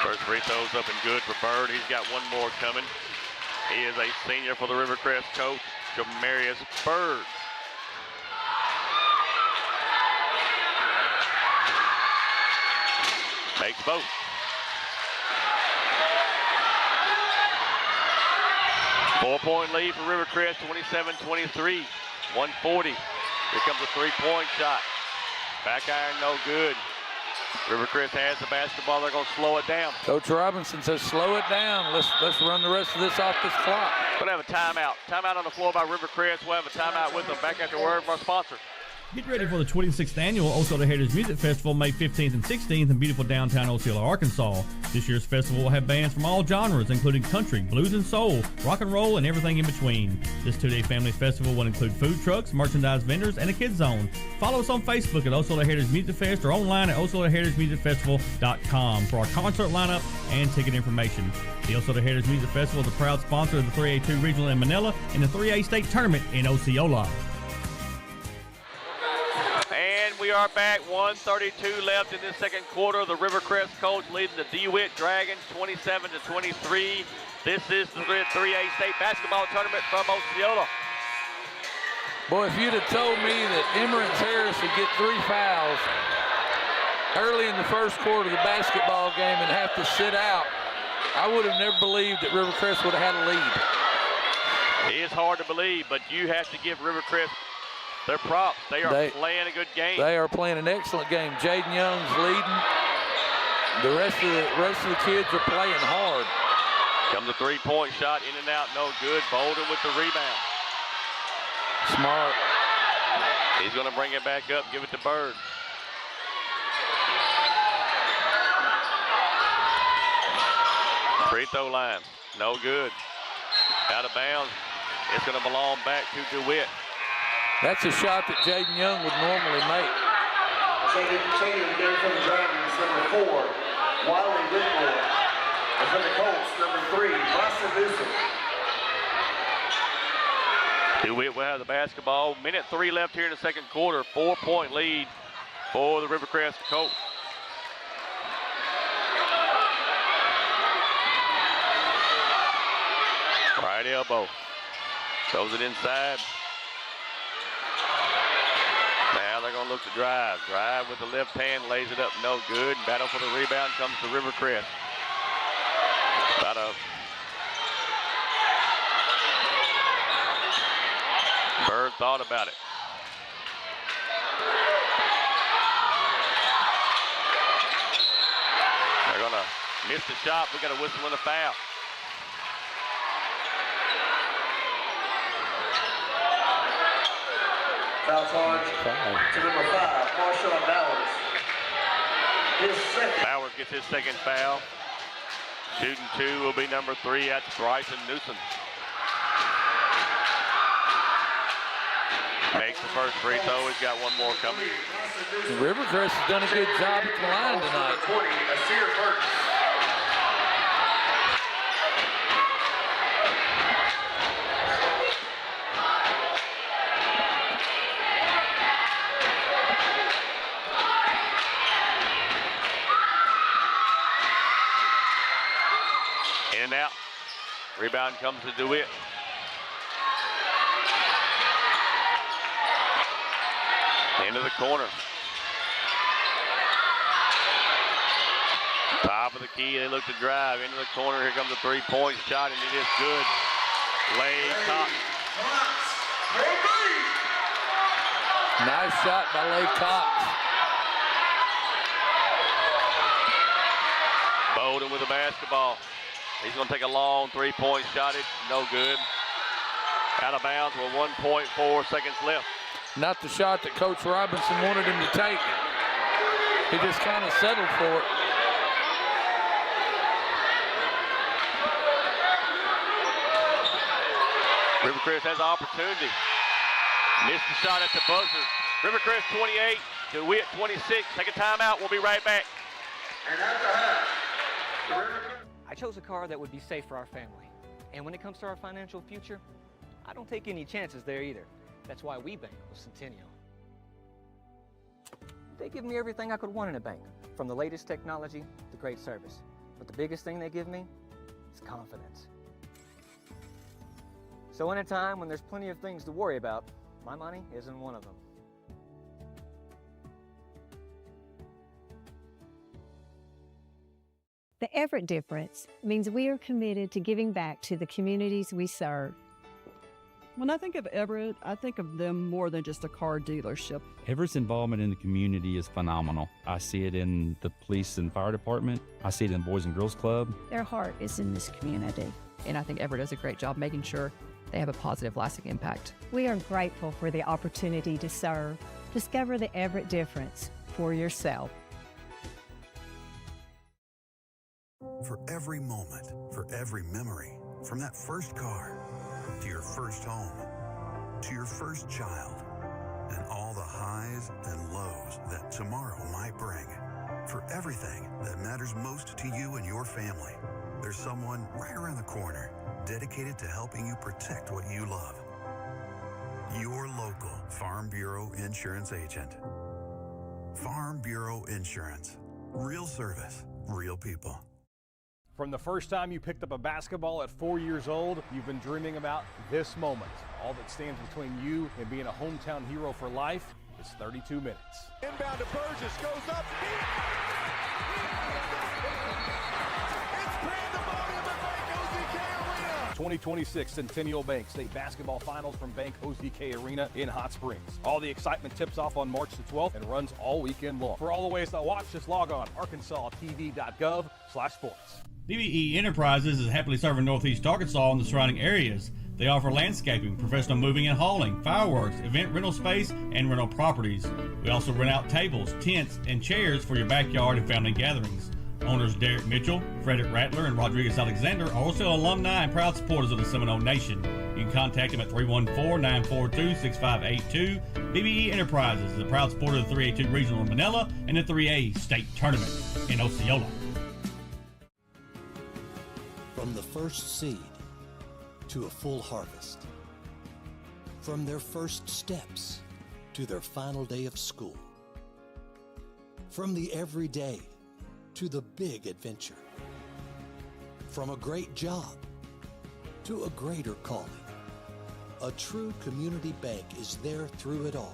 First free throws up and good for Bird. He's got one more coming. He is a senior for the Rivercrest coach, Jamarius Bird. Makes both. Four-point lead for Rivercrest, 27-23, 140. Here comes a three-point shot. Back iron, no good. Rivercrest has the basketball. They're going to slow it down. Coach Robinson says, slow it down. Let's run the rest of this off this clock. We're going to have a timeout. Timeout on the floor by Rivercrest. We'll have a timeout with them. Back after word from our sponsor. Get ready for the 26th annual Osceola Heritage Music Festival, May 15th and 16th in beautiful downtown Osceola, Arkansas. This year's festival will have bands from all genres, including country, blues and soul, rock and roll, and everything in between. This 2-day family festival will include food trucks, merchandise vendors, and a kids zone. Follow us on Facebook at Osceola Heritage Music Fest or online at OsceolaHeritageMusicFestival.com for our concert lineup and ticket information. The Osceola Heritage Music Festival is a proud sponsor of the 3A2 Regional in Manila and the 3A State Tournament in Osceola. We are back, 1:32 left in this second quarter. The Rivercrest Colts leading the DeWitt Dragons 27-23. This is the 3A State Basketball Tournament from Osceola. Boy, if you'd have told me that Emerance Harris would get 3 fouls early in the first quarter of the basketball game and have to sit out, I would have never believed that Rivercrest would have had a lead. It is hard to believe, but you have to give Rivercrest their props. They are playing a good game. They are playing an excellent game. Jaden Young's leading. The rest of the kids are playing hard. Comes a three-point shot, in and out, no good. Bolden with the rebound. Smart. He's going to bring it back up, give it to Bird. Free throw line, no good. Out of bounds. It's going to belong back to DeWitt. That's a shot that Jaden Young would normally make. Taking the game from the Dragons, number 4, Wiley Whitmore. And from the Colts, number 3, Bryson Newsom. DeWitt will have the basketball. Minute 3 left here in the second quarter. 4-point lead for the Rivercrest Colts. Right elbow. Throws it inside. Now they're going to look to drive. Drive with the left hand, lays it up, no good. Battle for the rebound comes to Rivercrest. About a Bird thought about it. They're going to miss the shot. We got a whistle and a foul. Foul charge to number 5, Marshall Bowers. His second. Bowers gets his second foul. Shooting 2 will be number 3. That's Bryson Newsom. Makes the first free throw. He's got one more coming. Rivercrest has done a good job at the line tonight. 20, Asir Burks. and out. Rebound comes to DeWitt. Into the corner. Top of the key, they look to drive into the corner. Here comes a three-point shot, and it is good. Laycock. Nice shot by Laycock. Bowden with the basketball. He's going to take a long three-point shot. It's no good. Out of bounds with 1.4 seconds left. Not the shot that Coach Robinson wanted him to take. He just kind of settled for it. Rivercrest has an opportunity. Missed the shot at the buzzer. Rivercrest 28, DeWitt 26. Take a timeout. We'll be right back. I chose a car that would be safe for our family. And when it comes to our financial future, I don't take any chances there either. That's why we bank with Centennial. They give me everything I could want in a bank, from the latest technology to great service. But the biggest thing they give me is confidence. So in a time when there's plenty of things to worry about, my money isn't one of them. The Everett difference means we are committed to giving back to the communities we serve. When I think of Everett, I think of them more than just a car dealership. Everett's involvement in the community is phenomenal. I see it in the police and fire department. I see it in the Boys and Girls Club. Their heart is in this community. And I think Everett does a great job making sure they have a positive, lasting impact. We are grateful for the opportunity to serve. Discover the Everett difference for yourself. For every moment, for every memory, from that first car to your first home, to your first child, and all the highs and lows that tomorrow might bring. For everything that matters most to you and your family, there's someone right around the corner dedicated to helping you protect what you love. Your local Farm Bureau Insurance agent. Farm Bureau Insurance. Real service, real people. From the first time you picked up a basketball at 4 years old, you've been dreaming about this moment. All that stands between you and being a hometown hero for life is 32 minutes. Inbound to Burgess, goes up. It's pandemonium at Bank OZK Arena. 2026 Centennial Bank State Basketball Finals from Bank OZK Arena in Hot Springs. All the excitement tips off on March the 12th and runs all weekend long. For all the ways to watch, just log on arkansastv.gov/sports. DBE Enterprises is happily serving Northeast Arkansas and the surrounding areas. They offer landscaping, professional moving and hauling, fireworks, event rental space, and rental properties. We also rent out tables, tents, and chairs for your backyard and family gatherings. Owners Derek Mitchell, Frederick Rattler, and Rodriguez Alexander are also alumni and proud supporters of the Seminole Nation. You can contact them at 314-942-6582. DBE Enterprises is a proud supporter of the 3A2 Regional in Manila and the 3A State Tournament in Osceola. From the first seed to a full harvest. From their first steps to their final day of school. From the everyday to the big adventure. From a great job to a greater calling. A true community bank is there through it all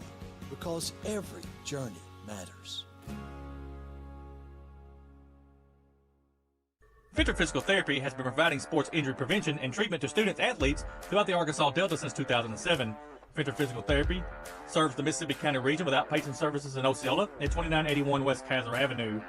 because every journey matters. Venture Physical Therapy has been providing sports injury prevention and treatment to students athletes throughout the Arkansas Delta since 2007. Venture Physical Therapy serves the Mississippi County region with outpatient services in Osceola at 2981 West Kaiser Avenue.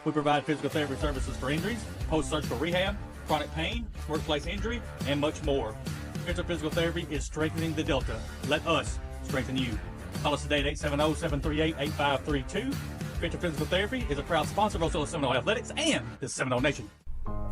We provide physical therapy services for injuries, post-surgical rehab, chronic pain, workplace injury, and much more. Venture Physical Therapy is strengthening the Delta. Let us strengthen you. Call us today at 870-738-8532. Venture Physical Therapy is a proud sponsor of Osceola Seminole Athletics and the Seminole Nation.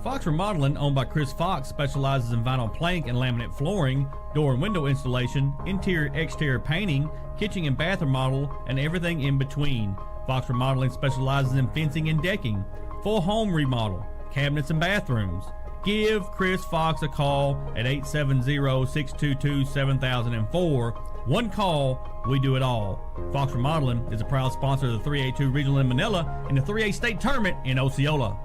Fox Remodeling, owned by Chris Fox, specializes in vinyl plank and laminate flooring, door and window installation, interior-exterior painting, kitchen and bath remodel, and everything in between. Fox Remodeling specializes in fencing and decking, full home remodel, cabinets and bathrooms. Give Chris Fox a call at 870-622-7004. One call, we do it all. Fox Remodeling is a proud sponsor of the 3A2 Regional in Manila and the 3A State Tournament in Osceola.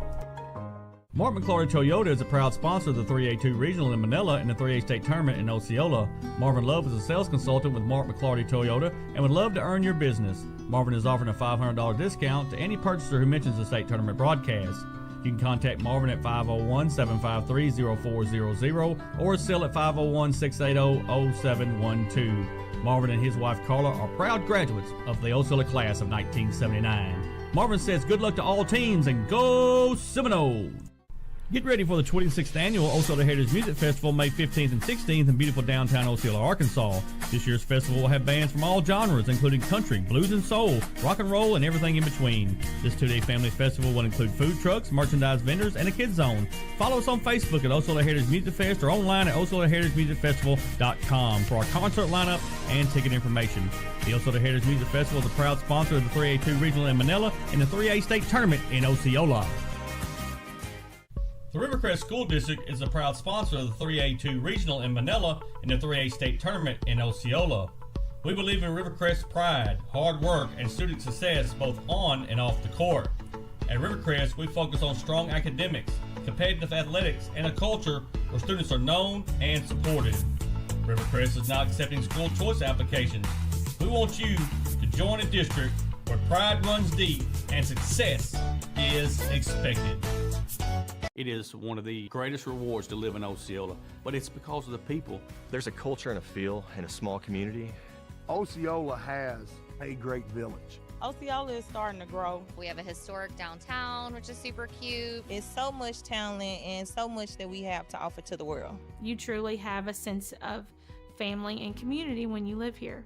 Mark McClarty Toyota is a proud sponsor of the 3A2 Regional in Manila and the 3A State Tournament in Osceola. Marvin Love is a sales consultant with Mark McClarty Toyota and would love to earn your business. Marvin is offering a $500 discount to any purchaser who mentions the state tournament broadcast. You can contact Marvin at 501-753-0400 or Sil at 501-680-0712. Marvin and his wife Carla are proud graduates of the Osceola class of 1979. Marvin says good luck to all teams and go Seminoles! Get ready for the 26th annual Osceola Heritage Music Festival May 15th and 16th in beautiful downtown Osceola, Arkansas. This year's festival will have bands from all genres, including country, blues and soul, rock and roll, and everything in between. This two-day family festival will include food trucks, merchandise vendors, and a kids zone. Follow us on Facebook at Osceola Heritage Music Fest or online at OsceolaHeritageMusicFestival.com for our concert lineup and ticket information. The Osceola Heritage Music Festival is a proud sponsor of the 3A2 Regional in Manila and the 3A State Tournament in Osceola. The Rivercrest School District is a proud sponsor of the 3A2 Regional in Manila and the 3A State Tournament in Osceola. We believe in Rivercrest pride, hard work, and student success both on and off the court. At Rivercrest, we focus on strong academics, competitive athletics, and a culture where students are known and supported. Rivercrest is now accepting school choice applications. We want you to join a district where pride runs deep and success is expected. It is one of the greatest rewards to live in Osceola, but it's because of the people. There's a culture and a feel in a small community. Osceola has a great village. Osceola is starting to grow. We have a historic downtown, which is super cute. It's so much talent and so much that we have to offer to the world. You truly have a sense of family and community when you live here.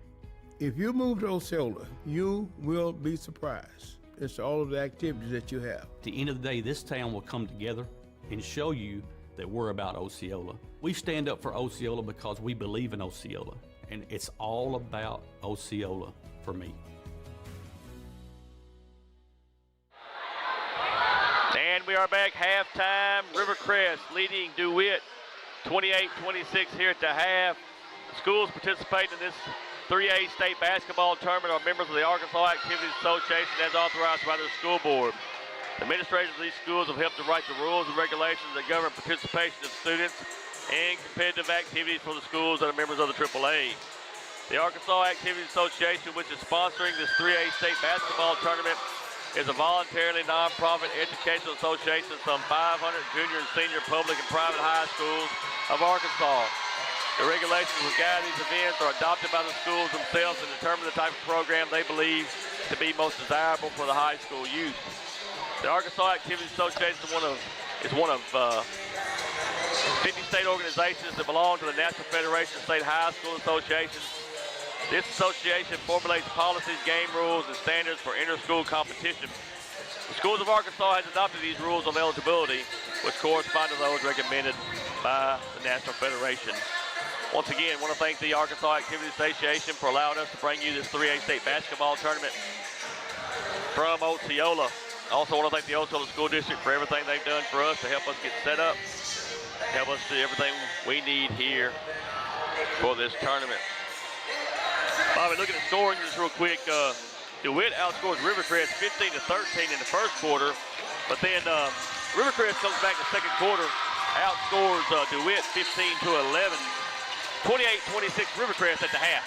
If you move to Osceola, you will be surprised. It's all of the activities that you have. At the end of the day, this town will come together and show you that we're about Osceola. We stand up for Osceola because we believe in Osceola, and it's all about Osceola for me. And we are back halftime. Rivercrest leading DeWitt 28-26 here at the half. The schools participating in this 3A state basketball tournament are members of the Arkansas Activities Association as authorized by their school board. The administrators of these schools have helped to write the rules and regulations that govern participation of students and competitive activities for the schools that are members of the AAA. The Arkansas Activities Association, which is sponsoring this 3A state basketball tournament, is a voluntarily nonprofit educational association of some 500 junior and senior public and private high schools of Arkansas. The regulations that guide these events are adopted by the schools themselves and determine the type of program they believe to be most desirable for the high school youth. The Arkansas Activities Association is one of 50 state organizations that belong to the National Federation of State High School Associations. This association formulates policies, game rules, and standards for inter-school competition. The schools of Arkansas has adopted these rules on eligibility, which correspond to those recommended by the National Federation. Once again, I want to thank the Arkansas Activities Association for allowing us to bring you this 3A state basketball tournament from Osceola. I also want to thank the Osceola School District for everything they've done for us to help us get set up, help us do everything we need here for this tournament. Bobby, looking at scoring just real quick, DeWitt outscores Rivercrest 15-13 in the first quarter, but then Rivercrest comes back in the second quarter, outscores DeWitt 15-11, 28-26 Rivercrest at the half.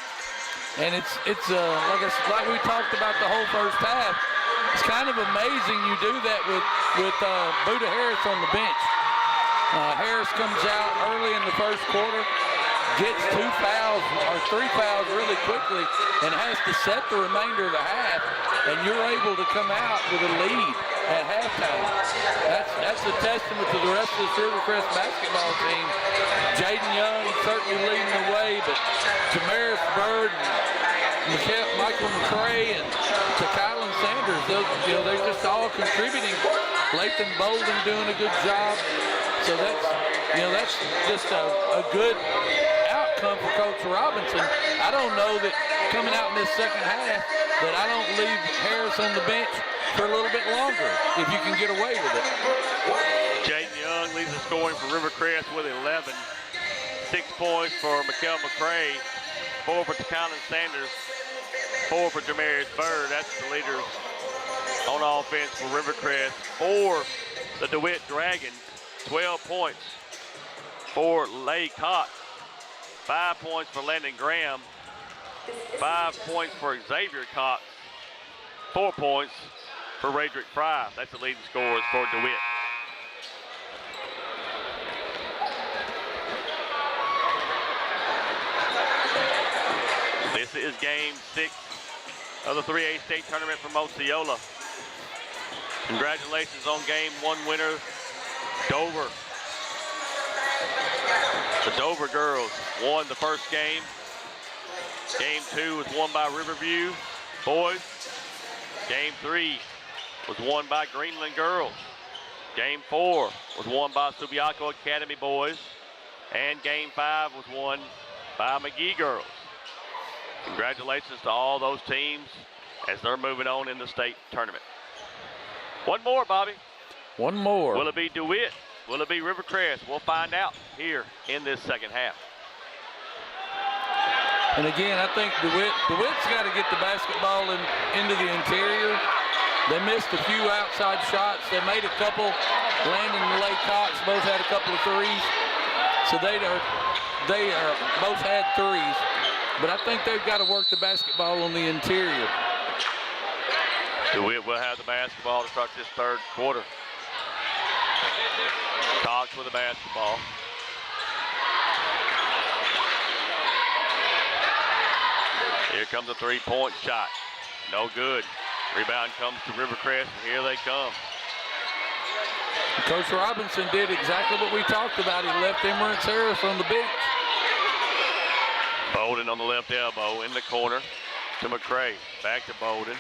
And it's like we talked about the whole first half. It's kind of amazing you do that with Buda Harris on the bench. Harris comes out early in the first quarter, gets 3 fouls really quickly, and has to set the remainder of the half, and you're able to come out with a lead at halftime. That's a testament to the rest of this Rivercrest basketball team. Jaden Young certainly leading the way, but Jamaris Bird and Michael McCray and Kylan Sanders, they're just all contributing. Lathan Bolden doing a good job. So that's just a good outcome for Coach Robinson. I don't know that coming out in this second half that I don't leave Harris on the bench for a little bit longer if you can get away with it. Jaden Young leads the scoring for Rivercrest with 11. 6 points for Mikel McCray, 4 for Kylan Sanders, 4 for Jamaris Bird. That's the leaders on offense for Rivercrest. For the DeWitt Dragons, 12 points for Lay Cox. 5 points for Landon Graham. 5 points for Xavier Cox. 4 points for Radrick Fry. That's the leading scorers for DeWitt. This is game 6 of the 3A state tournament from Osceola. Congratulations on game 1 winner, Dover. The Dover girls won the first game. Game 2 was won by Riverview boys. Game 3 was won by Greenland girls. Game 4 was won by Subiaco Academy boys. And game 5 was won by McGehee girls. Congratulations to all those teams as they're moving on in the state tournament. One more, Bobby. One more. Will it be DeWitt? Will it be Rivercrest? We'll find out here in this second half. And again, I think DeWitt's got to get the basketball into the interior. They missed a few outside shots. They made a couple. Landon and Lay Cox both had a couple of threes. So they both had threes. But I think they've got to work the basketball on the interior. DeWitt will have the basketball to start this third quarter. Cox with the basketball. Here comes a three-point shot. No good. Rebound comes to Rivercrest, and here they come. Coach Robinson did exactly what we talked about. He left Emirates Harris on the bench. Bolden on the left elbow in the corner to McCray. Back to Bolden.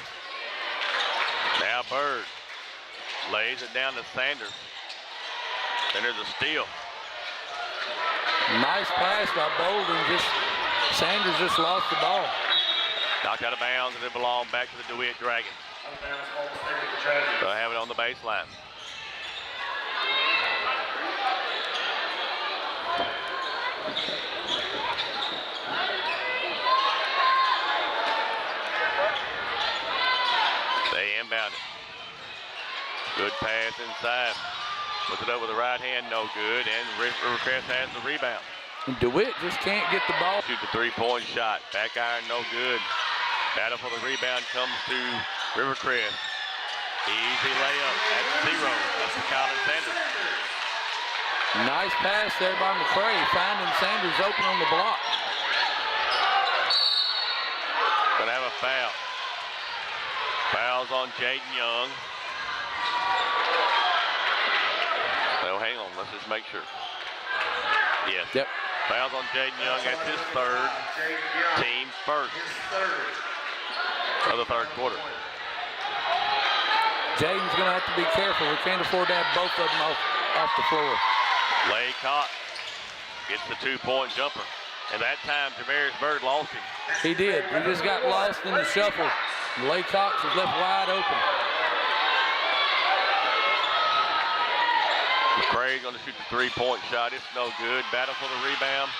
Now Bird lays it down to Sanders. Then there's a steal. Nice pass by Bolden. Sanders just lost the ball. Knocked out of bounds, and it belonged back to the DeWitt Dragons. They'll have it on the baseline. They inbound it. Good pass inside. Puts it up with the right hand, no good, and Rivercrest has the rebound. And DeWitt just can't get the ball. Shoot the three-point shot. Back iron, no good. Battle for the rebound comes to Rivercrest. Easy layup at 0. That's for Colin Sanders. Nice pass there by McCray, finding Sanders open on the block. Gonna have a foul. Foul's on Jaden Young. Well, hang on, let's just make sure. Yes. Yep. Foul's on Jaden Young. That's his third. Team first of the third quarter. Jaden's going to have to be careful. We can't afford to have both of them off the floor. Lay Cox gets the two-point jumper. And that time, Javarius Bird lost him. He did. He just got lost in the shuffle. Lay Cox was left wide open. McCray's going to shoot the three-point shot. It's no good. Battle for the rebound.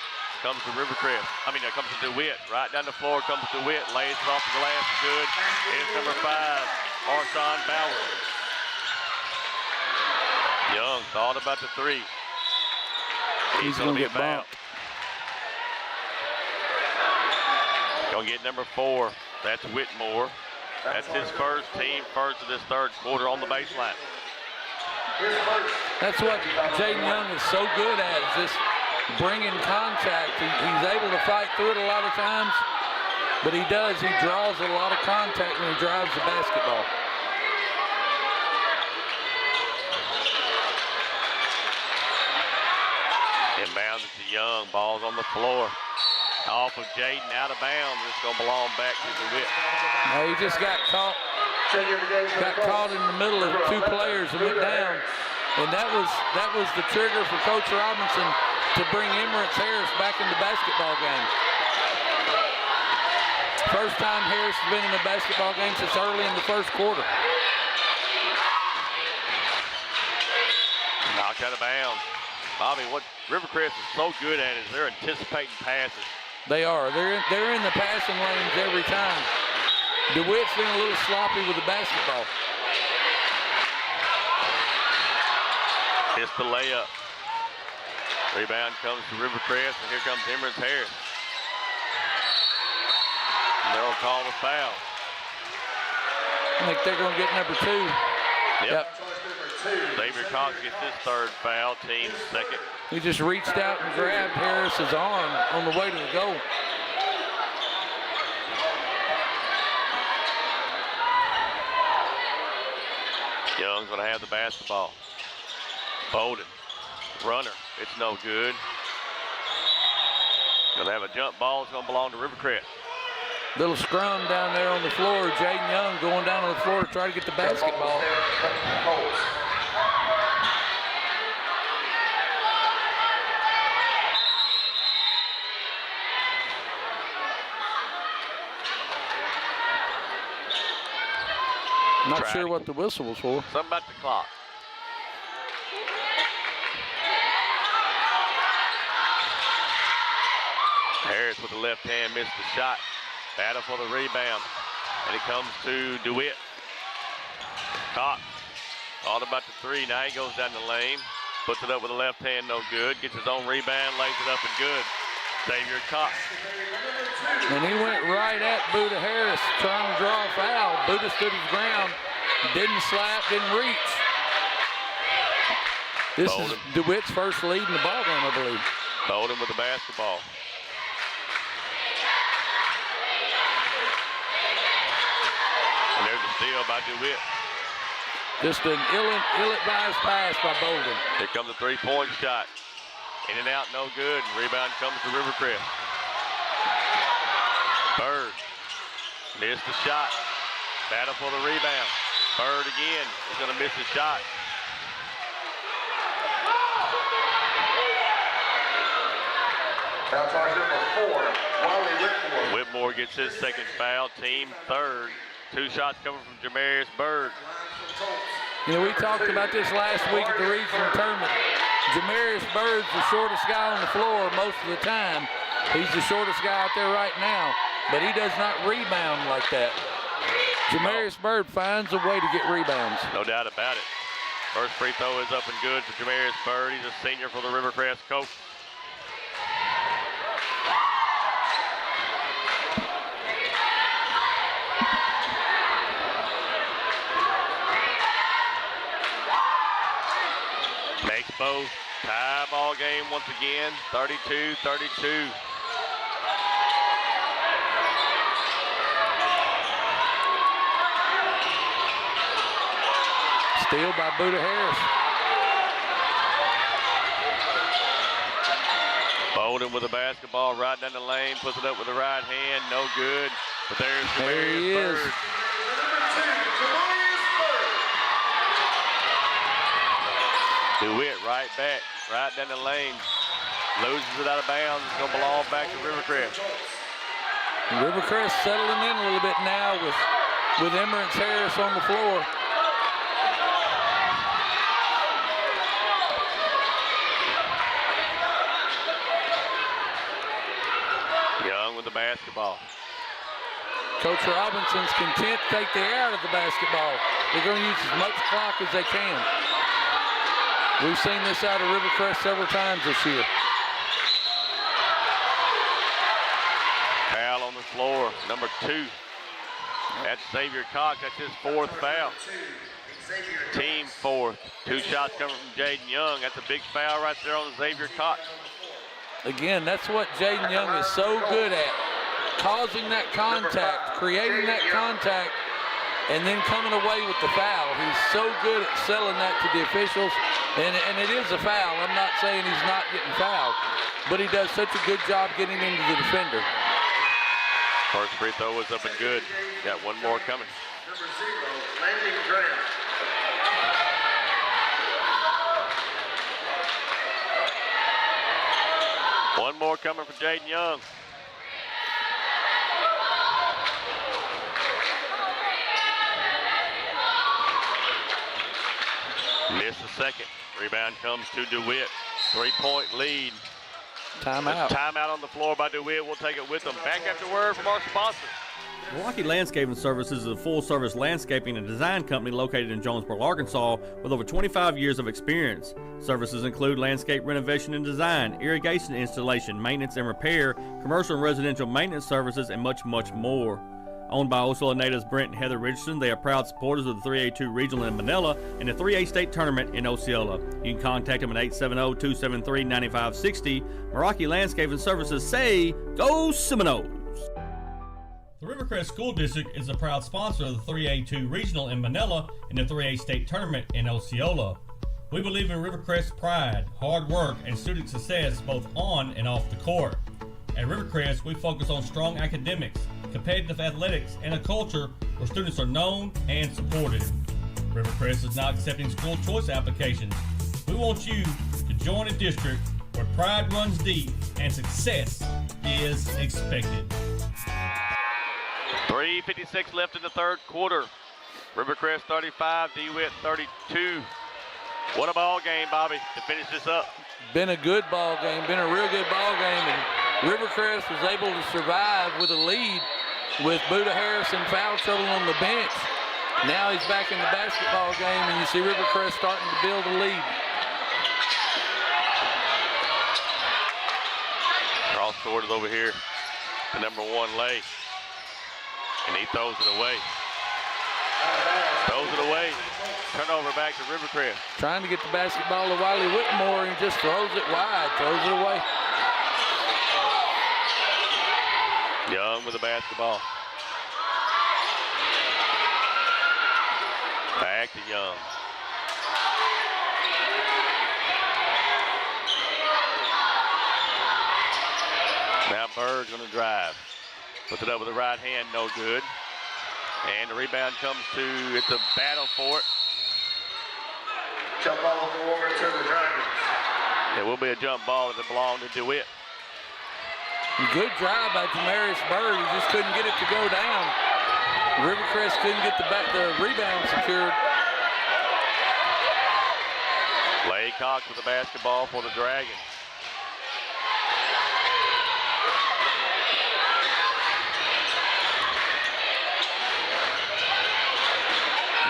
Comes to Rivercrest. Comes to DeWitt. Right down the floor comes DeWitt. Lays it off the glass. Good. It's number 5, Arson Bauer. Young thought about the three. He's going to be fouled. Going to get number 4. That's Whitmore. That's his first, team first of this third quarter on the baseline. That's what Jaden Young is so good at, is just bringing contact. He's able to fight through it a lot of times, but he draws a lot of contact when he drives the basketball. Inbounds it to Young, ball's on the floor. Off of Jaden, out of bounds. It's going to belong back to DeWitt. No, he just got caught in the middle of 2 players and went down. And that was the trigger for Coach Robinson to bring Emirates Harris back in the basketball game. First time Harris has been in a basketball game since early in the first quarter. Knocked out of bounds. Bobby, what Rivercrest is so good at is they're anticipating passes. They are. They're in the passing lanes every time. DeWitt's been a little sloppy with the basketball. Missed the layup. Rebound comes to Rivercrest, and here comes Emirates Harris. And they'll call the foul. I think they're going to get number 2. Yep. Xavier Cox gets his third foul, team second. He just reached out and grabbed Harris's arm on the way to the goal. Young's going to have the basketball. Bowden, runner, it's no good. Going to have a jump ball, it's going to belong to Rivercrest. Little scrum down there on the floor. Jaden Young going down on the floor to try to get the basketball. Not sure what the whistle was for. Something about the clock. Harris with the left hand missed the shot. Battle for the rebound. And it comes to DeWitt. Cox. All about the 3. Now he goes down the lane. Puts it up with the left hand, no good. Gets his own rebound, lays it up and good. Xavier Cox. And he went right at Buda Harris trying to draw a foul. Buda stood his ground. Didn't slap, didn't reach. This is DeWitt's first lead in the ballgame, I believe. Bowden with the basketball. And there's a steal by DeWitt. Just an ill-advised pass by Bowden. Here comes a three-point shot. In and out, no good. Rebound comes to Rivercrest. Bird missed the shot. Battle for the rebound. Bird again is going to miss the shot. Foul charge number 4, Wiley Whitmore. Whitmore gets his second foul, team third. 2 shots coming from Jamarius Bird. You know, we talked about this last week at the regional tournament. Jamarius Bird's the shortest guy on the floor most of the time. He's the shortest guy out there right now, but he does not rebound like that. Jamarius Bird finds a way to get rebounds. No doubt about it. First free throw is up and good for Jamarius Bird. He's a senior for the Rivercrest coach. Makes both. Tie ball game once again, 32-32. Steal by Buda Harris. Bowden with the basketball right down the lane, puts it up with the right hand, no good. But there's Jamarius Bird. DeWitt right back, right down the lane. Loses it out of bounds. It's going to belong back to Rivercrest. Rivercrest settling in a little bit now with Emirates Harris on the floor. Young with the basketball. Coach Robinson's content to take the air out of the basketball. They're going to use as much clock as they can. We've seen this out of Rivercrest several times this year. Foul on the floor, number 2. That's Xavier Cox. That's his 4th foul. Team 4th. 2 shots coming from Jaden Young. That's a big foul right there on Xavier Cox. Again, that's what Jaden Young is so good at. Causing that contact, creating that contact, and then coming away with the foul. He's so good at selling that to the officials. And it is a foul. I'm not saying he's not getting fouled, but he does such a good job getting into the defender. First free throw is up and good. Got one more coming. Number 0, Landon Graham. One more coming from Jaden Young. Missed the second. Rebound comes to DeWitt. 3-point lead. Timeout. Timeout on the floor by DeWitt. We'll take it with them. Back after word from our sponsor. Milwaukee Landscaping Services is a full-service landscaping and design company located in Jonesboro, Arkansas, with over 25 years of experience. Services include landscape renovation and design, irrigation installation, maintenance and repair, commercial and residential maintenance services, and much, much more. Owned by Osceola natives Brent and Heather Richardson, they are proud supporters of the 3A2 Regional in Manila and the 3A State Tournament in Osceola. You can contact them at 870-273-9560. Milwaukee Landscaping Services say, Go Seminoles! The Rivercrest School District is a proud sponsor of the 3A2 Regional in Manila and the 3A State Tournament in Osceola. We believe in Rivercrest pride, hard work, and student success both on and off the court. At Rivercrest, we focus on strong academics, competitive athletics, and a culture where students are known and supported. Rivercrest is now accepting school choice applications. We want you to join a district where pride runs deep and success is expected. 3:56 left in the third quarter. Rivercrest 35, DeWitt 32. What a ball game, Bobby, to finish this up. Been a good ball game, been a real good ball game, and Rivercrest was able to survive with a lead with Buda Harris in foul trouble on the bench. Now he's back in the basketball game, and you see Rivercrest starting to build a lead. Cross court is over here to number 1, Lay. And he throws it away. Throws it away. Turnover back to Rivercrest. Trying to get the basketball to Wiley Whitmore, and just throws it wide, throws it away. Young with the basketball. Back to Young. Now Bird's going to drive. Puts it up with the right hand, no good. And the rebound comes to, it's a battle for it. Jump ball over to the Dragons. It will be a jump ball that belongs to DeWitt. Good drive by Jamarius Bird. He just couldn't get it to go down. Rivercrest couldn't get the rebound secured. Laycock with the basketball for the Dragons.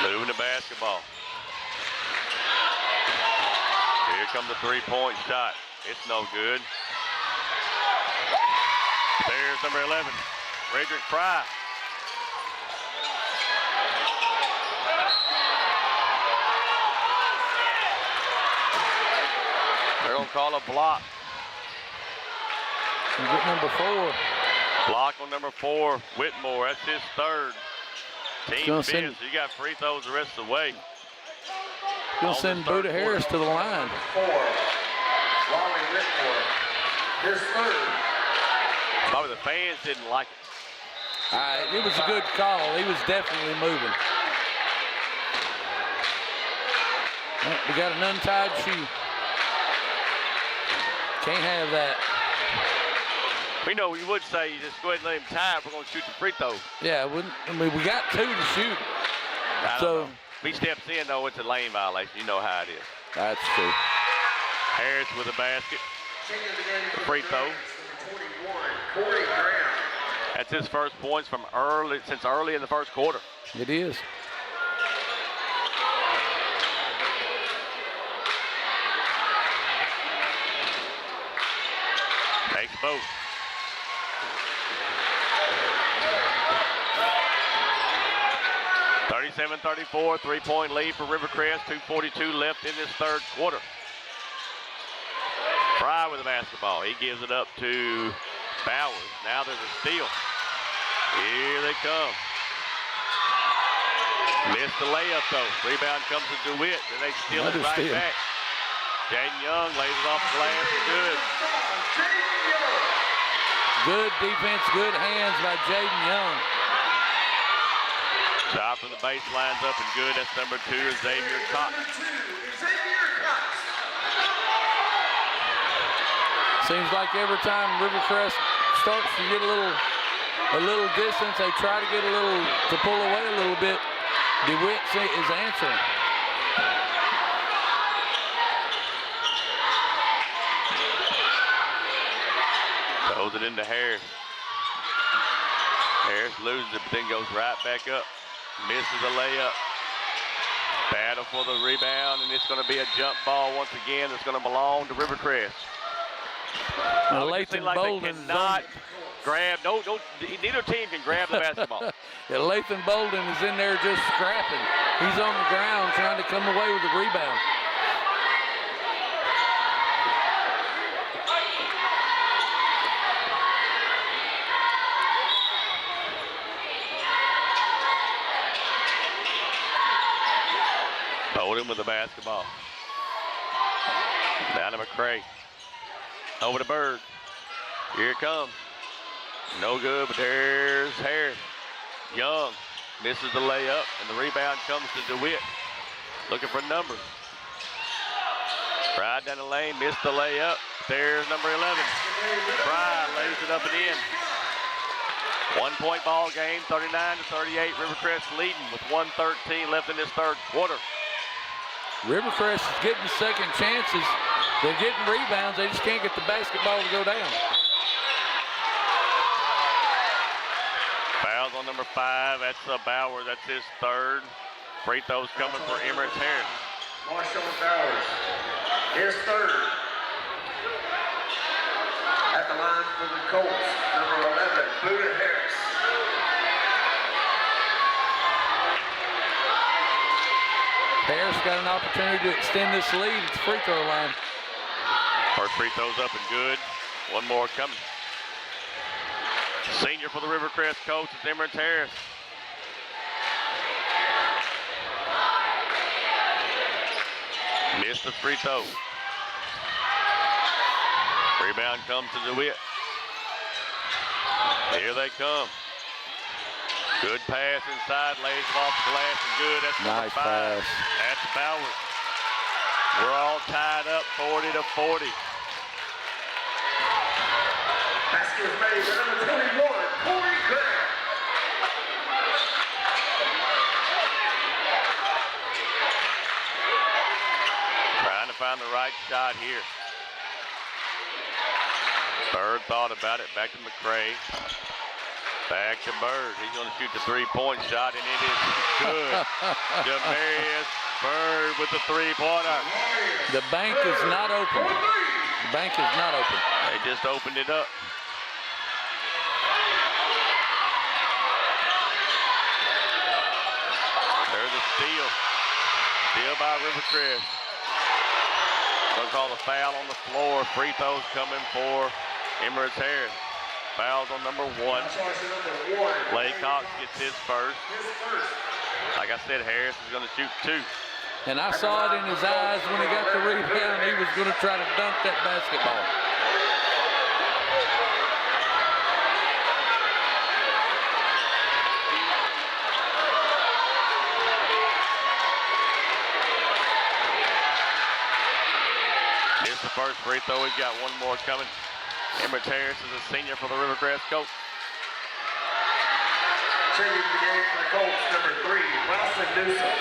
Moving the basketball. Here comes a three-point shot. It's no good. There's number 11, Frederick Fry. They're going to call a block. And get number 4. Block on number 4, Whitmore. That's his third. Team fifth. You got free throws the rest of the way. He'll send Buda Harris to the line. 4, Wally Whitmore. His third. Probably the fans didn't like it. It was a good call. He was definitely moving. We got an untied shoe. Can't have that. We know you would say you just go ahead and let him tie it. We're going to shoot the free throw. Yeah, we got 2 to shoot. So if he steps in, though, it's a lane violation. You know how it is. That's true. Harris with a basket. The free throw. That's his first points from since early in the first quarter. It is. Takes both. (37-34), 3-point lead for Rivercrest. 2:42 left in this third quarter. Fry with the basketball. He gives it up to Bowers. Now there's a steal. Here they come. Missed the layup though. Rebound comes to DeWitt, and they steal it right back. Jaden Young lays it off the glass. Good. Good defense, good hands by Jaden Young. Shot from the baseline's up and good. That's number 2, Xavier Cox. Seems like every time Rivercrest starts to get a little distance, they try to get to pull away a little bit. DeWitt is answering. Throws it into Harris. Harris loses it, but then goes right back up. Misses a layup. Battle for the rebound, and it's going to be a jump ball once again. That's going to belong to Rivercrest. Lathan like Bolden they cannot grab. Neither team can grab the basketball. Yeah, Lathan Bolden is in there just scrapping. He's on the ground trying to come away with the rebound. Bolden with the basketball. Down to McCray. Over to Bird. Here it comes. No good, but there's Harris. Young misses the layup, and the rebound comes to DeWitt. Looking for numbers. Right down the lane, missed the layup. There's number 11. Fry lays it up and in. 1 point ball game, 39-38. Rivercrest leading with 1:13 left in this third quarter. Rivercrest is getting second chances. They're getting rebounds. They just can't get the basketball to go down. Fouls on number 5. That's Bauer. That's his third. Free throws coming for Emirates Harris. Marshall Bowers, his third. At the line for the Colts, number 11, Buda Harris. Harris got an opportunity to extend this lead at the free throw line. First free throw's up and good. One more coming. Senior for the Rivercrest coach is Emirates Harris. Missed the free throw. Rebound comes to DeWitt. Here they come. Good pass inside, lays it off the glass and good. That's number 5. Pass. That's Bowers. We're all tied up 40-40. Basket is made by number 21, Corey Graham. Trying to find the right shot here. Bird thought about it. Back to McCray. Back to Bird. He's going to shoot the three-point shot, and it is good. Demarius Bird with the three-pointer. The bank is not open. The bank is not open. They just opened it up. There's a steal. Steal by Rivercrest. Going to call the foul on the floor. Free throws coming for Emirates Harris. Fouls on number 1. Clay Cox gets his first. Like I said, Harris is going to shoot 2. And I saw it in his eyes when he got the rebound. He was going to try to dunk that basketball. Missed the first free throw. He's got one more coming. Emirates Harris is a senior for the Rivercrest coach. Changing the game for the Colts, number 3, Wilson Newsom.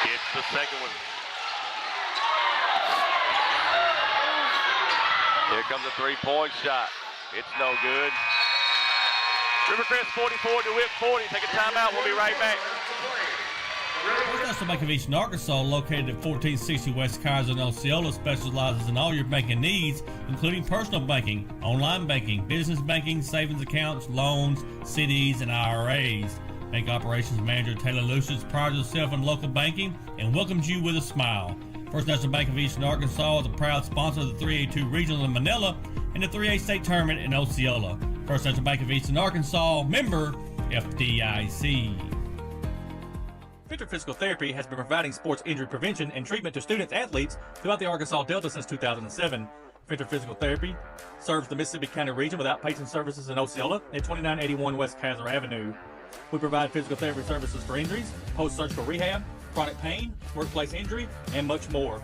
It's the second one. Here comes a three-point shot. It's no good. Rivercrest 44, DeWitt 40. Take a timeout. We'll be right back. First National Bank of Eastern Arkansas, located at 1460 West Kaiser in Osceola, specializes in all your banking needs, including personal banking, online banking, business banking, savings accounts, loans, CDs, and IRAs. Bank Operations Manager Taylor Lucius prides herself in local banking and welcomes you with a smile. First National Bank of Eastern Arkansas is a proud sponsor of the 3A2 Regional in Manila and the 3A State Tournament in Osceola. First National Bank of Eastern Arkansas, member FDIC. Venture Physical Therapy has been providing sports injury prevention and treatment to students athletes throughout the Arkansas Delta since 2007. Venture Physical Therapy serves the Mississippi County region with outpatient services in Osceola at 2981 West Kaiser Avenue. We provide physical therapy services for injuries, post-surgical rehab, chronic pain, workplace injury, and much more.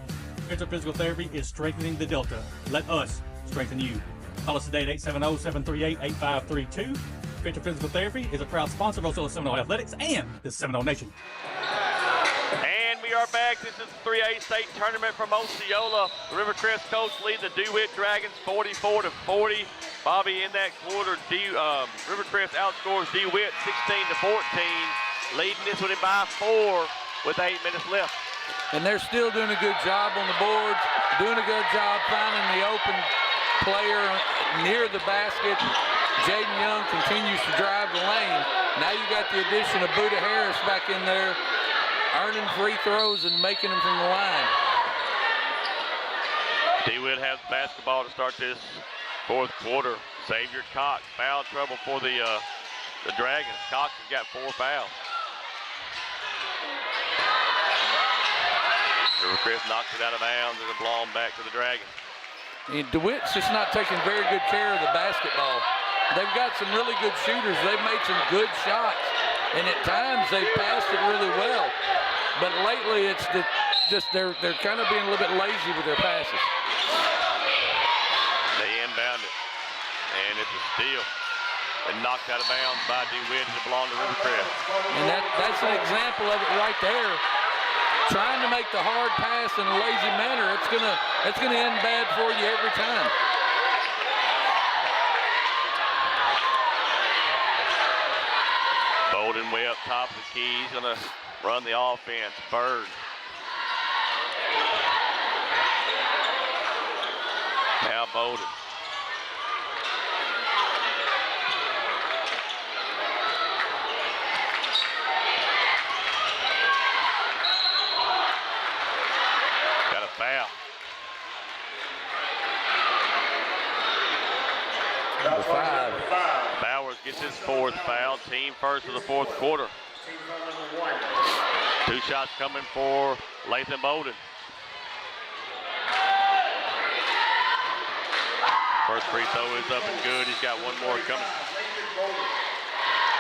Venture Physical Therapy is strengthening the Delta. Let us strengthen you. Call us today at 870-738-8532. Venture Physical Therapy is a proud sponsor of Osceola Seminole Athletics and the Seminole Nation. Firebags. This is the 3A state tournament from Osceola. The Rivercrest coach leads the DeWitt Dragons 44-40. Bobby, in that quarter, Rivercrest outscores DeWitt 16-14, leading this one by 4 with 8 minutes left. And they're still doing a good job on the boards, doing a good job finding the open player near the basket. Jaden Young continues to drive the lane. Now you got the addition of Buda Harris back in there, earning free throws and making them from the line. DeWitt has basketball to start this fourth quarter. Xavier Cox, foul trouble for the Dragons. Cox has got 4 fouls. Rivercrest knocks it out of bounds and it's blown back to the Dragons. And DeWitt's just not taking very good care of the basketball. They've got some really good shooters. They've made some good shots. And at times they've passed it really well. But lately it's they're kind of being a little bit lazy with their passes. They inbound it. And it's a steal. And knocked out of bounds by DeWitt and it belonged to Rivercrest. And that's an example of it right there. Trying to make the hard pass in a lazy manner, it's gonna end bad for you every time. Bowden way up top of the key. He's gonna run the offense. Bird. Now Bowden. Got a foul. Number 5. Bowers gets his 4th foul. Team first of the fourth quarter. 2 shots coming for Lathan Bowden. First free throw is up and good. He's got 1 more coming.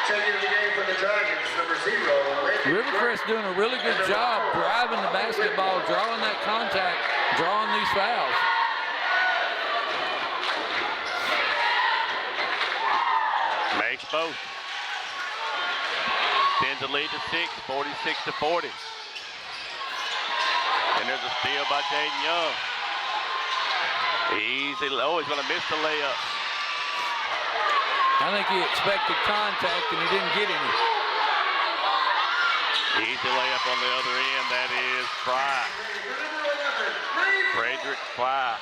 Taking the game for the Dragons, number 0. Rivercrest doing a really good job driving the basketball, drawing that contact, drawing these fouls. Makes both. Extends the lead to 6, 46-40. And there's a steal by Jaden Young. He's going to miss the layup. I think he expected contact and he didn't get any. Easy layup on the other end. That is Fry. Frederick Fry.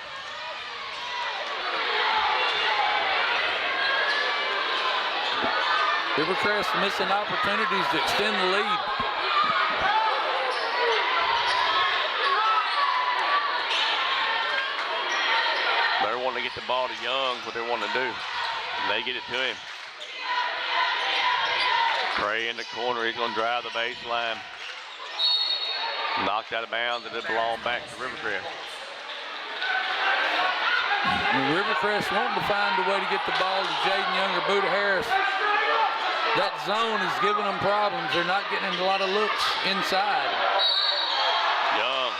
Rivercrest missing opportunities to extend the lead. They're wanting to get the ball to Young, what they want to do. And they get it to him. Gray in the corner, he's going to drive the baseline. Knocked out of bounds and it belonged back to Rivercrest. Rivercrest wanting to find a way to get the ball to Jaden Young or Buda Harris. That zone is giving them problems. They're not getting a lot of looks inside. Young.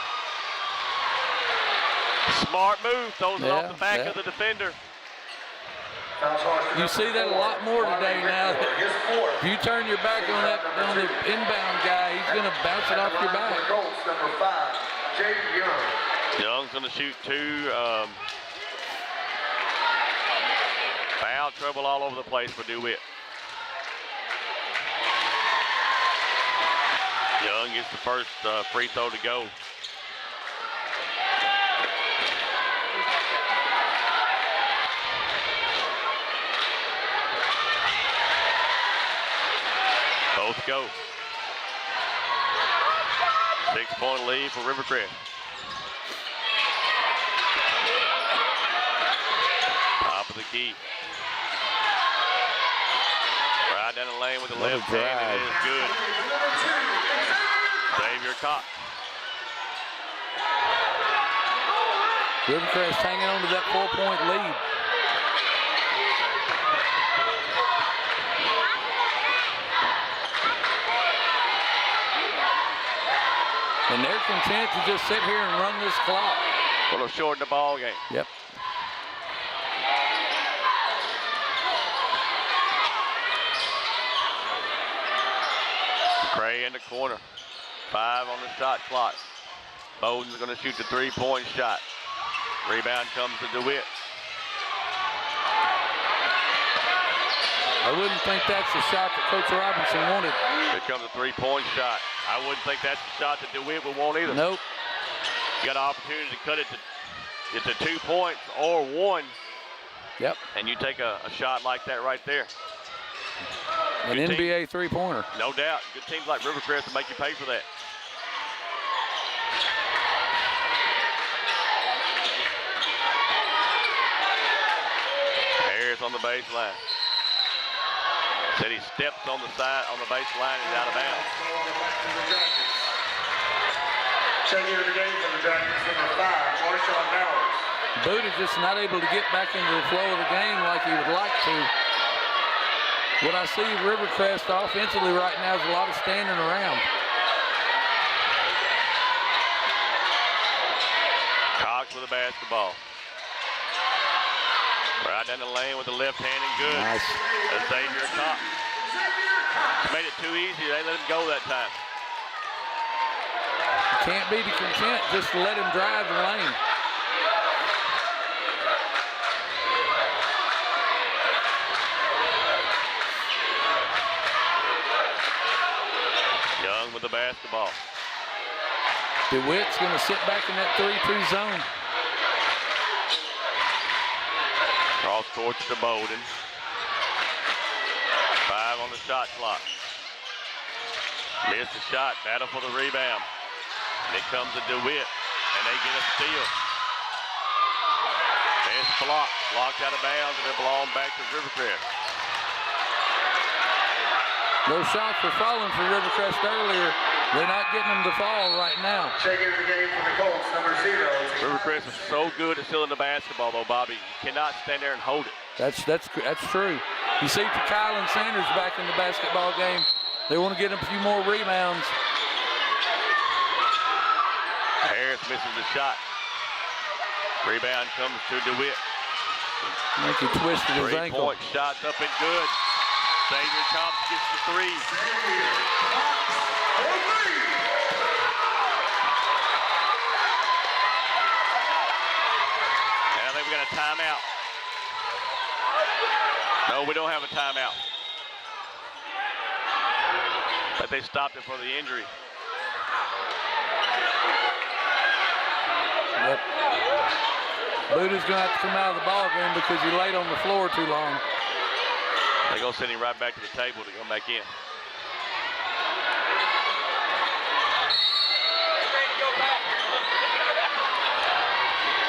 Smart move, throws it off the back of the defender. You see that a lot more today now. If you turn your back on the inbound guy, he's going to bounce it off your back. Number 5, Jaden Young. Young's going to shoot 2. Foul trouble all over the place for DeWitt. Young gets the first free throw to go. Both go. 6-point lead for Rivercrest. Top of the key. Right down the lane with the left hand. It is good. Xavier Cox. Rivercrest hanging on to that 4-point lead. And they're content to just sit here and run this clock. Going to shorten the ball game. Yep. Gray in the corner. 5 on the shot clock. Bowden's going to shoot the three-point shot. Rebound comes to DeWitt. I wouldn't think that's the shot that Coach Robinson wanted. Here comes a three-point shot. I wouldn't think that's the shot that DeWitt would want either. Nope. You got an opportunity to cut it to 2 points or 1. Yep. And you take a shot like that right there. An NBA three-pointer. No doubt. Good teams like Rivercrest will make you pay for that. Harris on the baseline. Said he steps on the side on the baseline and out of bounds. Checking into the game for the Dragons, number 5, Marshawn Bowers. Boot is just not able to get back into the flow of the game like he would like to. What I see Rivercrest offensively right now is a lot of standing around. Cox with the basketball. Right down the lane with the left hand and good. Nice. That's Xavier Cox. Made it too easy. They let him go that time. You can't be content just to let him drive the lane. Young with the basketball. DeWitt's going to sit back in that 3-2 zone. Cross court to Bowden. 5 on the shot clock. Missed the shot. Battle for the rebound. And it comes to DeWitt. And they get a steal. It's blocked. Blocked out of bounds, and it belongs back to Rivercrest. Those shots were falling for Rivercrest earlier. They're not getting them to fall right now. Checking the game for the Colts, number 0. Rivercrest is so good at stealing the basketball, though, Bobby. You cannot stand there and hold it. That's true. You see Kyle and Sanders back in the basketball game. They want to get a few more rebounds. Harris misses the shot. Rebound comes to DeWitt. I think he twisted his ankle. 3-point shots up and good. Xavier Cox gets the 3. And I think we got a timeout. No, we don't have a timeout. But they stopped it for the injury. Yep. Buda's going to have to come out of the ball game because he laid on the floor too long. They're going to send him right back to the table to come back in.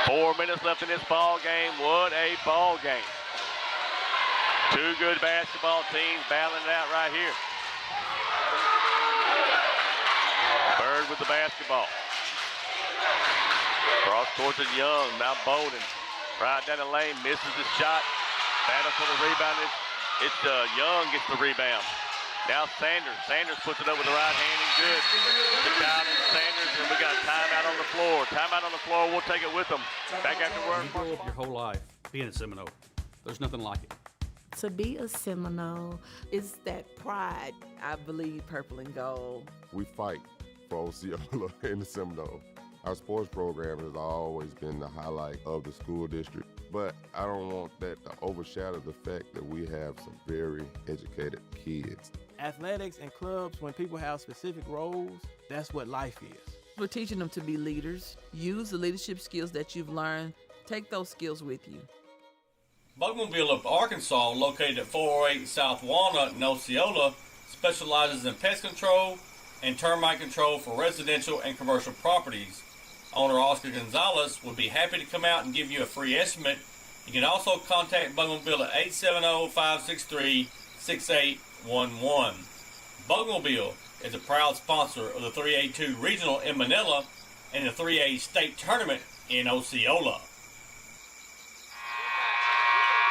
Four minutes left in this ball game. What a ball game. Two good basketball teams battling it out right here. Bird with the basketball. Cross court to Young, now Bowden. Right down the lane, misses the shot. Battle for the rebound. It's Young gets the rebound. Now Sanders. Sanders puts it up with the right hand and good. To Kyle and Sanders, and we got a timeout on the floor. Timeout on the floor, we'll take it with them. Back after work. You grow up your whole life being a Seminole. There's nothing like it. To be a Seminole is that pride. I believe purple and gold. We fight for Osceola in the Seminole. Our sports program has always been the highlight of the school district, but I don't want that to overshadow the fact that we have some very educated kids. Athletics and clubs, when people have specific roles, that's what life is. We're teaching them to be leaders. Use the leadership skills that you've learned. Take those skills with you. Bugmobile of Arkansas, located at 408 South Walnut in Osceola, specializes in pest control and termite control for residential and commercial properties. Owner Oscar Gonzalez would be happy to come out and give you a free estimate. You can also contact Bugmobile at 870-563-6811. Bugmobile is a proud sponsor of the 3A2 Regional in Manila and the 3A State Tournament in Osceola.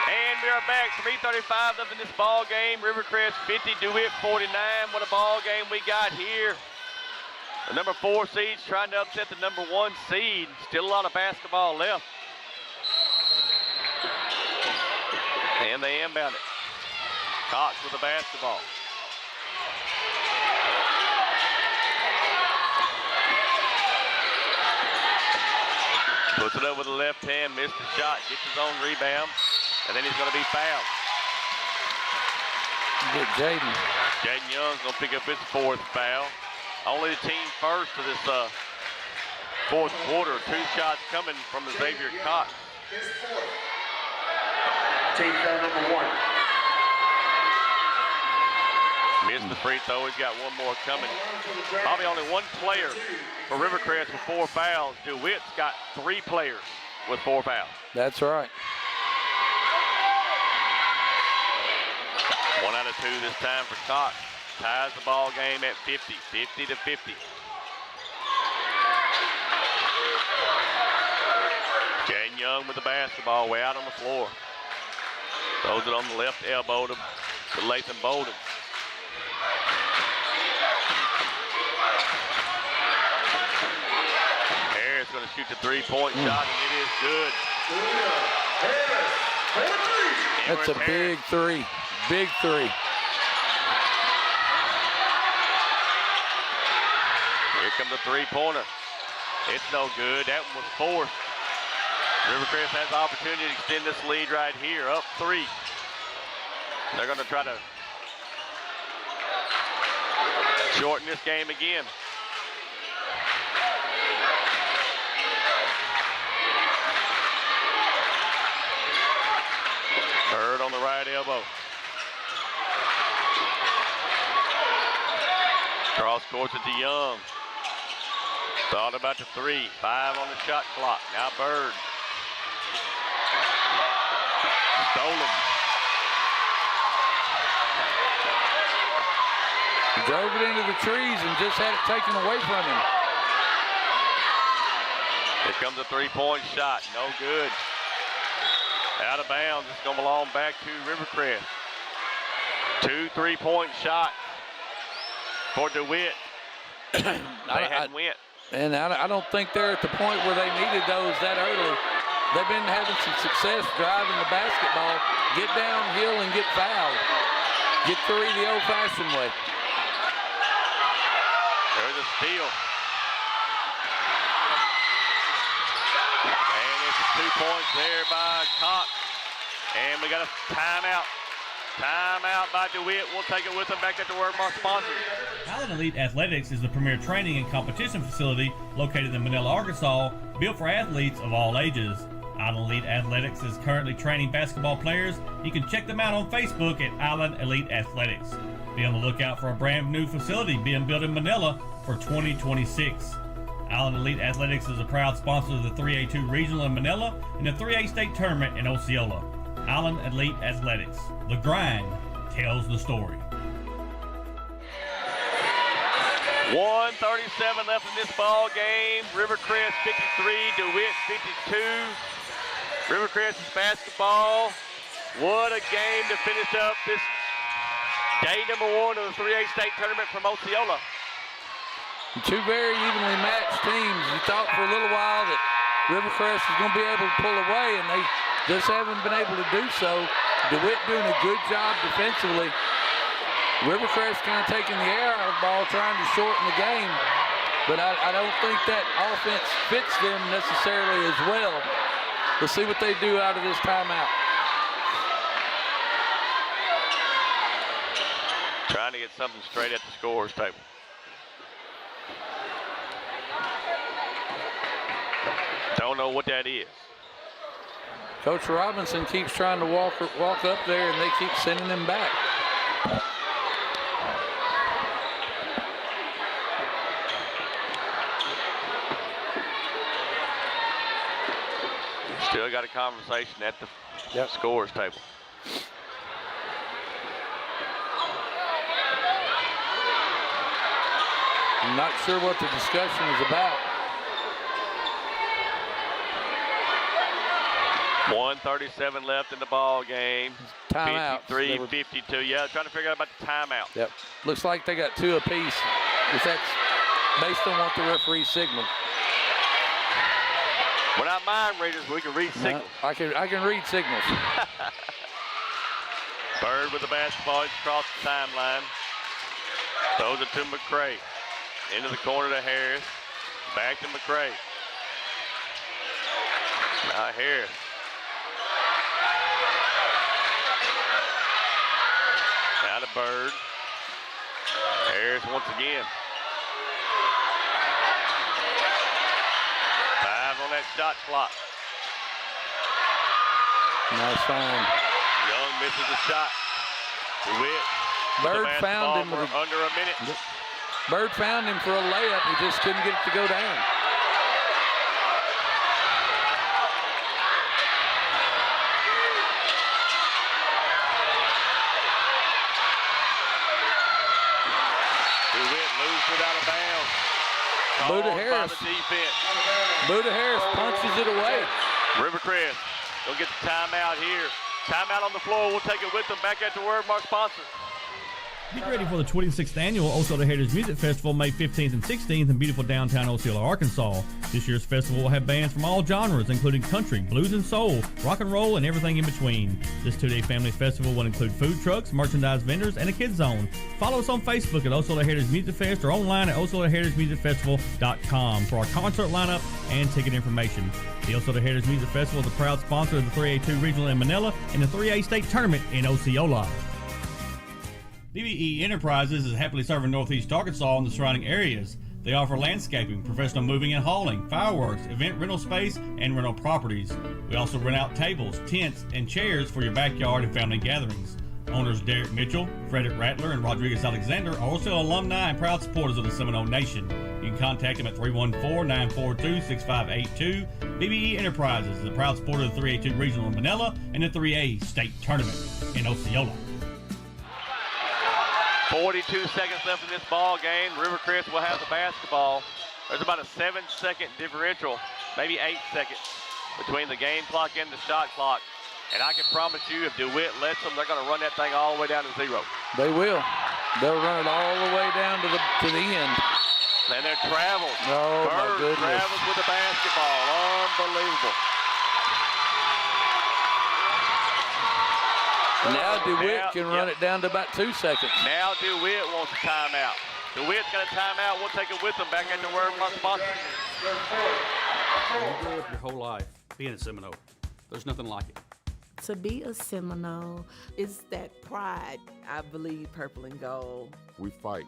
And we are back. 3:35 left in this ball game. Rivercrest 50, DeWitt 49. What a ball game we got here. The number 4 seed's trying to upset the number 1 seed. Still a lot of basketball left. And they inbound it. Cox with the basketball. Puts it up with the left hand, missed the shot, gets his own rebound, and then he's going to be fouled. Get Jaden. Jaden Young's going to pick up his 4th foul. Only the team first to this 4th quarter. 2 shots coming from Xavier Cox. Team foul number 1. Missed the free throw. He's got one more coming. Probably only one player for Rivercrest with 4 fouls. DeWitt's got 3 players with 4 fouls. That's right. 1 out of 2 this time for Cox. Ties the ball game at 50, 50-50. Jaden Young with the basketball way out on the floor. Throws it on the left elbow to Lathan Bolden. Harris going to shoot the 3-point shot, and it is good. That's a big 3. Big 3. Here comes the 3-pointer. It's no good. That one was forced. Rivercrest has the opportunity to extend this lead right here, up 3. They're going to try to shorten this game again. Third on the right elbow. Cross court to DeYoung. Thought about the 3. 5 on the shot clock. Now Bird. Stolen. He drove it into the trees and just had it taken away from him. Here comes a 3-point shot. No good. Out of bounds. It's going to belong back to Rivercrest. 2 3-point shots for DeWitt. They hadn't went. And I don't think they're at the point where they needed those that early. They've been having some success driving the basketball, get downhill and get fouled. Get 3 the old-fashioned way. There's a steal. And it's 2 points there by Cox. And we got a timeout. Timeout by DeWitt. We'll take it with them. Back at the word from our sponsors. Allen Elite Athletics is the premier training and competition facility located in Manila, Arkansas, built for athletes of all ages. Allen Elite Athletics is currently training basketball players. You can check them out on Facebook at Allen Elite Athletics. Be on the lookout for a brand new facility being built in Manila for 2026. Allen Elite Athletics is a proud sponsor of the 3A2 Regional in Manila and the 3A State Tournament in Osceola. Allen Elite Athletics. The grind tells the story. 1:37 left in this ball game. Rivercrest 53, DeWitt 52. Rivercrest is basketball. What a game to finish up this day number 1 of the 3A State Tournament from Osceola. 2 very evenly matched teams. You thought for a little while that Rivercrest was going to be able to pull away, and they just haven't been able to do so. DeWitt doing a good job defensively. Rivercrest kind of taking the air out of the ball, trying to shorten the game. But I don't think that offense fits them necessarily as well. Let's see what they do out of this timeout. Trying to get something straight at the scorer's table. Don't know what that is. Coach Robinson keeps trying to walk up there, and they keep sending him back. Still got a conversation at the scorer's table. I'm not sure what the discussion is about. 1:37 left in the ball game. Timeout. 53-52. Yeah, trying to figure out about the timeout. Yep. Looks like they got 2 apiece. If that's based on what the referee signaled. We're not mind readers, we can read signals. No, I can read signals. Bird with the basketball, he's across the timeline. Throws it to McCray. Into the corner to Harris. Back to McCray. Harris. Out of Bird. Harris once again. 5 on that shot clock. Nice find. Young misses the shot. DeWitt. Bird found him for under a minute. Bird found him for a layup. He just couldn't get it to go down. DeWitt loses it out of bounds. Buda Harris. Buda Harris punches it away. Rivercrest will get the timeout here. Timeout on the floor. We'll take it with them back at the word from our sponsor. Get ready for the 26th annual Osceola Heritage Music Festival, May 15th and 16th in beautiful downtown Osceola, Arkansas. This year's festival will have bands from all genres, including country, blues and soul, rock and roll, and everything in between. This 2-day family festival will include food trucks, merchandise vendors, and a kids zone. Follow us on Facebook at Osceola Heritage Music Fest or online at OsceolaHeritageMusicFestival.com for our concert lineup and ticket information. The Osceola Heritage Music Festival is a proud sponsor of the 3A2 Regional in Manila and the 3A State Tournament in Osceola. BBE Enterprises is happily serving Northeast Arkansas and the surrounding areas. They offer landscaping, professional moving and hauling, fireworks, event rental space, and rental properties. We also rent out tables, tents, and chairs for your backyard and family gatherings. Owners Derek Mitchell, Frederick Rattler, and Rodriguez Alexander are also alumni and proud supporters of the Seminole Nation. You can contact them at 314-942-6582. BBE Enterprises is a proud supporter of the 3A2 Regional in Manila and the 3A State Tournament in Osceola. 42 seconds left in this ball game. Rivercrest will have the basketball. There's about a 7-second differential, maybe 8 seconds between the game clock and the shot clock. And I can promise you, if DeWitt lets them, they're going to run that thing all the way down to 0. They will. They'll run it all the way down to the end. And they're traveled. Oh, my Bird goodness. travels with the basketball. Unbelievable. Now DeWitt can run it down to about 2 seconds. Now DeWitt wants a timeout. DeWitt's got a timeout. We'll take it with them back at the word from our sponsor. You grew up your whole life being a Seminole. There's nothing like it. To be a Seminole is that pride. I believe purple and gold. We fight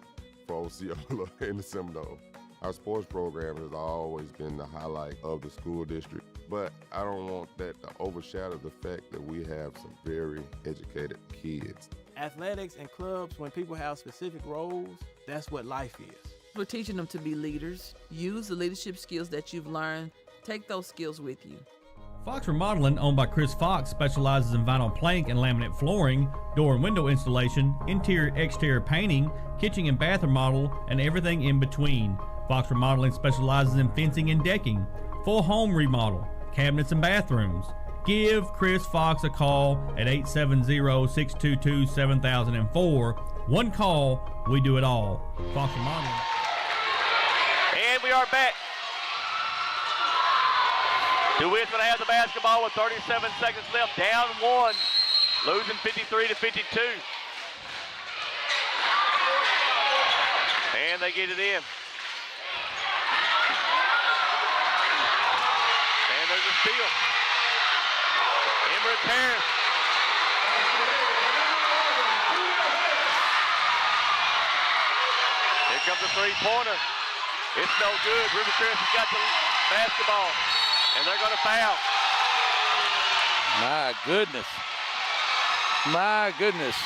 for Osceola and the Seminole. Our sports program has always been the highlight of the school district, but I don't want that to overshadow the fact that we have some very educated kids. Athletics and clubs, when people have specific roles, that's what life is. We're teaching them to be leaders. Use the leadership skills that you've learned. Take those skills with you. Fox Remodeling, owned by Chris Fox, specializes in vinyl plank and laminate flooring, door and window installation, interior-exterior painting, kitchen and bath remodel, and everything in between. Fox Remodeling specializes in fencing and decking, full home remodel, cabinets and bathrooms. Give Chris Fox a call at 870-622-7004. One call, we do it all. Fox Remodeling. And we are back. DeWitt's going to have the basketball with 37 seconds left, down 1, losing 53-52. And they get it in. And there's a steal. Emmerich Harris. Here comes a three-pointer. It's no good. Rivercrest has got the basketball. And they're going to foul. My goodness. My goodness.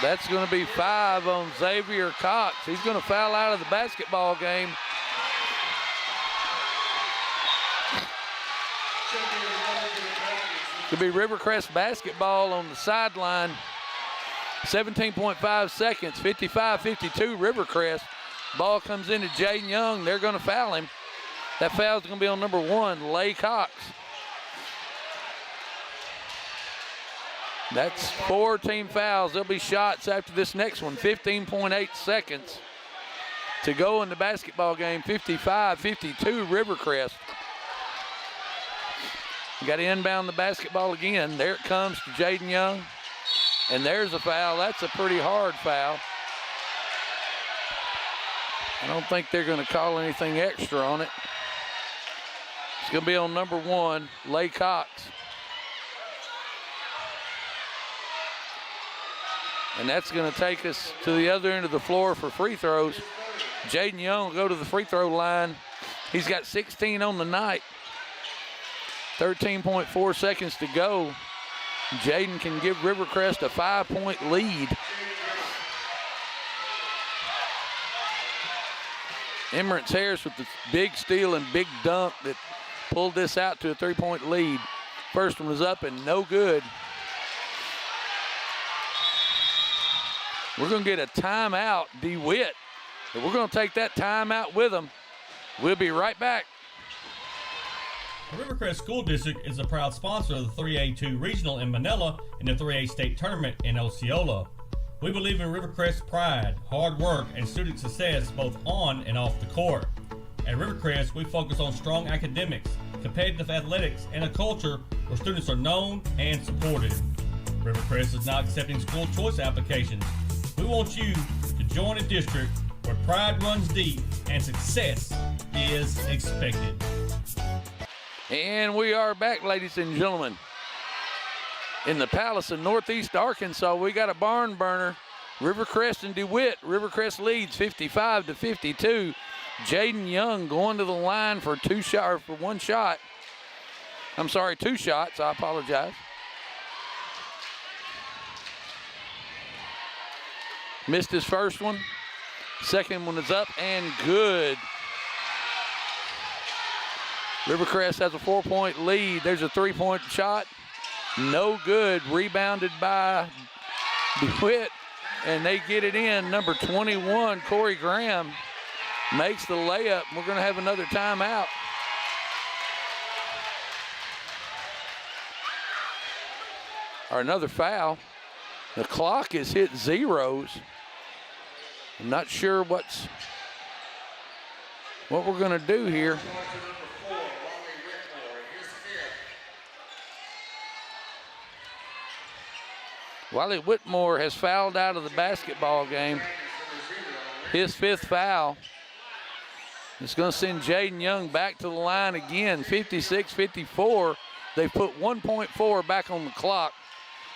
That's going to be 5 on Xavier Cox. He's going to foul out of the basketball game. Could be Rivercrest basketball on the sideline. 17.5 seconds, 55-52 Rivercrest. Ball comes into Jaden Young. They're going to foul him. That foul's going to be on number 1, Lay Cox. That's 4 team fouls. There'll be shots after this next one. 15.8 seconds to go in the basketball game. 55-52 Rivercrest. You got to inbound the basketball again. There it comes to Jaden Young. And there's a foul. That's a pretty hard foul. I don't think they're going to call anything extra on it. It's going to be on number 1, Lay Cox. And that's going to take us to the other end of the floor for free throws. Jaden Young will go to the free throw line. He's got 16 on the night. 13.4 seconds to go. Jaden can give Rivercrest a 5-point lead. Emmerich Harris with the big steal and big dunk that pulled this out to a 3-point lead. First one was up and no good. We're going to get a timeout, DeWitt. And we're going to take that timeout with them. We'll be right back. The Rivercrest School District is a proud sponsor of the 3A2 Regional in Manila and the 3A State Tournament in Osceola. We believe in Rivercrest pride, hard work, and student success both on and off the court. At Rivercrest, we focus on strong academics, competitive athletics, and a culture where students are known and supported. Rivercrest is now accepting school choice applications. We want you to join a district where pride runs deep and success is expected. And we are back, ladies and gentlemen. In the Palace of Northeast Arkansas, we got a barn burner. Rivercrest and DeWitt. Rivercrest leads 55-52. Jaden Young going to the line for two shots. I apologize. Missed his first one. Second one is up and good. Rivercrest has a 4-point lead. There's a 3-point shot. No good. Rebounded by DeWitt, and they get it in. Number 21, Corey Graham, makes the layup. We're going to have another timeout. Or another foul. The clock has hit zeros. I'm not sure what we're going to do here. Wally Whitmore has fouled out of the basketball game. His 5th foul. It's going to send Jaden Young back to the line again, 56-54. They put 1.4 back on the clock.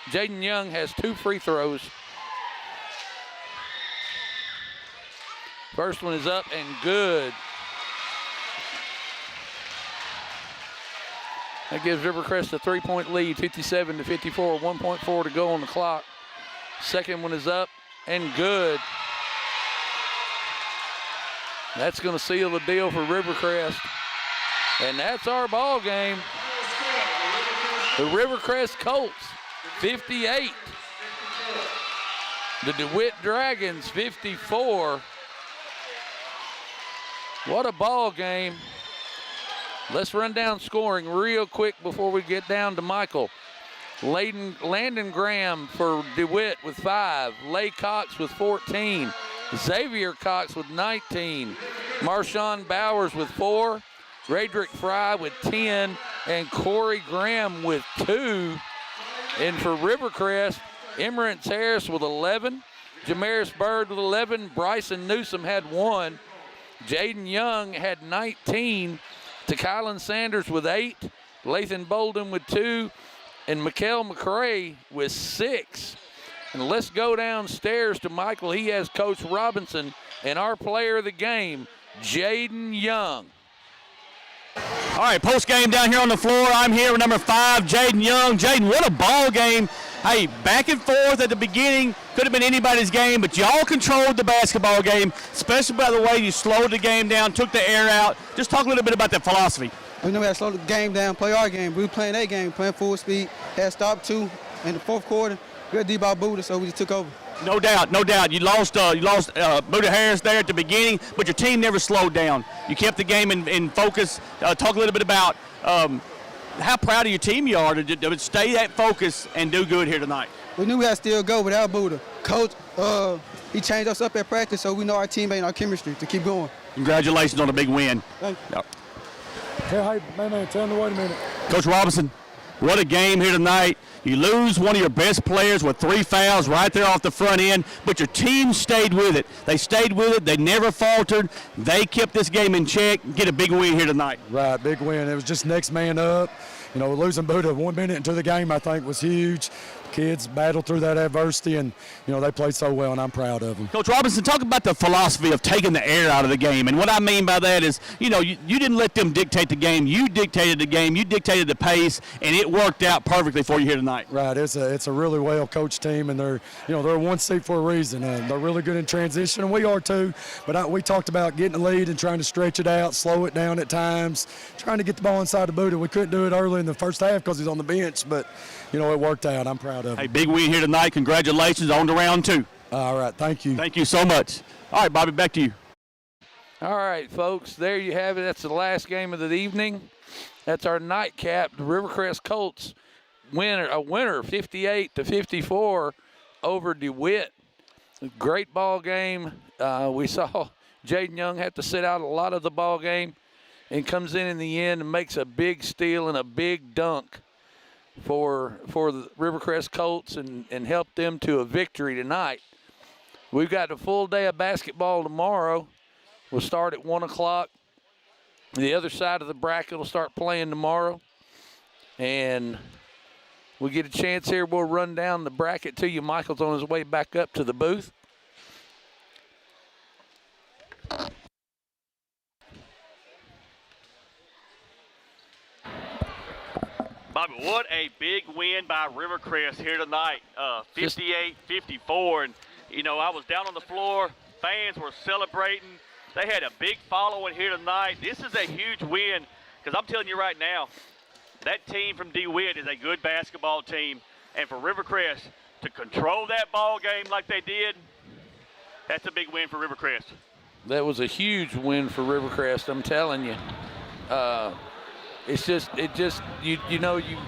Jaden Young has 2 free throws. First one is up and good. That gives Rivercrest a 3-point lead, 57-54, 1.4 to go on the clock. Second one is up and good. That's going to seal the deal for Rivercrest. And that's our ball game. The Rivercrest Colts, 58. The DeWitt Dragons, 54. What a ball game. Let's run down scoring real quick before we get down to Michael. Landon Graham for DeWitt with 5. Lay Cox with 14. Xavier Cox with 19. Marshawn Bowers with 4. Radrick Fry with 10. And Corey Graham with 2. And for Rivercrest, Emmerich Harris with 11. Jamaris Bird with 11. Bryson Newsom had 1. Jaden Young had 19. Kylan Sanders with 8, Lathan Bolden with 2, and Mikael McCray with 6. And let's go downstairs to Michael. He has Coach Robinson and our player of the game, Jaden Young. All right, post game down here on the floor. I'm here with number 5, Jaden Young. Jaden, what a ball game. Hey, back and forth at the beginning. Could have been anybody's game, but y'all controlled the basketball game, especially by the way you slowed the game down, took the air out. Just talk a little bit about that philosophy. We know we had to slow the game down, play our game. We were playing their game, playing full speed. Had stopped 2 in the 4th quarter. Good D-ball Buddha, so we just took over. No doubt, no doubt. You lost Buddha Harris there at the beginning, but your team never slowed down. You kept the game in focus. Talk a little bit about how proud of your team you are to stay that focus and do good here tonight. We knew we had to still go without Buddha. Coach, he changed us up at practice, so we know our teammate and our chemistry to keep going. Congratulations on a big win. Thank you. Yep. Hey, man, tell me, wait a minute. Coach Robinson. What a game here tonight. You lose one of your best players with 3 fouls right there off the front end, but your team stayed with it. They stayed with it. They never faltered. They kept this game in check. Get a big win here tonight. Right, big win. It was just next man up. You know, losing Buddha 1 minute into the game, I think, was huge. Kids battled through that adversity, and, you know, they played so well, and I'm proud of them. Coach Robinson, talk about the philosophy of taking the air out of the game. And what I mean by that is, you know, you didn't let them dictate the game. You dictated the game. You dictated the pace, and it worked out perfectly for you here tonight. Right. It's a really well-coached team, and they're a 1 seed for a reason. They're really good in transition, and we are too. But we talked about getting the lead and trying to stretch it out, slow it down at times, trying to get the ball inside the Buddha. We couldn't do it early in the first half because he's on the bench, but, you know, it worked out. I'm proud of him. Hey, big win here tonight. Congratulations on to round 2. All right, thank you. Thank you so much. All right, Bobby, back to you. All right, folks, there you have it. That's the last game of the evening. That's our nightcap. The Rivercrest Colts winner 58-54 over DeWitt. Great ball game. We saw Jaden Young have to sit out a lot of the ball game and comes in the end and makes a big steal and a big dunk for the Rivercrest Colts and help them to a victory tonight. We've got a full day of basketball tomorrow. We'll start at 1 o'clock. The other side of the bracket will start playing tomorrow. And we get a chance here. We'll run down the bracket to you. Michael's on his way back up to the booth. Bobby, what a big win by Rivercrest here tonight, 58-54. And, you know, I was down on the floor. Fans were celebrating. They had a big following here tonight. This is a huge win because I'm telling you right now, that team from DeWitt is a good basketball team. And for Rivercrest to control that ball game like they did, that's a big win for Rivercrest. That was a huge win for Rivercrest, I'm telling you.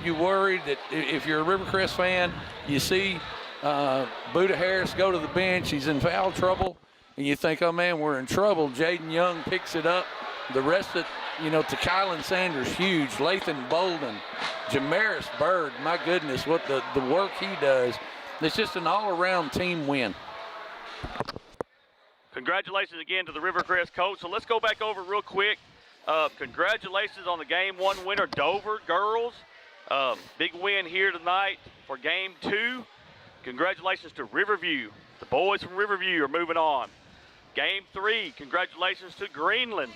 You worried that if you're a Rivercrest fan, you see Buddha Harris go to the bench, he's in foul trouble, and you think, oh man, we're in trouble. Jaden Young picks it up. The rest of, to Kylan Sanders, huge. Lathan Bolden, Jamaris Bird, my goodness, what the work he does. It's just an all-around team win. Congratulations again to the Rivercrest coach. So let's go back over real quick. Congratulations on the Game 1 winner, Dover girls. Big win here tonight for Game 2. Congratulations to Riverview. The boys from Riverview are moving on. Game 3, congratulations to Greenland.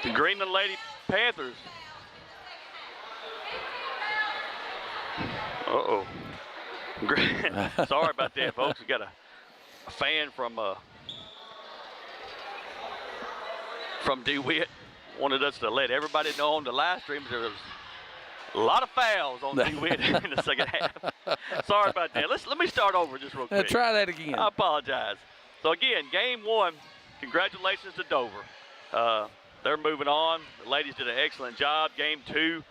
The Greenland Lady Panthers. Uh-oh. Sorry about that, folks. We got a fan from DeWitt wanted us to let everybody know on the live stream there was a lot of fouls on DeWitt in the second half. Sorry about that. Let me start over just real quick. Try that again. I apologize. So again, Game 1, congratulations to Dover. They're moving on. The ladies did an excellent job. Game 2,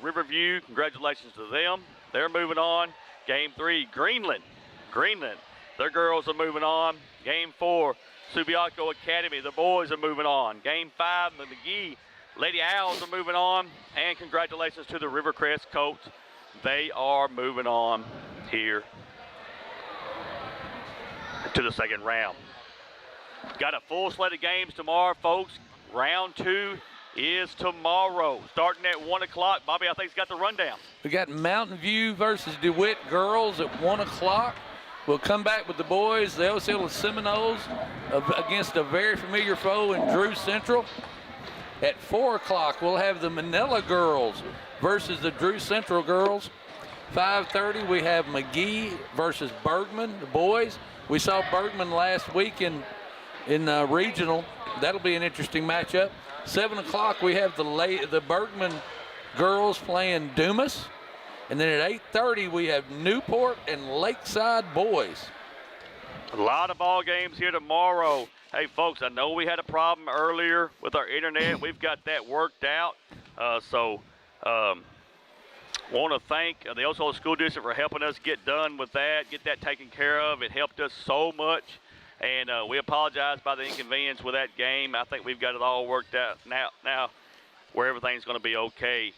Riverview, congratulations to them. They're moving on. Game 3, Greenland, their girls are moving on. Game 4, Subiaco Academy, the boys are moving on. Game 5, the McGehee Lady Owls are moving on. And congratulations to the Rivercrest Colts. They are moving on here to the second round. Got a full slate of games tomorrow, folks. Round 2 is tomorrow, starting at 1 o'clock. Bobby, I think, has got the rundown. We got Mountain View versus DeWitt girls at 1 o'clock. We'll come back with the boys, the Osceola Seminoles, against a very familiar foe in Drew Central. At 4 o'clock, we'll have the Manila girls versus the Drew Central girls. 5:30, we have McGehee versus Bergman, the boys. We saw Bergman last week in regional. That'll be an interesting matchup. 7 o'clock, we have the Bergman girls playing Dumas. And then at 8:30, we have Newport and Lakeside boys. A lot of ball games here tomorrow. Hey, folks, I know we had a problem earlier with our internet. We've got that worked out. Want to thank the Osceola School District for helping us get done with that, get that taken care of. It helped us so much. And we apologize by the inconvenience with that game. I think we've got it all worked out now where everything's going to be okay.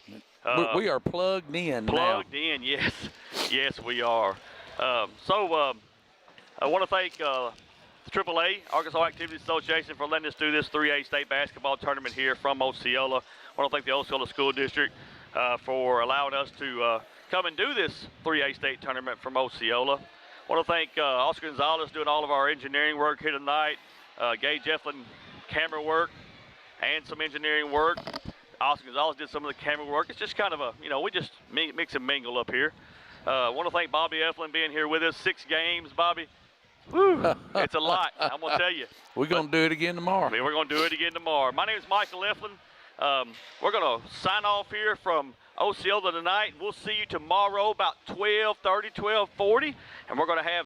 We are plugged in Plugged in, yes. Yes, we are. I want to thank the AAA, Arkansas Activities Association, for letting us do this 3A state basketball tournament here from Osceola. I want to thank the Osceola School District for allowing us to come and do this 3A state tournament from Osceola. I want to thank Oscar Gonzalez doing all of our engineering work here tonight, Gage Eflin camera work and some engineering work. Oscar Gonzalez did some of the camera work. It's just kind of a, we just mix and mingle up here. I want to thank Bobby Eflin being here with us. 6 games, Bobby. Whew, it's a lot, I'm going to tell you. We're going to do it again tomorrow. We're going to do it again tomorrow. My name is Michael Eflin. We're going to sign off here from Osceola tonight. We'll see you tomorrow about 12:30, 12:40, and we're going to have